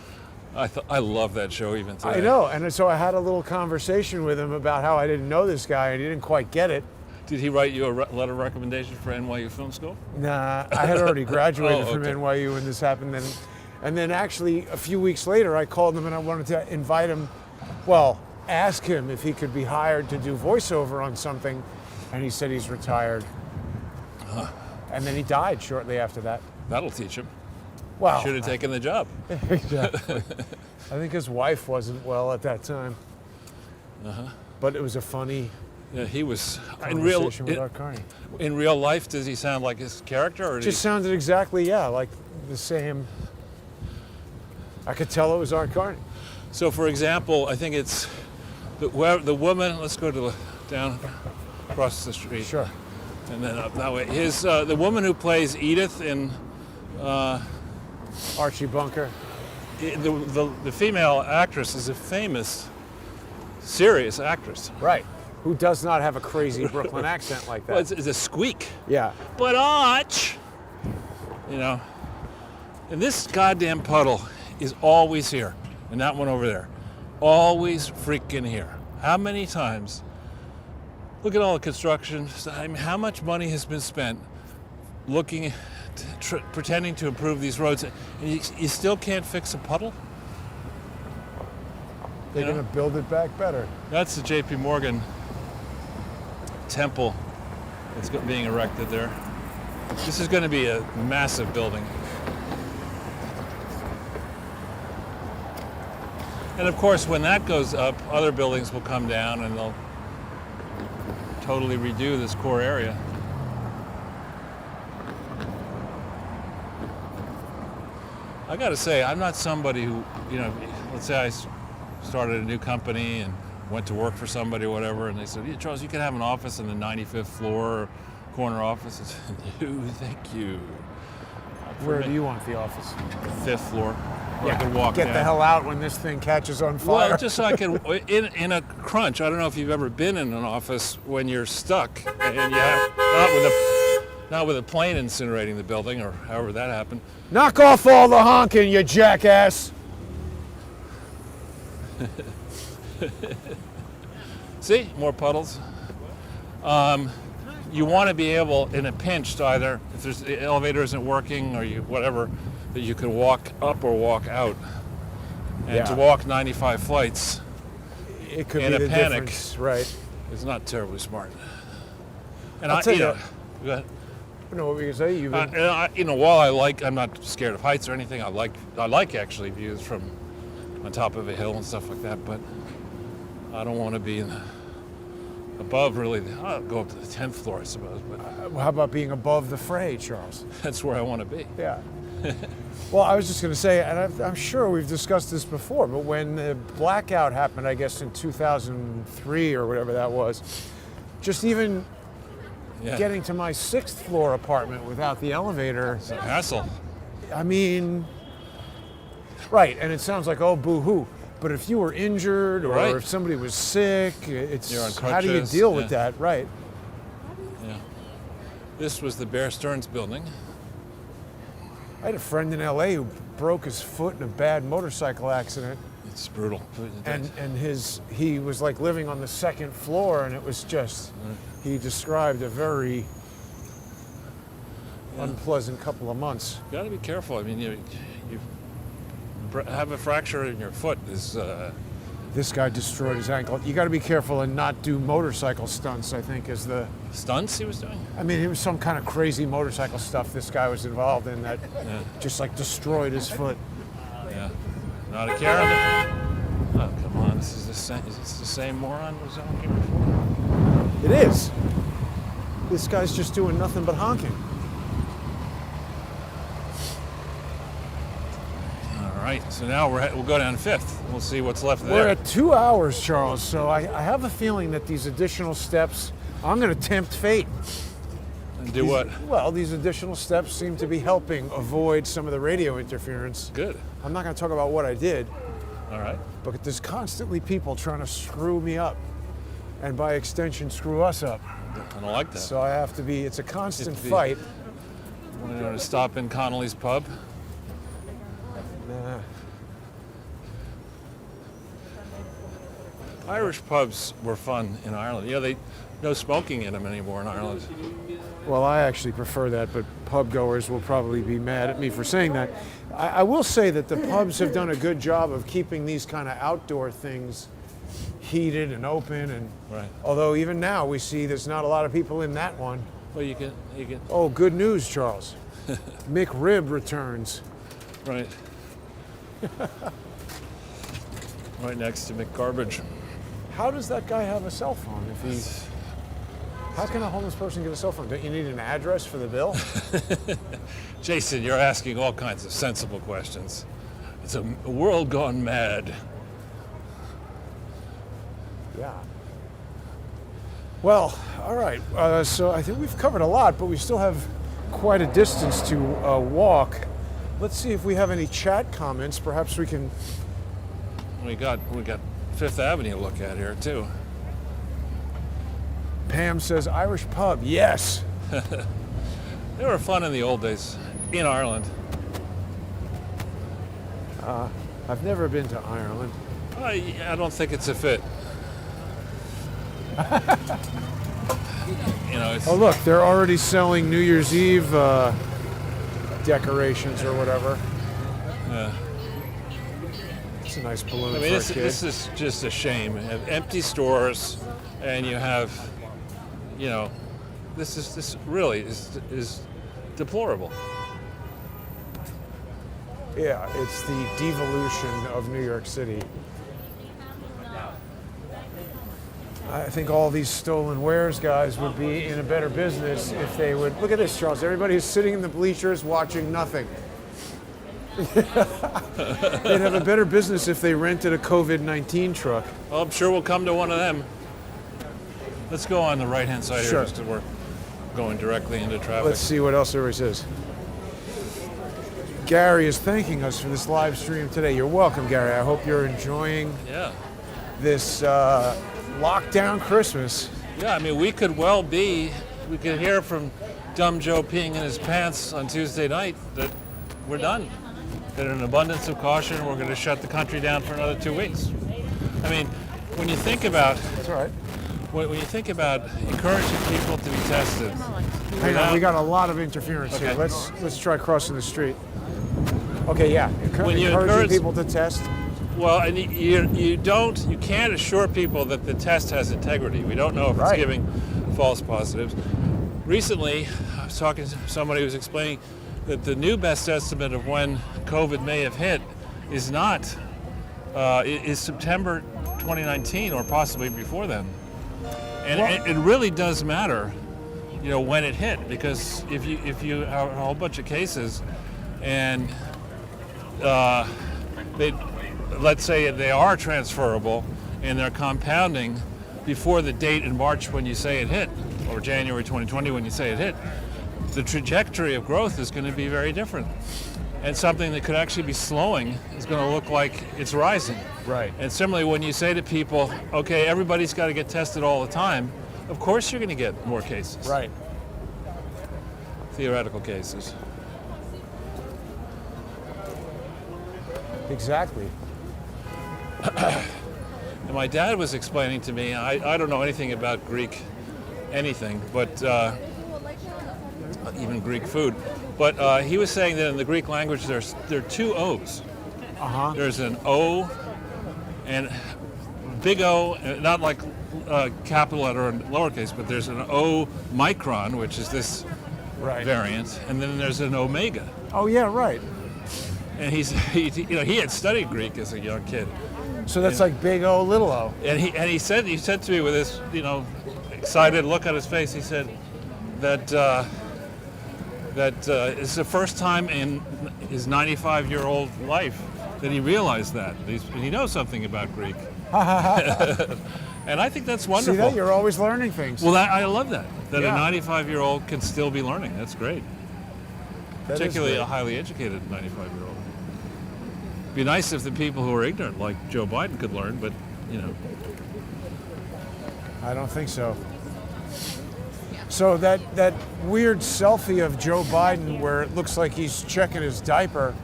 A: I love that show even today.
B: I know, and so I had a little conversation with him about how I didn't know this guy and he didn't quite get it.
A: Did he write you a letter of recommendation for NYU Film School?
B: Nah, I had already graduated
A: Oh,
B: from
A: okay.
B: NYU when this happened. And then actually, a few weeks later, I called him and I wanted to invite him, well, ask him if he could be hired to do voiceover on something, and he said he's retired. And then he died shortly after that.
A: That'll teach him.
B: Wow.
A: Should have taken the job.
B: Exactly. I think his wife wasn't well at that time. But it was a funny
A: Yeah, he was
B: conversation with Art Carney.
A: in real life. Does he sound like his character, or
B: Just sounded exactly, like the same. I could tell it was Art Carney.
A: So, for example, I think it's the woman. Let's go to down across the street.
B: Sure.
A: And then up that way. His the woman who plays Edith in
B: Archie Bunker.
A: the female actress is a famous, serious actress.
B: Right. Who does not have a crazy Brooklyn accent like that?
A: Well, it's a squeak.
B: Yeah.
A: But Arch, you know, and this goddamn puddle is always here, and that one over there, always freaking here. How many times? Look at all the construction. I mean, how much money has been spent looking, pretending to improve these roads, and you still can't fix a puddle?
B: They're
A: You know?
B: going to build it back better.
A: That's the J.P. Morgan temple that's being erected there. This is going to be a massive building. And of course, when that goes up, other buildings will come down and they'll totally redo this core area. I got to say, I'm not somebody who, you know, let's say I started a new company and went to work for somebody or whatever, and they said, yeah, Charles, you can have an office in the 95th floor, corner office. I said, no, thank you.
B: Where do you want the office?
A: Fifth floor. Where I could walk
B: Get
A: down.
B: the hell out when this thing catches on fire.
A: Well, just so I can, in a crunch, I don't know if you've ever been in an office when you're stuck and you have, not with a plane incinerating the building or however that happened.
B: Knock off all the honking, you jackass.
A: See, more puddles. You want to be able, in a pinch, to either, if the elevator isn't working or whatever, that you can walk up or walk out. And to walk 95 flights
B: It could
A: in
B: be
A: a
B: the
A: panic
B: difference, right?
A: is not terribly smart. And
B: I'll tell you,
A: go ahead.
B: I know what were you gonna say? You've been,
A: While I'm not scared of heights or anything. I like actually views from on top of a hill and stuff like that. But I don't want to be above really. I'll go up to the 10th floor, I suppose. But
B: how about being above the fray, Charles?
A: that's where I want to be.
B: Yeah. Well, I was just going to say, and I'm sure we've discussed this before, but when the blackout happened, I guess in 2003 or whatever that was, just even getting to my 6th floor apartment without the elevator.
A: It's a hassle.
B: I mean, right, and it sounds like, oh, boo-hoo. But if you were injured or if somebody was sick,
A: You're on
B: how do you
A: crutches,
B: deal with that? Right.
A: Yeah. This was the Bear Stearns building.
B: I had a friend in LA who broke his foot in a bad motorcycle accident.
A: It's brutal.
B: And he was like living on the 2nd floor, and it was just, he described a very unpleasant couple of months.
A: You got to be careful. I mean, you have a fracture in your foot is.
B: This guy destroyed his ankle. You got to be careful and not do motorcycle stunts, I think, is the...
A: Stunts he was doing?
B: I mean, it was some kind of crazy motorcycle stuff this guy was involved in that just like destroyed his foot.
A: Yeah. Not a Karen. Oh, come on. This is the same moron who was on here before?
B: It is. This guy's just doing nothing but honking.
A: All right. So now we'll go down 5th. We'll see what's left there.
B: We're at 2 hours, Charles, so I have a feeling that these additional steps, I'm going to tempt fate.
A: And do what?
B: Well, these additional steps seem to be helping avoid some of the radio interference.
A: Good.
B: I'm not going to talk about what I did,
A: All right.
B: but there's constantly people trying to screw me up, and by extension, screw us up.
A: I don't like that.
B: So I have to be, it's a constant
A: Have to be-
B: fight.
A: Want to stop in Connolly's Pub?
B: Nah.
A: Irish pubs were fun in Ireland. No smoking in them anymore in Ireland.
B: Well, I actually prefer that, but pub goers will probably be mad at me for saying that. I will say that the pubs have done a good job of keeping these kind of outdoor things heated and open. And
A: Right.
B: although even now we see there's not a lot of people in that one.
A: Well, you can,
B: Oh, good news, Charles. McRib returns.
A: right. Right next to McGarbage.
B: How does that guy have a cell phone how can a homeless person get a cell phone? Don't you need an address for the bill?
A: Jason, you're asking all kinds of sensible questions. It's a world gone mad.
B: Yeah. Well, all right. So I think we've covered a lot, but we still have quite a distance to walk. Let's see if we have any chat comments. Perhaps we can.
A: We got Fifth Avenue to look at here too.
B: Pam says Irish pub. Yes.
A: They were fun in the old days in Ireland.
B: I've never been to Ireland.
A: I don't think it's a fit. It's,
B: Oh, look, they're already selling New Year's Eve decorations or whatever. It's a nice balloon
A: I mean,
B: for a kid.
A: this is just a shame. You have empty stores, and you have, this really is deplorable.
B: Yeah, it's the devolution of New York City. I think all these stolen wares guys would be in a better business if they would. Look at this, Charles. Everybody is sitting in the bleachers watching nothing. They'd have a better business if they rented a COVID-19 truck.
A: Well, I'm sure we'll come to one of them. Let's go on the right-hand side
B: Sure.
A: here, just 'cause we're going directly into traffic.
B: Let's see what else everybody says. Gary is thanking us for this live stream today. You're welcome, Gary. I hope you're enjoying
A: Yeah.
B: this lockdown Christmas.
A: Yeah, I mean, we could hear from Dumb Joe peeing in his pants on Tuesday night that we're done. That in an abundance of caution, we're going to shut the country down for another 2 weeks. I mean, when you think about
B: That's all right.
A: when you think about encouraging people to be tested,
B: Hang on, we got a lot of interference here.
A: Okay.
B: Let's try crossing the street. Okay, yeah.
A: When you
B: Encouraging
A: encourage-
B: people to test.
A: well, and you can't assure people that the test has integrity. We don't know if
B: Right.
A: it's giving false positives. Recently, I was talking to somebody who was explaining that the new best estimate of when COVID may have hit is not is September 2019 or possibly before then. And
B: Well-
A: it really does matter, when it hit, because if you have a whole bunch of cases and let's say they are transferable and they're compounding before the date in March when you say it hit, or January 2020 when you say it hit, the trajectory of growth is going to be very different. And something that could actually be slowing is going to look like it's rising.
B: Right.
A: And similarly, when you say to people, okay, everybody's got to get tested all the time, of course you're going to get more cases.
B: Right.
A: Theoretical cases.
B: Exactly.
A: And my dad was explaining to me, I don't know anything about Greek anything, but even Greek food, but he was saying that in the Greek language there are two O's.
B: Uh-huh.
A: There's an O and big O, not like capital letter and lowercase, but there's an O micron, which is this
B: Right.
A: variant, and then there's an omega.
B: Oh yeah, right.
A: And he had studied Greek as a young kid.
B: So that's like big O, little O.
A: And he said to me with this excited look on his face, he said that it's the first time in his 95-year-old life that he realized that. He knows something about Greek. And I think that's wonderful.
B: See that? You're always learning things.
A: Well, I love that
B: Yeah.
A: a 95-year-old can still be learning. That's great.
B: That is
A: Particularly
B: great.
A: a highly educated 95-year-old. Be nice if the people who are ignorant, like Joe Biden, could learn, but
B: I don't think so. So that weird selfie of Joe Biden where it looks like he's checking his diaper,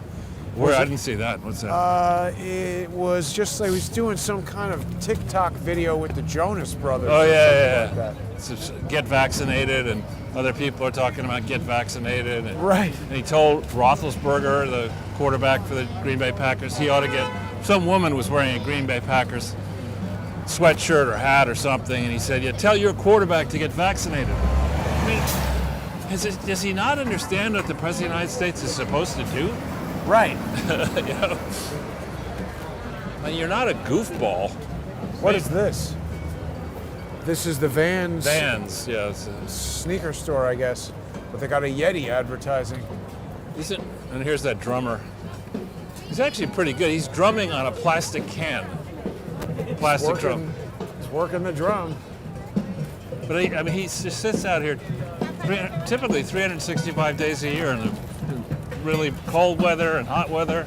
A: where I didn't see that. What's that?
B: it was just like he was doing some kind of TikTok video with the Jonas Brothers.
A: Oh
B: or
A: yeah.
B: something like
A: So get vaccinated, and other people are talking about get vaccinated. And,
B: that. Right.
A: and he told Roethlisberger, the quarterback for the Green Bay Packers, he ought to get. Some woman was wearing a Green Bay Packers sweatshirt or hat or something, and he said, "Yeah, tell your quarterback to get vaccinated." I mean, does he not understand what the President of the United States is supposed to do?
B: Right.
A: I mean, you're not a goofball.
B: What is this? This is the Vans
A: Vans, yeah.
B: sneaker store, I guess. But they got a Yeti advertising.
A: And here's that drummer. He's actually pretty good. He's drumming on a plastic can. Plastic drum.
B: He's working the drum.
A: But he just sits out here typically 365 days a year in the really cold weather and hot weather.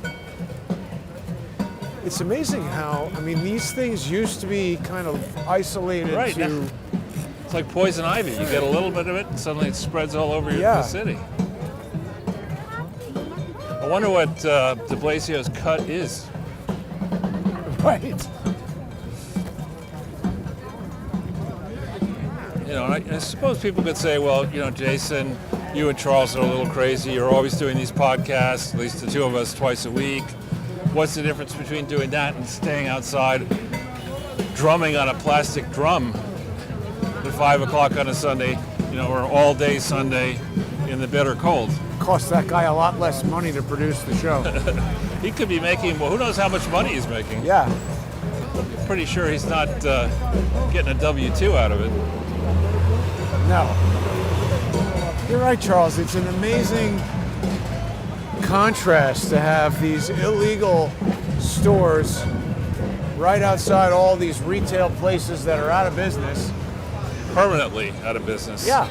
B: It's amazing how, these things used to be kind of isolated
A: Right.
B: to...
A: It's like poison ivy. You get a little bit of it and suddenly it spreads all over
B: Yeah.
A: the city. I wonder what de Blasio's cut is.
B: Right.
A: I suppose people could say, well, Jason, you and Charles are a little crazy. You're always doing these podcasts, at least the two of us, twice a week. What's the difference between doing that and staying outside drumming on a plastic drum at 5 o'clock on a Sunday, or all day Sunday in the bitter cold?
B: Cost that guy a lot less money to produce the show.
A: He could be making, well, who knows how much money he's making.
B: Yeah.
A: Pretty sure he's not getting a W-2 out of it.
B: No. You're right, Charles. It's an amazing contrast to have these illegal stores right outside all these retail places that are out of business.
A: Permanently out of business.
B: Yeah.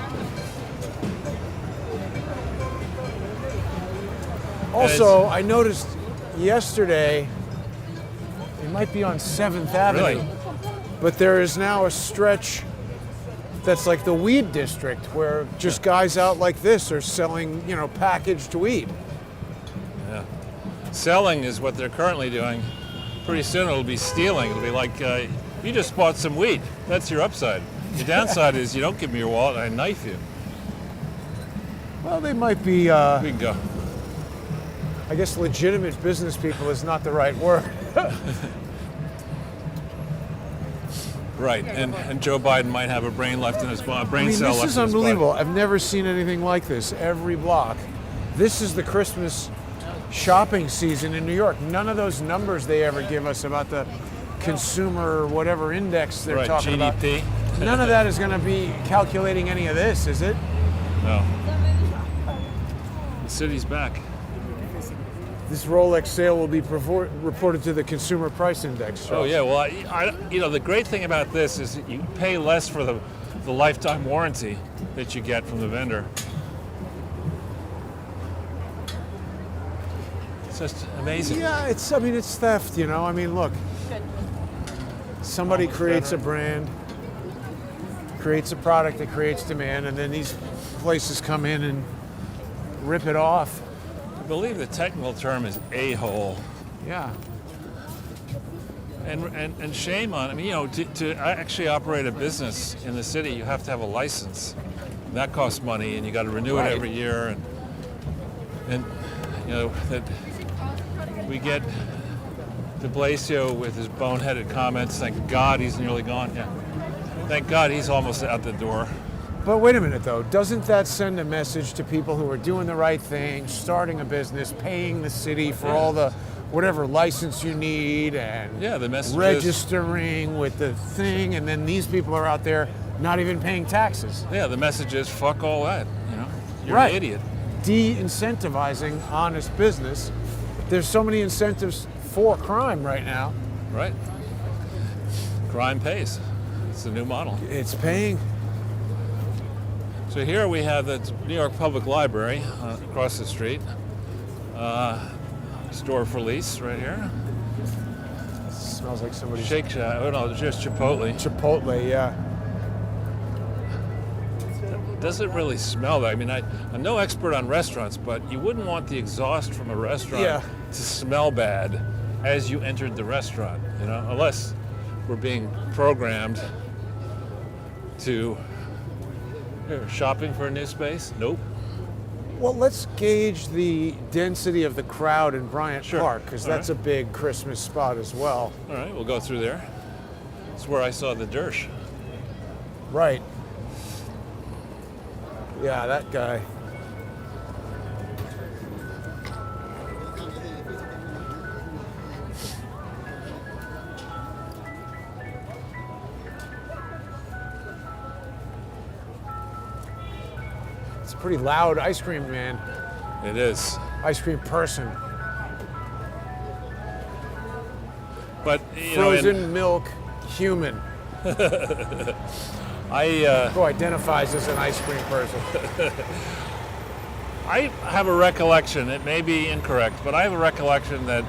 B: Also, I noticed yesterday, it might be on 7th Avenue,
A: Really?
B: but there is now a stretch that's like the weed district where just guys out like this are selling, packaged weed.
A: Selling is what they're currently doing. Pretty soon it'll be stealing. It'll be like You just bought some weed. That's your upside. Your downside is you don't give me your wallet, I knife you.
B: Well, they might be,
A: We can go.
B: I guess legitimate business people is not the right word.
A: Right, and Joe Biden might have a brain left in his brain cell
B: this
A: left
B: is
A: in his body.
B: unbelievable. I've never seen anything like this. Every block. This is the Christmas shopping season in New York. None of those numbers they ever give us about the consumer whatever index they're
A: Right,
B: talking
A: GDP.
B: about. None of that is going to be calculating any of this, is it?
A: No. The city's back.
B: This Rolex sale will be reported to the Consumer Price Index.
A: Oh yeah, well, the great thing about this is that you pay less for the lifetime warranty that you get from the vendor. It's just amazing.
B: Yeah, it's theft, you know. I mean, look. Somebody creates a brand, creates a product that creates demand, and then these places come in and rip it off.
A: I believe the technical term is a-hole.
B: Yeah.
A: And shame on, to actually operate a business in the city, you have to have a license. And that costs money, and you got to renew it every year. And that we get de Blasio with his boneheaded comments. Thank God he's nearly gone. Yeah. Thank God he's almost out the door.
B: But wait a minute, though. Doesn't that send a message to people who are doing the right thing, starting a business, paying the city for all the whatever license you need, and
A: the message
B: registering with the thing, and then these people are out there not even paying taxes?
A: Yeah, the message is fuck all that. You're
B: Right.
A: an idiot.
B: De-incentivizing honest business. There's so many incentives for crime right now.
A: Right. Crime pays. It's the new model.
B: It's paying.
A: So here we have the New York Public Library across the street. Store for lease right here.
B: Smells like somebody's
A: Shake Shack. Oh no, just Chipotle.
B: Chipotle, yeah.
A: Doesn't really smell that. I mean, I'm no expert on restaurants, but you wouldn't want the exhaust from a restaurant to smell bad as you entered the restaurant, unless we're being programmed to shopping for a new space. Nope.
B: Well, let's gauge the density of the crowd in Bryant Park, because that's a big Christmas spot as well.
A: All right, we'll go through there. It's where I saw the Dersh.
B: Right. Yeah, that guy. It's a pretty loud ice cream man.
A: It is.
B: Ice cream person.
A: But
B: Frozen milk human. Who identifies as an ice cream person.
A: I have a recollection, it may be incorrect, but I have a recollection that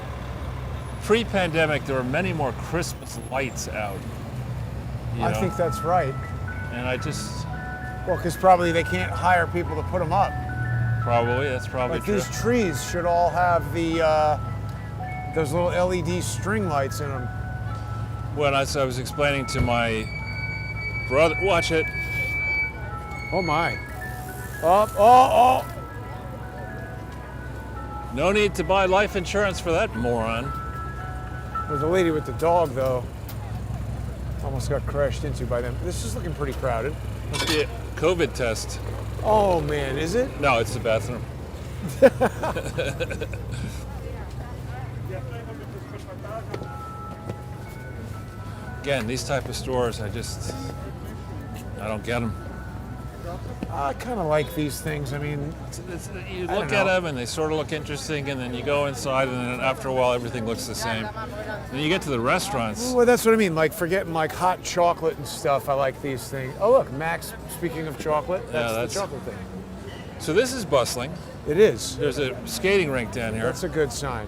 A: pre-pandemic there were many more Christmas lights out.
B: I think that's right.
A: And I just...
B: Well, because probably they can't hire people to put them up.
A: Probably, that's probably
B: like
A: true.
B: These trees should all have the those little LED string lights in them.
A: When I was explaining to my brother, watch it.
B: Oh my. Oh.
A: No need to buy life insurance for that moron.
B: There's a lady with the dog, though. Almost got crashed into by them. This is looking pretty crowded.
A: Must be a COVID test.
B: Oh man, is it?
A: No, it's the bathroom. Again, these type of stores, I don't get them.
B: I kind of like these things. I mean,
A: You look at them and they sort of look interesting, and then you go inside, and then after a while, everything looks the same. Then you get to the restaurants.
B: well, that's what I mean. Like forgetting like hot chocolate and stuff. I like these things. Oh look, Max. Speaking of chocolate, that's the chocolate thing.
A: So this is bustling.
B: It is.
A: There's a skating rink down here.
B: That's a good sign.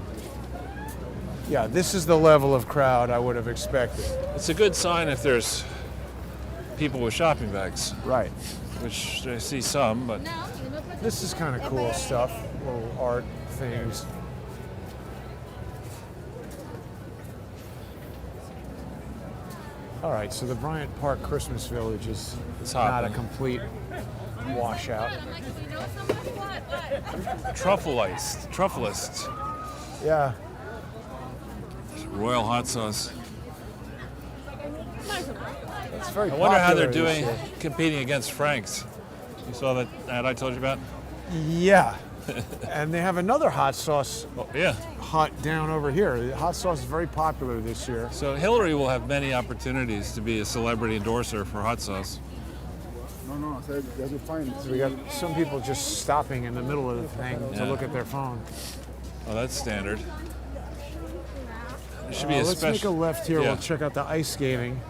B: Yeah, this is the level of crowd I would have expected.
A: It's a good sign if there's people with shopping bags,
B: Right.
A: which I see some, but
B: This is kind of cool stuff. Little art things. All right, so the Bryant Park Christmas Village is
A: It's
B: not a
A: hopping.
B: complete washout.
A: Truffleists.
B: Yeah.
A: Royal hot sauce.
B: It's very
A: I wonder how they're
B: popular this
A: doing
B: year.
A: competing against Frank's. You saw that ad I told you about?
B: Yeah. And they have another hot sauce
A: Oh, yeah.
B: hut down over here. The hot sauce is very popular this year.
A: So Hillary will have many opportunities to be a celebrity endorser for hot sauce.
D: No, I said that's fine.
B: So we got some people just stopping in the middle of the thing to
A: Yeah.
B: look at their phone.
A: Oh, that's standard. There should be a
B: Let's make a
A: special.
B: left here.
A: Yeah.
B: We'll check out the ice skating.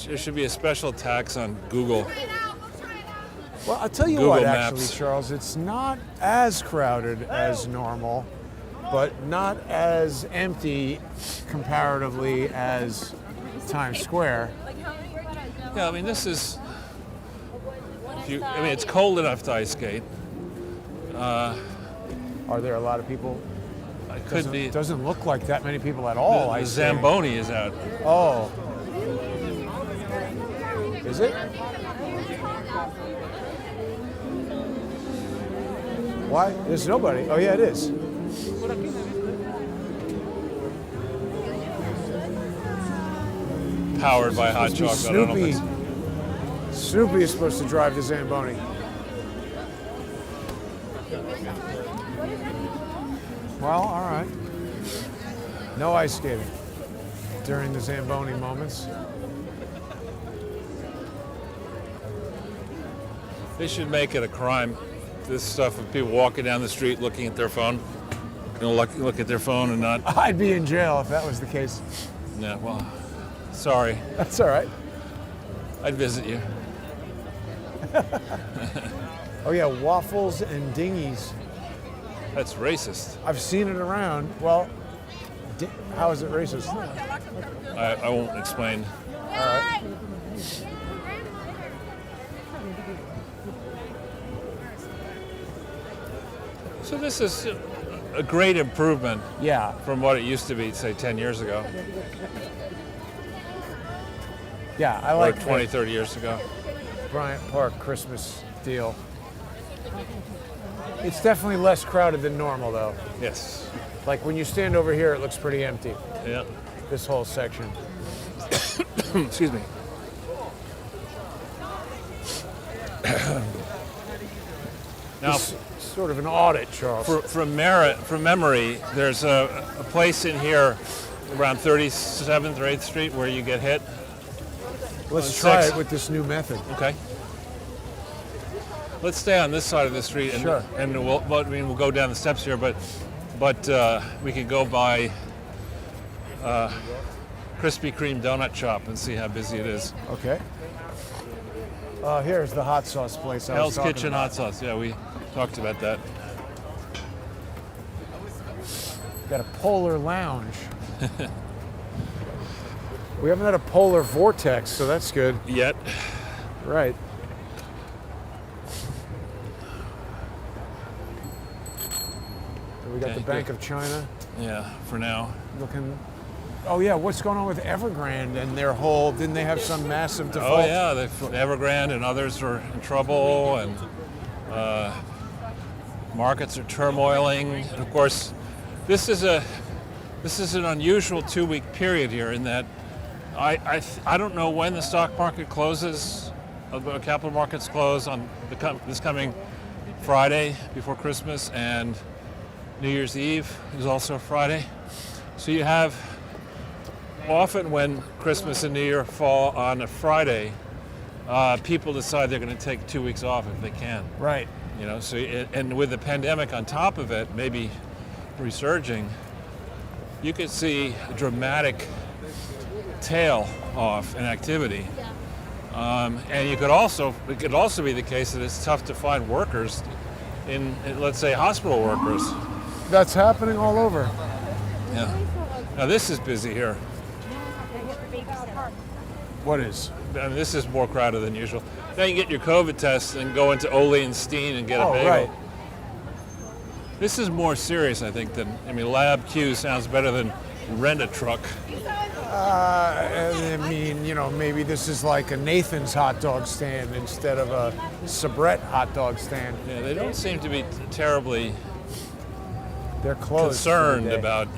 A: There should be a special tax on Google.
B: Well, I'll tell you
A: Google
B: what,
A: Maps.
B: actually, Charles, it's not as crowded as normal, but not as empty comparatively as Times Square.
A: Yeah, I mean this is. I mean it's cold enough to ice skate.
B: Are there a lot of people?
A: It could be.
B: Doesn't look like that many people at all.
A: The
B: ice skating.
A: Zamboni is out.
B: Oh. Is it? Why? There's nobody. Oh, yeah, it is.
A: Powered by hot
B: Supposed to
A: chocolate.
B: be
A: I don't know if
B: Snoopy.
A: it's-
B: Snoopy is supposed to drive the Zamboni. Well, all right. No ice skating during the Zamboni moments.
A: They should make it a crime. This stuff of people walking down the street looking at their phone. Look at their phone and not.
B: I'd be in jail if that was the case.
A: Yeah, well, sorry.
B: That's all right.
A: I'd visit you.
B: Oh, yeah, waffles and dinghies.
A: That's racist.
B: I've seen it around. Well, how is it racist?
A: I won't explain.
B: All right.
A: So this is a great improvement
B: Yeah.
A: from what it used to be, say, 10 years ago,
B: Yeah, I
A: or
B: like
A: 20,
B: the
A: 30 years ago.
B: Bryant Park Christmas deal. It's definitely less crowded than normal, though.
A: Yes.
B: Like when you stand over here, it looks pretty empty,
A: Yeah.
B: this whole section.
A: Excuse me. Now,
B: It's sort of an audit, Charles.
A: from memory, there's a place in here around 37th or 8th Street where you get hit.
B: Let's
A: on
B: try
A: six.
B: it with this new method.
A: Okay. Let's stay on this side of the street, and,
B: Sure.
A: and we'll go down the steps here, but we could go by Krispy Kreme donut shop and see how busy it is.
B: Okay. Here's the hot sauce place I was
A: Hell's
B: talking
A: Kitchen
B: about.
A: hot sauce. Yeah, we talked about that.
B: Got a polar lounge. We haven't had a polar vortex, so that's good.
A: Yet.
B: Right. And we got
A: Okay,
B: the Bank
A: good.
B: of China
A: Yeah, for now.
B: looking. Oh yeah, what's going on with Evergrande and their whole? Didn't they have some massive default?
A: Oh yeah, the Evergrande and others are in trouble, and markets are turmoiling. And of course, this is an unusual 2-week period here in that I don't know when the stock market closes, capital markets close on this coming Friday before Christmas, and New Year's Eve is also Friday. So you have often when Christmas and New Year fall on a Friday, people decide they're going to take 2 weeks off if they can.
B: Right.
A: You know, so and with the pandemic on top of it, maybe resurging, you could see a dramatic tail off in activity. And it could also be the case that it's tough to find workers in let's say, hospital workers.
B: That's happening all over.
A: Yeah. Now this is busy here.
B: What is?
A: I mean, this is more crowded than usual. Now you can get your COVID test and go into Ole and Steen and get a
B: Oh,
A: bagel.
B: right.
A: This is more serious, I think, than, Lab Q sounds better than rent a truck.
B: I mean, maybe this is like a Nathan's hot dog stand instead of a Sabrett hot dog stand.
A: Yeah, they don't seem to be terribly
B: They're closed.
A: concerned
B: for the day.
A: about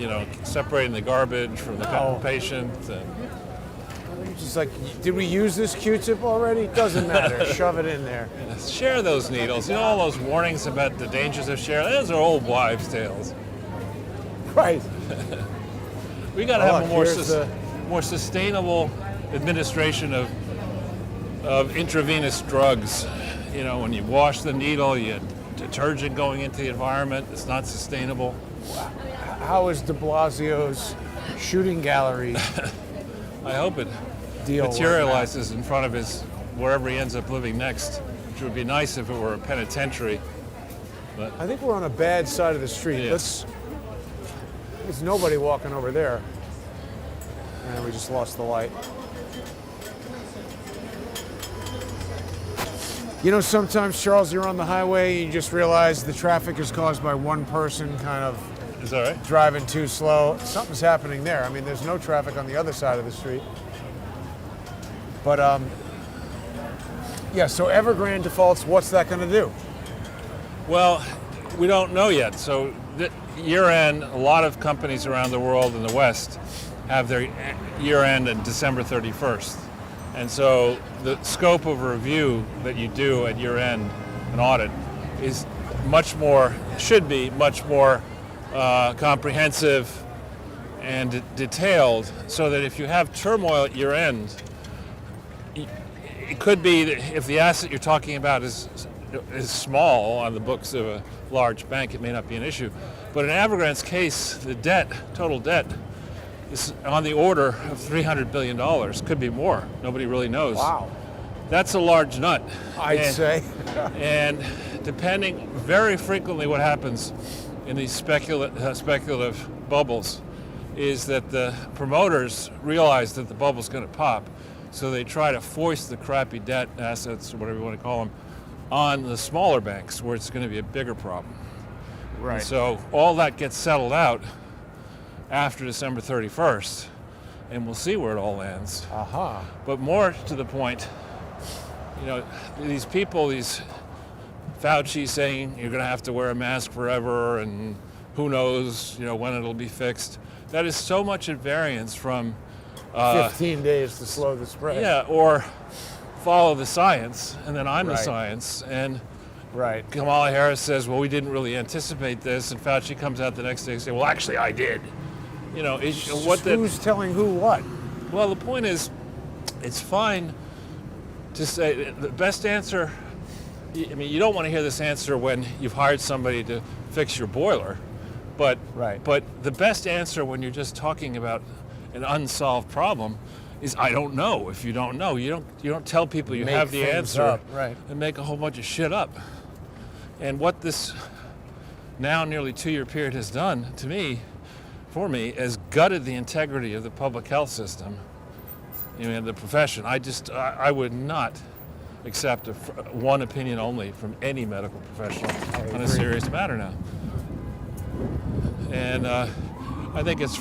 A: separating the garbage from the
B: No.
A: patient. And,
B: Just like, did we use this Q-tip already? Doesn't matter. Shove it in there.
A: share those needles. All those warnings about the dangers of sharing. Those are old wives' tales.
B: Right.
A: We got to
B: Oh,
A: have a
B: look,
A: more
B: here's the-
A: more sustainable administration of intravenous drugs. When you wash the needle, you have detergent going into the environment. It's not sustainable.
B: How is de Blasio's shooting gallery
A: I hope it
B: deal?
A: materializes in front of his wherever he ends up living next, which would be nice if it were a penitentiary.
B: I think we're on a bad side of the street.
A: Yeah.
B: There's nobody walking over there. And we just lost the light. Sometimes, Charles, you're on the highway and you just realize the traffic is caused by one person kind of
A: Is that right?
B: driving too slow. Something's happening there. I mean, there's no traffic on the other side of the street. But, so Evergrande defaults, what's that going to do?
A: Well, we don't know yet. So year end, a lot of companies around the world in the West have their year end on December 31st. And so the scope of review that you do at year end, an audit, is should be much more comprehensive and detailed, so that if you have turmoil at year end, it could be that if the asset you're talking about is small on the books of a large bank, it may not be an issue. But in Evergrande's case, the total debt, is on the order of $300 billion. Could be more. Nobody really knows.
B: Wow.
A: That's a large nut.
B: I'd say.
A: And depending, very frequently what happens in these speculative bubbles is that the promoters realize that the bubble's going to pop, so they try to foist the crappy debt assets, or whatever you want to call them, on the smaller banks where it's going to be a bigger problem.
B: Right.
A: And so all that gets settled out after December 31st, and we'll see where it all lands.
B: Aha.
A: But more to the point, these people, these Fauci saying you're going to have to wear a mask forever, and who knows, when it'll be fixed. That is so much at variance from
B: 15 days to slow the spread.
A: yeah, or follow the science, and then I'm the
B: Right.
A: science. And
B: Right.
A: Kamala Harris says, well, we didn't really anticipate this, and Fauci comes out the next day and says, well, actually, I did.
B: Who's telling who what?
A: Well, the point is, it's fine to say the best answer. I mean, you don't want to hear this answer when you've hired somebody to fix your boiler, but
B: Right.
A: But the best answer when you're just talking about an unsolved problem is I don't know. If you don't know, you don't tell people you
B: Make
A: have the
B: things
A: answer
B: up, right.
A: and make a whole bunch of shit up. And what this now nearly 2-year period has done for me, has gutted the integrity of the public health system, and the profession. I would not accept one opinion only from any medical professional on a
B: agree.
A: serious matter now. And I think it's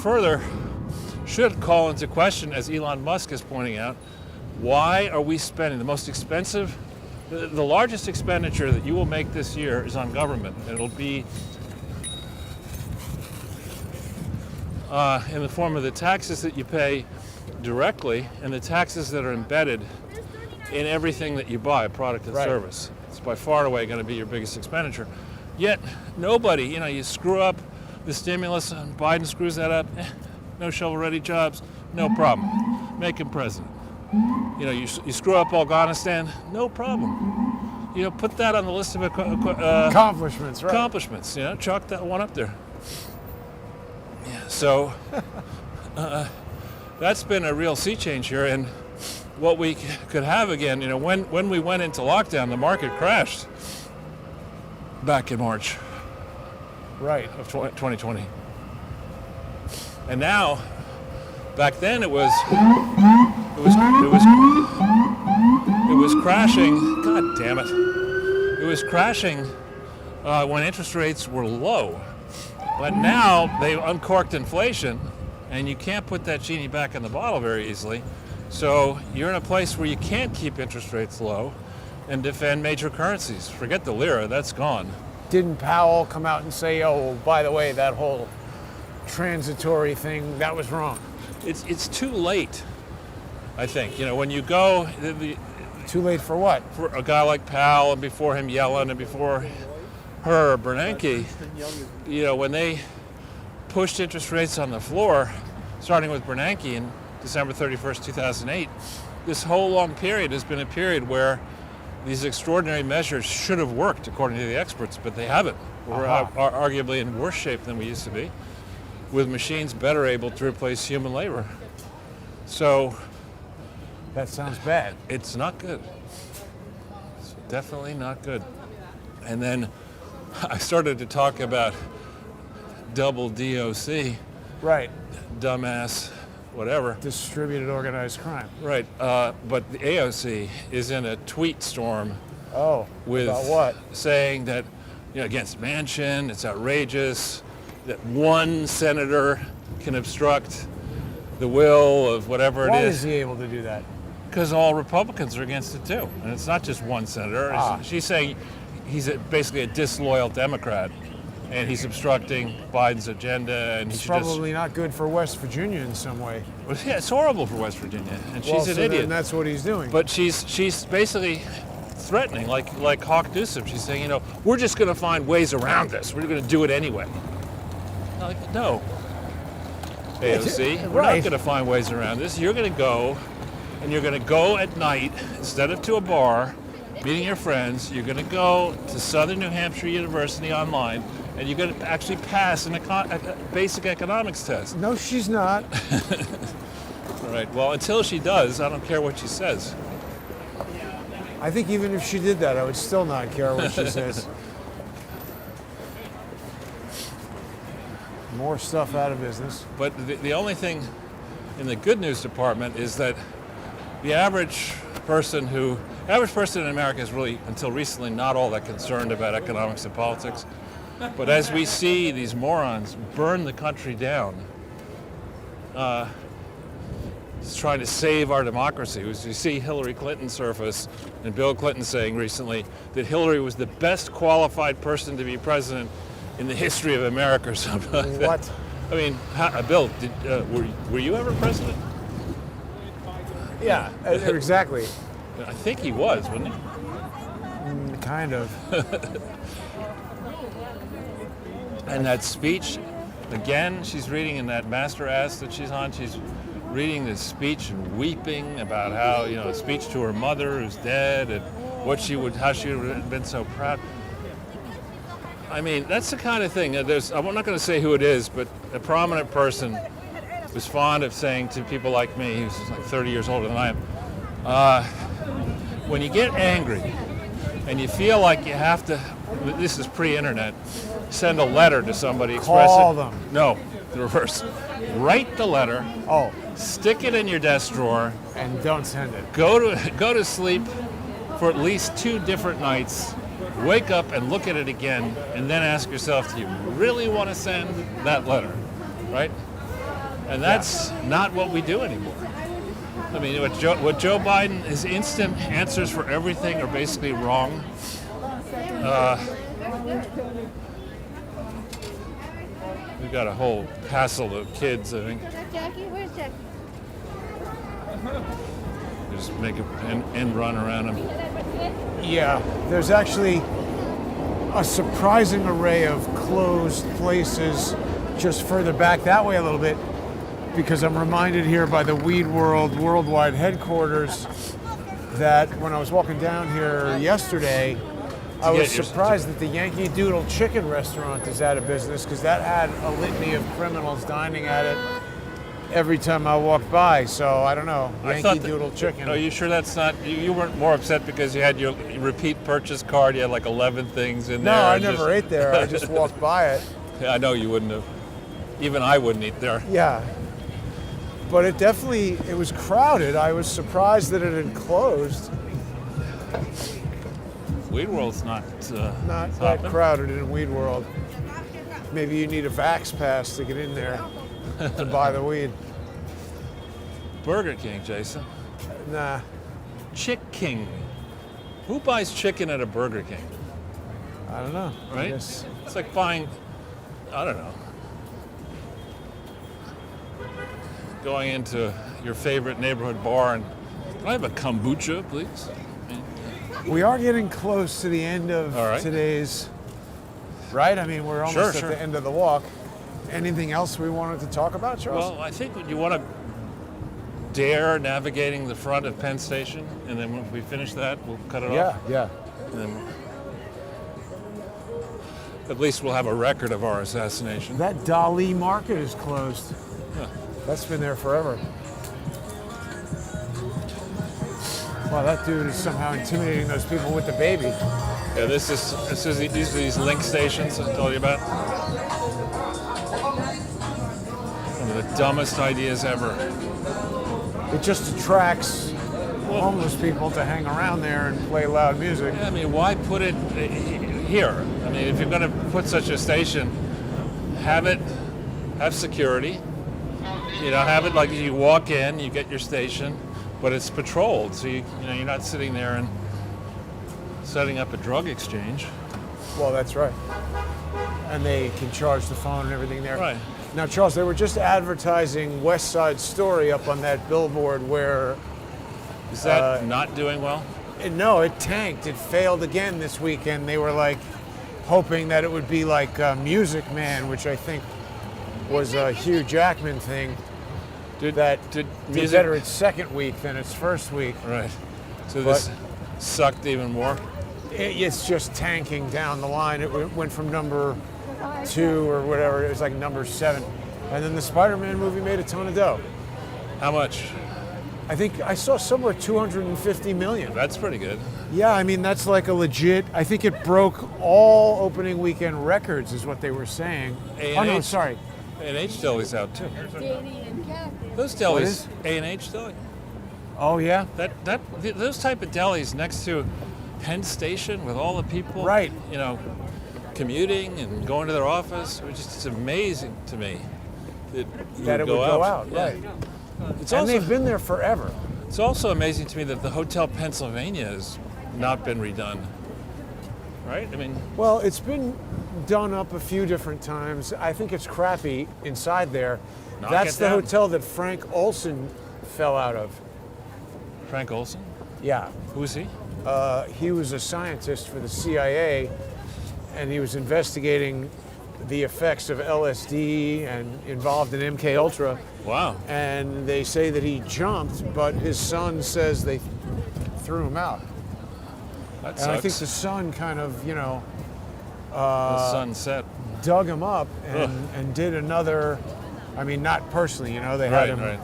A: should call into question, as Elon Musk is pointing out, why are we spending the most expensive, the largest expenditure that you will make this year is on government. It'll be in the form of the taxes that you pay directly and the taxes that are embedded in everything that you buy, product and
B: Right.
A: service. It's by far and away going to be your biggest expenditure. Yet nobody, you screw up the stimulus, and Biden screws that up, no shovel-ready jobs, no problem. Make him president. You screw up Afghanistan, no problem. Put that on the list of
B: Accomplishments, right?
A: accomplishments. Chalk that one up there. Yeah, so that's been a real sea change here, and what we could have again, when we went into lockdown, the market crashed back in March
B: Right.
A: of 2020, and now, back then it was crashing. God damn it! It was crashing when interest rates were low. But now they've uncorked inflation, and you can't put that genie back in the bottle very easily. So you're in a place where you can't keep interest rates low and defend major currencies. Forget the lira, that's gone.
B: Didn't Powell come out and say, oh, by the way, that whole transitory thing, that was wrong?
A: It's too late, I think. You know, when you go,
B: Too late for what?
A: for a guy like Powell, and before him Yellen, and before her Bernanke, you know, when they pushed interest rates on the floor, starting with Bernanke in December 31st, 2008, this whole long period has been a period where these extraordinary measures should have worked, according to the experts, but they haven't. We're arguably in worse shape than we used to be, with machines better able to replace human labor. So
B: That sounds bad.
A: it's not good. It's definitely not good. And then I started to talk about double DOC,
B: Right.
A: dumbass, whatever.
B: Distributed organized crime.
A: Right, but the AOC is in a tweet storm
B: Oh,
A: with
B: about what?
A: saying that, you know, against Manchin, it's outrageous that one senator can obstruct the will of whatever
B: Why
A: it
B: is
A: is.
B: he able to do that?
A: Because all Republicans are against it too, and it's not just one senator. She's saying he's basically a disloyal Democrat, and he's obstructing Biden's agenda, and he
B: It's
A: should just.
B: probably not good for West Virginia in some way.
A: Well, yeah, it's horrible for West Virginia, and she's
B: Well,
A: an
B: so
A: idiot.
B: then that's what he's doing.
A: But she's basically threatening, like Hawk Newsom. She's saying, you know, we're just going to find ways around this. We're going to do it anyway. Like, no, AOC, we're
B: Right.
A: not going to find ways around this. You're going to go, and you're going to go at night instead of to a bar, meeting your friends. You're going to go to Southern New Hampshire University online, and you're going to actually pass a basic economics test.
B: No, she's not.
A: All right. Well, until she does, I don't care what she says.
B: I think even if she did that, I would still not care what she says. More stuff out of business.
A: But the only thing in the good news department is that the average person in America is really, until recently, not all that concerned about economics and politics. But as we see these morons burn the country down, it's trying to save our democracy. You see Hillary Clinton surface, and Bill Clinton saying recently that Hillary was the best qualified person to be president in the history of America or something like that.
B: What?
A: I mean, Bill, were you ever president?
B: Yeah, exactly.
A: I think he was, wasn't he?
B: Kind of.
A: And that speech, again, she's reading in that master ass that she's on, she's reading this speech and weeping about how, you know, a speech to her mother who's dead and how she would have been so proud. I mean, that's the kind of thing. I'm not going to say who it is, but a prominent person was fond of saying to people like me, who's like 30 years older than I am, when you get angry and you feel like you have to, this is pre-internet, send a letter to somebody,
B: Call them.
A: No, the reverse. Write the letter,
B: Oh,
A: stick it in your desk drawer,
B: and don't send it.
A: go to sleep for at least 2 different nights, wake up and look at it again, and then ask yourself, do you really want to send that letter, right? And that's not what we do anymore. I mean, what Joe Biden, his instant answers for everything are basically wrong. We've got a whole passel of kids, I think.
E: Jackie, where's Jackie?
A: Just make an end run around them.
B: Yeah, there's actually a surprising array of closed places just further back that way a little bit, because I'm reminded here by the Weed World Worldwide headquarters that when I was walking down here yesterday, I was surprised that the Yankee Doodle Chicken restaurant is out of business, because that had a litany of criminals dining at it every time I walked by. So I don't know, Yankee Doodle Chicken.
A: Are you sure that's not, you weren't more upset because you had your repeat purchase card, you had like 11 things in there?
B: No, I never ate there. I just walked by it.
A: Yeah, I know you wouldn't have. Even I wouldn't eat there.
B: Yeah. But it was crowded. I was surprised that it had closed.
A: Weed World's not
B: Not that
A: hopping.
B: crowded in Weed World. Maybe you need a Vax pass to get in there. to buy the weed.
A: Burger King, Jason.
B: Nah.
A: Chick King. Who buys chicken at a Burger King?
B: I don't know. I
A: Right?
B: guess-
A: It's like buying, I don't know, going into your favorite neighborhood bar and, can I have a kombucha, please?
B: We are getting close to the end of
A: All right.
B: today's, right? I mean, we're almost
A: Sure.
B: at the end of the walk. Anything else we wanted to talk about, Charles?
A: Well, I think you want to dare navigating the front of Penn Station, and then when we finish that, we'll cut it off.
B: yeah.
A: And then at least we'll have a record of our assassination.
B: That Dali market is closed.
A: Yeah.
B: That's been there forever. Wow, that dude is somehow intimidating those people with the baby.
A: Yeah, these are these link stations I told you about. One of the dumbest ideas ever.
B: It just attracts homeless people to hang around there and play loud music.
A: Yeah, I mean, why put it here? I mean, if you're going to put such a station, have security. You know, have it like you walk in, you get your station, but it's patrolled, so you're not sitting there and setting up a drug exchange.
B: Well, that's right. And they can charge the phone and everything there.
A: Right.
B: Now, Charles, they were just advertising West Side Story up on that billboard where,
A: Is that not doing well?
B: no, it tanked. It failed again this weekend. They were like hoping that it would be like Music Man, which I think was a Hugh Jackman thing.
A: Did
B: Did
A: music
B: better its second week than its first week.
A: Right. So this sucked even more.
B: It's just tanking down the line. It went from number 2 or whatever. It was like number 7. And then the Spider-Man movie made a ton of dough.
A: How much?
B: I think I saw somewhere 250 million.
A: That's pretty good.
B: Yeah, I mean, that's like a legit, I think it broke all opening weekend records is what they were saying.
A: A&H?
B: Oh, no, sorry.
A: A&H Deli's out too.
E: Danny and Kathy.
A: Those
B: What
A: delis,
B: is?
A: A&H Deli.
B: Oh, yeah?
A: Those type of delis next to Penn Station with all the people,
B: Right.
A: commuting and going to their office. It's amazing to me that
B: That it would go out,
A: Yeah.
B: right.
A: It's
B: And
A: also,
B: they've been there forever.
A: it's also amazing to me that the Hotel Pennsylvania has not been redone. Right? I mean,
B: Well, it's been done up a few different times. I think it's crappy inside there.
A: Knock
B: That's
A: it
B: the
A: down.
B: hotel that Frank Olson fell out of.
A: Frank Olson,
B: Yeah.
A: who's he?
B: He was a scientist for the CIA, and he was investigating the effects of LSD and involved in MK Ultra.
A: Wow.
B: And they say that he jumped, but his son says they threw him out.
A: That
B: And I think
A: sucks.
B: the son kind of,
A: The sunset.
B: dug him up
A: Ugh.
B: and did another. I mean, not personally, they had
A: Right,
B: him.
A: right.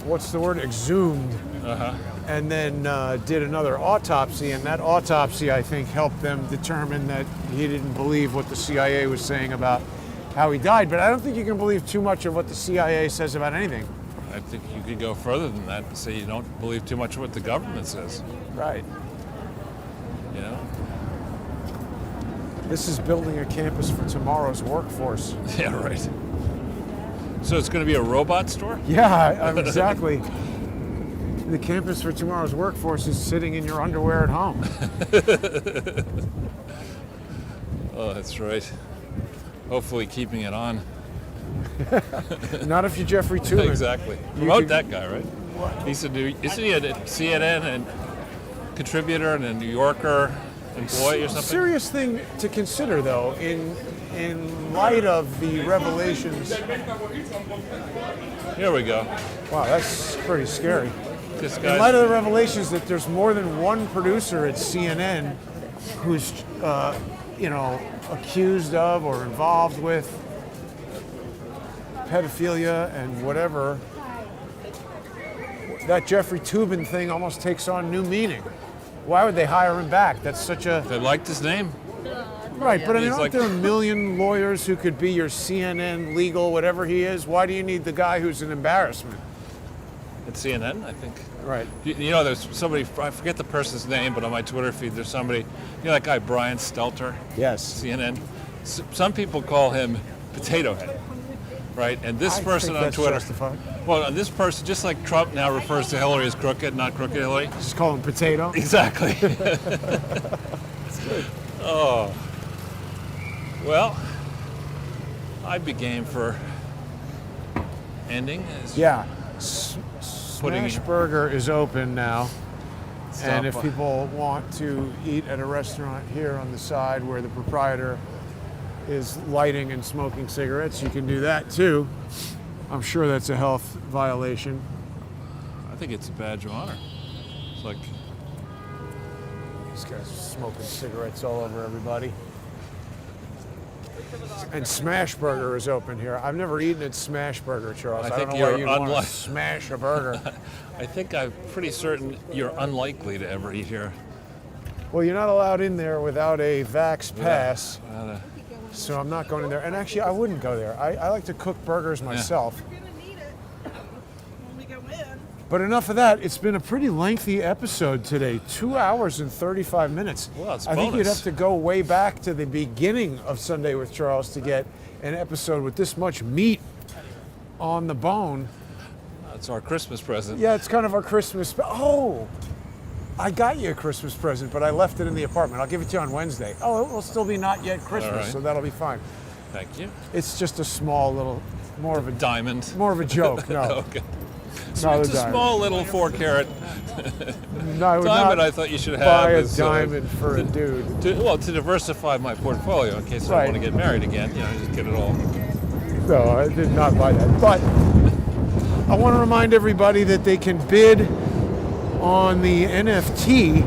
B: What's the word? Exhumed.
A: Uh-huh.
B: And then did another autopsy, and that autopsy, I think, helped them determine that he didn't believe what the CIA was saying about how he died. But I don't think you can believe too much of what the CIA says about anything.
A: I think you could go further than that and say you don't believe too much of what the government says.
B: Right.
A: You know?
B: This is building a campus for tomorrow's workforce.
A: Yeah, right. So it's going to be a robot store?
B: Yeah, exactly. The campus for tomorrow's workforce is sitting in your underwear at home.
A: Oh, that's right. Hopefully keeping it on.
B: Not if you're Jeffrey Tubin.
A: Exactly. Promote
B: could-
A: that guy, right? Isn't he a CNN and contributor and a New Yorker employee or something?
B: Serious thing to consider, though, in light of the revelations.
A: Here we go.
B: Wow, that's pretty scary.
A: This
B: In
A: guy.
B: light of the revelations that there's more than one producer at CNN who's, accused of or involved with pedophilia and whatever, that Jeffrey Tubin thing almost takes on new meaning. Why would they hire him back? That's such a...
A: They liked his name.
B: Right, but I mean,
A: He's
B: aren't
A: like-
B: there a million lawyers who could be your CNN legal, whatever he is? Why do you need the guy who's an embarrassment?
A: At CNN, I think.
B: Right.
A: There's somebody, I forget the person's name, but on my Twitter feed, there's somebody, that guy Brian Stelter,
B: Yes.
A: CNN. Some people call him Potato Head. right? And this
B: I
A: person
B: think
A: on
B: that's
A: Twitter,
B: justified.
A: well, this person, just like Trump now refers to Hillary as crooked, not crooked Hillary.
B: Just call him potato.
A: Exactly. Oh. Well, I'd be game for ending.
B: Yeah.
A: Putting
B: Smash Burger is open now. And if
A: Stop.
B: people want to eat at a restaurant here on the side where the proprietor is lighting and smoking cigarettes, you can do that too. I'm sure that's a health violation.
A: I think it's a badge of honor. It's like,
B: These guys are smoking cigarettes all over everybody. And Smash Burger is open here. I've never eaten at Smash Burger, Charles.
A: I
B: I
A: think
B: don't know why
A: you're
B: you'd want to
A: unlike-
B: smash a burger.
A: I think I'm pretty certain you're unlikely to ever eat here.
B: Well, you're not allowed in there without a Vax pass,
A: Uh,
B: so I'm not going in there. And actually, I wouldn't go there. I like to cook burgers myself.
C: You're gonna need it when we go in.
B: But enough of that. It's been a pretty lengthy episode today. 2 hours and 35 minutes.
A: Well, it's
B: I think you'd
A: bonus.
B: have to go way back to the beginning of Sunday with Charles to get an episode with this much meat on the bone.
A: That's our Christmas present.
B: Yeah, it's kind of our Christmas. Oh, I got you a Christmas present, but I left it in the apartment. I'll give it to you on Wednesday. Oh, it will still be not yet Christmas,
A: All right.
B: so that'll be fine.
A: Thank you.
B: It's just a small little, more of a
A: Diamond.
B: joke. No,
A: Okay.
B: not
A: It's a
B: diamond.
A: small little 4-carat
B: No, I would
A: diamond
B: not
A: I thought you should have.
B: buy a
A: as,
B: diamond for a dude.
A: to diversify my portfolio in case I
B: Right.
A: want to get married again. You know, just get it all.
B: No, I did not buy that. But I want to remind everybody that they can bid on the NFT,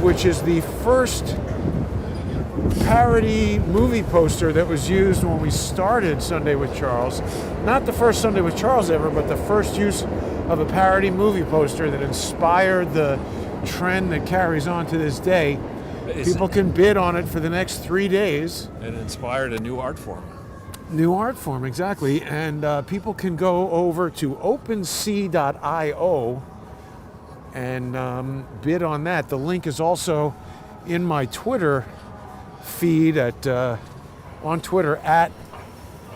B: which is the first parody movie poster that was used when we started Sunday with Charles. Not the first Sunday with Charles ever, but the first use of a parody movie poster that inspired the trend that carries on to this day. People can bid on it for the next 3 days.
A: It inspired a new art form.
B: New art form, exactly. And people can go over to OpenSea.io and bid on that. The link is also in my Twitter feed on Twitter at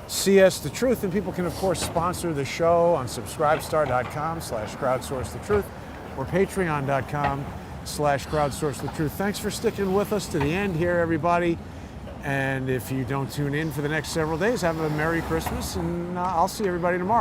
B: CS The Truth. And people can, of course, sponsor the show on subscribestar.com/crowdsourcethetruth or patreon.com/crowdsourcethetruth. Thanks for sticking with us to the end here, everybody. And if you don't tune in for the next several days, have a Merry Christmas, and I'll see everybody tomorrow.